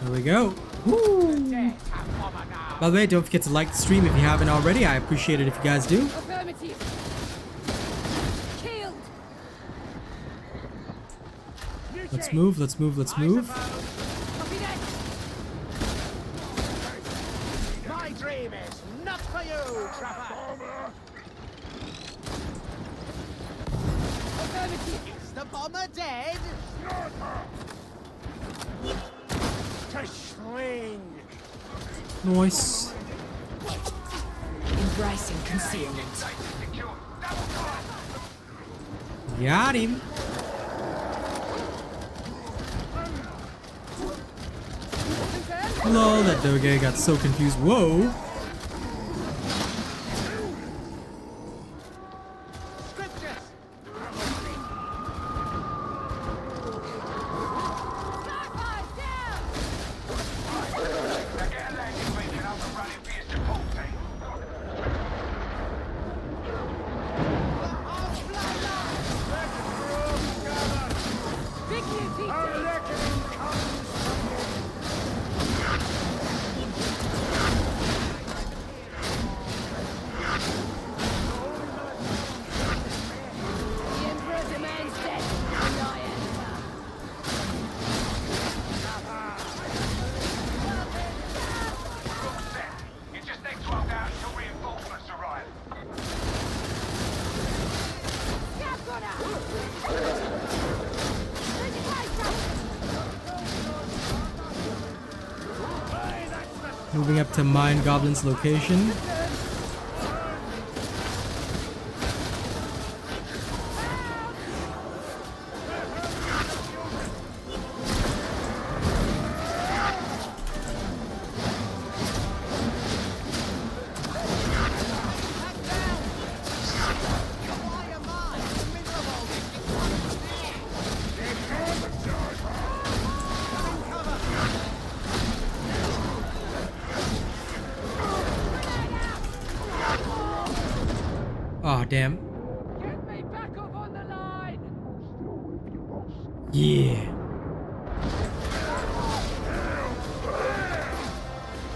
There we go. Woo. By the way, don't forget to like the stream if you haven't already. I appreciate it if you guys do. Let's move, let's move, let's move. My dream is not for you, Trapper. Is the bomber dead? To swing. Nice. Embracing concealment. Got him. Lol, that Doge got so confused. Whoa. You just need to hold out until reinforcements arrive. Moving up to Mind Goblin's location. Oh, damn. Get me back up on the line! Yeah.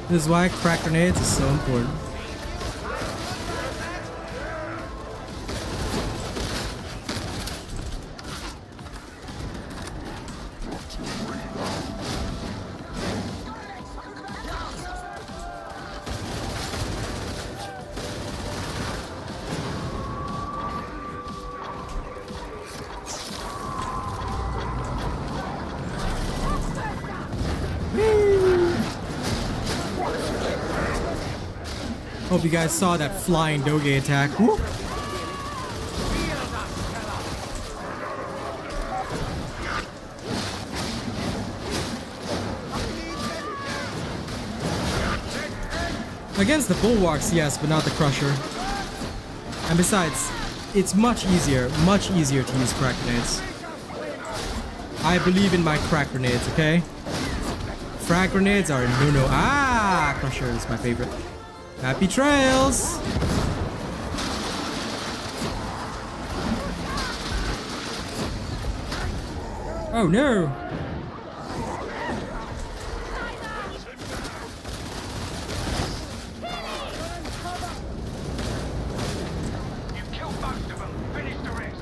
This is why crack grenades is so important. Hope you guys saw that flying Doge attack. Whoop. Against the bulwarks, yes, but not the crusher. And besides, it's much easier to use crack grenades. I believe in my crack grenades, okay? Frag grenades are no. Ah, crusher is my favorite. Happy trails! Oh no! You've killed most of them. Finish the rest.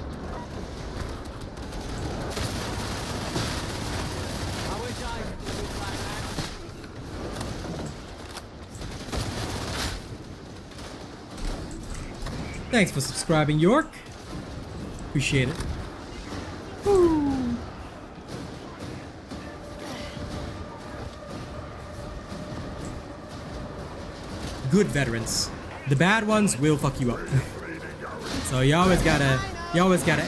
Thanks for subscribing, York. Appreciate it. Woo. Good veterans. The bad ones will fuck you up. So you always gotta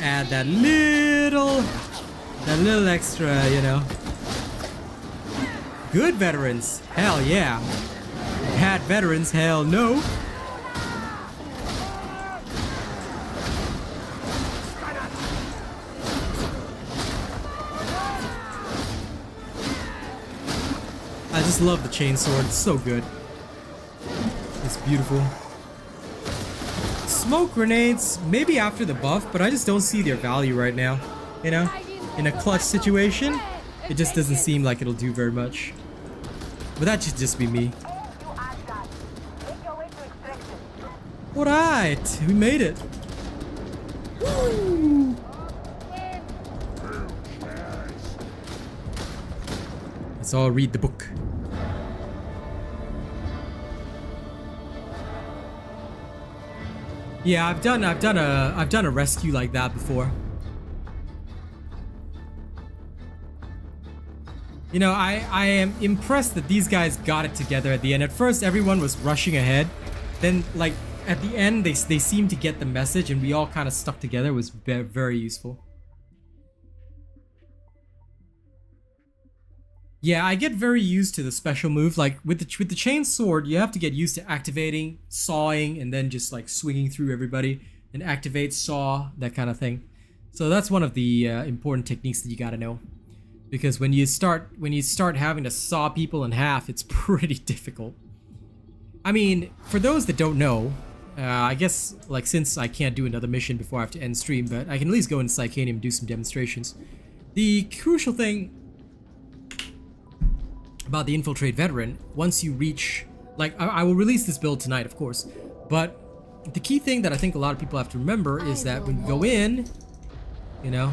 add that little extra, you know. Good veterans, hell yeah. Bad veterans, hell no. I just love the chainsword, it's so good. It's beautiful. Smoke grenades, maybe after the buff, but I just don't see their value right now. You know? In a clutch situation, it just doesn't seem like it'll do very much. But that should just be me. Alright, we made it. Woo. Let's all read the book. Yeah, I've done a rescue like that before. You know, I am impressed that these guys got it together at the end. At first, everyone was rushing ahead. Then, like, at the end, they seemed to get the message, and we all kind of stuck together. It was very useful. Yeah, I get very used to the special move. Like with the chain sword, you have to get used to activating, sawing, and then just like swinging through everybody and activate, saw, that kind of thing. So that's one of the important techniques that you got to know, because when you start having to saw people in half, it's pretty difficult. I mean, for those that don't know, I guess like since I can't do another mission before I have to end stream, but I can at least go into Psychanium and do some demonstrations. The crucial thing about the Infiltrate Veteran, once you reach, like, I will release this build tonight, of course, but the key thing that I think a lot of people have to remember is that when you go in, you know,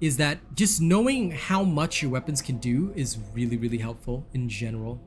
is that just knowing how much your weapons can do is really, really helpful in general.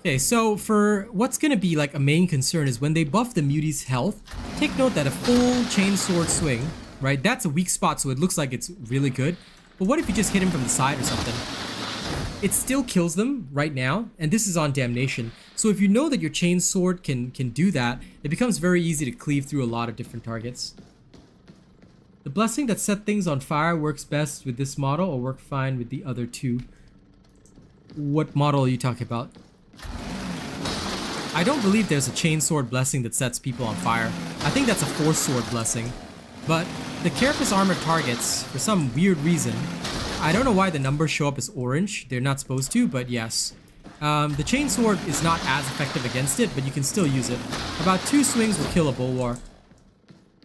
Okay, so for what's gonna be like a main concern is when they buff the Muti's health, take note that a full chainsword swing, right, that's a weak spot, so it looks like it's really good. But what if you just hit him from the side or something? It still kills them right now, and this is on Damnation. So if you know that your chainsword can do that, it becomes very easy to cleave through a lot of different targets. The blessing that set things on fire works best with this model or work fine with the other two. What model are you talking about? I don't believe there's a chainsword blessing that sets people on fire. I think that's a force sword blessing. But the Carapace armored targets, for some weird reason, I don't know why the numbers show up as orange. They're not supposed to, but yes. The chainsword is not as effective against it, but you can still use it. About 2 swings will kill a Bulwar.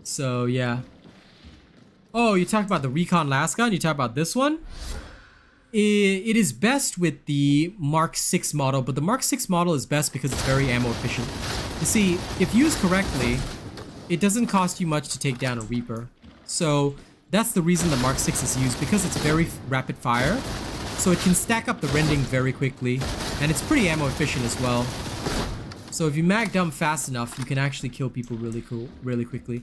So yeah. Oh, you talked about the Recon Lasgun? You talked about this one? It is best with the Mark 6 model, but the Mark 6 model is best because it's very ammo efficient. You see, if used correctly, it doesn't cost you much to take down a Reaper. So that's the reason the Mark 6 is used, because it's very rapid fire. So it can stack up the rending very quickly, and it's pretty ammo efficient as well. So if you mag dump fast enough, you can actually kill people really quickly.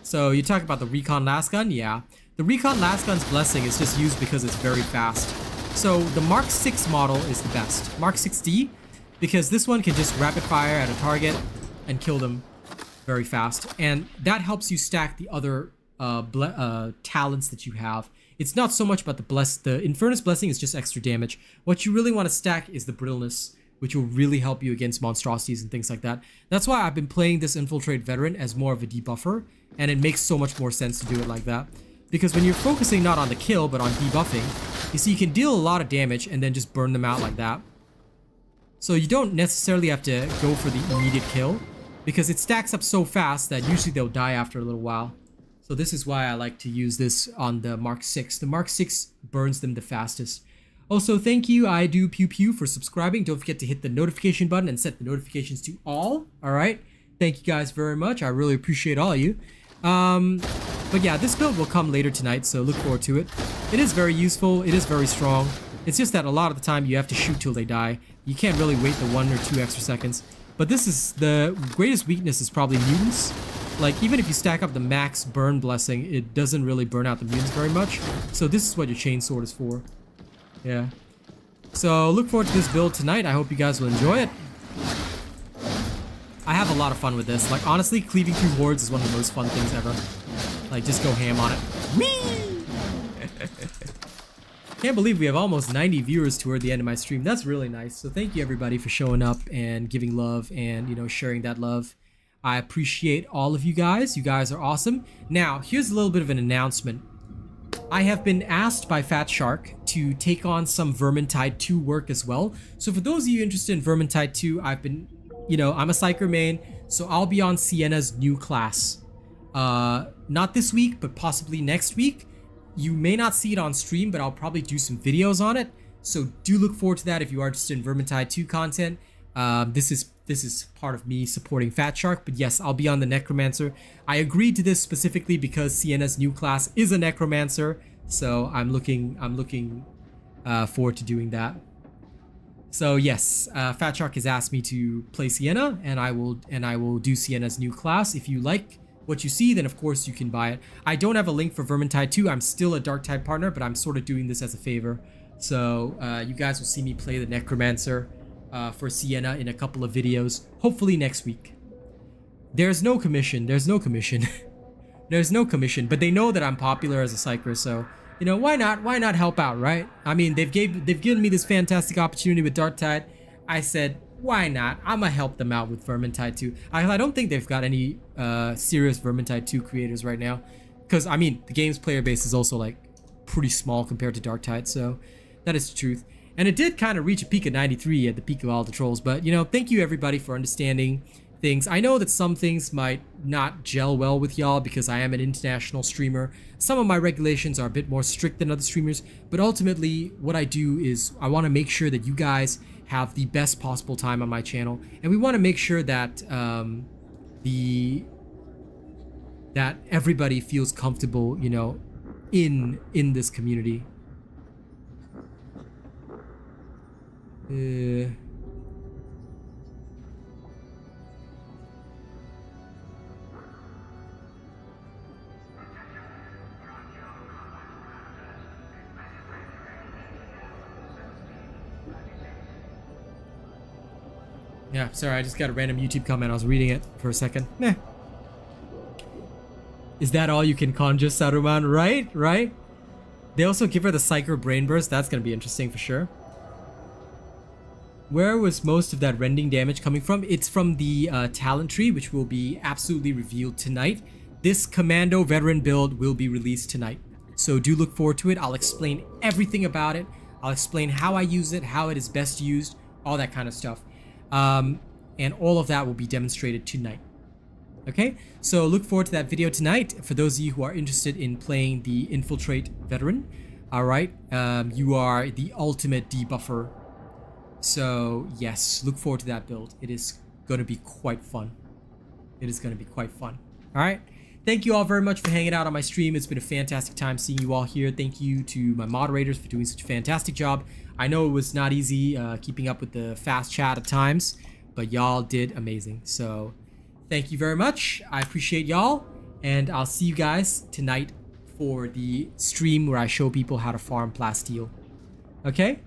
So you talk about the Recon Lasgun? Yeah. The Recon Lasgun's blessing is just used because it's very fast. So the Mark 6 model is the best. Mark 6D, because this one can just rapid fire at a target and kill them very fast. And that helps you stack the other talents that you have. It's not so much about the Infernus Blessing is just extra damage. What you really want to stack is the Brittleness, which will really help you against monstrosities and things like that. That's why I've been playing this Infiltrate Veteran as more of a debuffer, and it makes so much more sense to do it like that. Because when you're focusing not on the kill, but on debuffing, you see you can deal a lot of damage and then just burn them out like that. So you don't necessarily have to go for the immediate kill, because it stacks up so fast that usually they'll die after a little while. So this is why I like to use this on the Mark 6. The Mark 6 burns them the fastest. Also, thank you, I do Pew Pew, for subscribing. Don't forget to hit the notification button and set the notifications to all. Alright? Thank you guys very much. I really appreciate all of you. But yeah, this build will come later tonight, so look forward to it. It is very useful. It is very strong. It's just that a lot of the time you have to shoot till they die. You can't really wait the 1 or 2 extra seconds. But this is the greatest weakness is probably mutants. Like, even if you stack up the max burn blessing, it doesn't really burn out the mutants very much. So this is what your chainsword is for. Yeah. So look forward to this build tonight. I hope you guys will enjoy it. I have a lot of fun with this. Like, honestly, cleaving through hordes is one of the most fun things ever. Like, just go ham on it. Whee! Can't believe we have almost 90 viewers toward the end of my stream. That's really nice. So thank you everybody for showing up and giving love and, you know, sharing that love. I appreciate all of you guys. You guys are awesome. Now, here's a little bit of an announcement. I have been asked by Fat Shark to take on some Vermintide 2 work as well. So for those of you interested in Vermintide 2, I've been, you know, I'm a Psyker main, so I'll be on Sienna's new class. Not this week, but possibly next week. You may not see it on stream, but I'll probably do some videos on it. So do look forward to that if you are interested in Vermintide 2 content. This is part of me supporting Fat Shark, but yes, I'll be on the Necromancer. I agreed to this specifically because Sienna's new class is a Necromancer, so I'm looking forward to doing that. So yes, Fat Shark has asked me to play Sienna, and I will do Sienna's new class. If you like what you see, then of course you can buy it. I don't have a link for Vermintide 2. I'm still a Darktide partner, but I'm sort of doing this as a favor. So you guys will see me play the Necromancer for Sienna in a couple of videos, hopefully next week. There's no commission. There's no commission. There's no commission, but they know that I'm popular as a psyker, so you know, why not help out, right? I mean, they've given me this fantastic opportunity with Darktide. I said, why not? I'm gonna help them out with Vermintide 2. I don't think they've got any serious Vermintide 2 creators right now, because I mean, the game's player base is also like pretty small compared to Darktide, so that is the truth. And it did kind of reach a peak of 93 at the peak of all the trolls, but you know, thank you everybody for understanding things. I know that some things might not gel well with y'all because I am an international streamer. Some of my regulations are a bit more strict than other streamers, but ultimately what I do is I want to make sure that you guys have the best possible time on my channel, and we want to make sure that that everybody feels comfortable, you know, in this community. Yeah, sorry, I just got a random YouTube comment. I was reading it for a second. Meh. Is that all you can conjure, Saruman? Right? Right? They also give her the Psyker Brain Burst. That's going to be interesting for sure. Where was most of that rending damage coming from? It's from the talent tree, which will be absolutely revealed tonight. This Commando Veteran build will be released tonight, so do look forward to it. I'll explain everything about it. I'll explain how I use it, how it is best used, all that kind of stuff. And all of that will be demonstrated tonight. Okay, so look forward to that video tonight. For those of you who are interested in playing the Infiltrate Veteran, all right, you are the ultimate debuffer. So yes, look forward to that build. It is going to be quite fun. It is going to be quite fun. All right. Thank you all very much for hanging out on my stream. It's been a fantastic time seeing you all here. Thank you to my moderators for doing such a fantastic job. I know it was not easy keeping up with the fast chat at times, but y'all did amazing. So thank you very much. I appreciate y'all, and I'll see you guys tonight for the stream where I show people how to farm plasteel. Okay?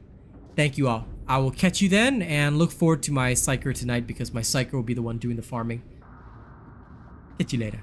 Thank you all. I will catch you then, and look forward to my psyker tonight because my psyker will be the one doing the farming. Catch you later.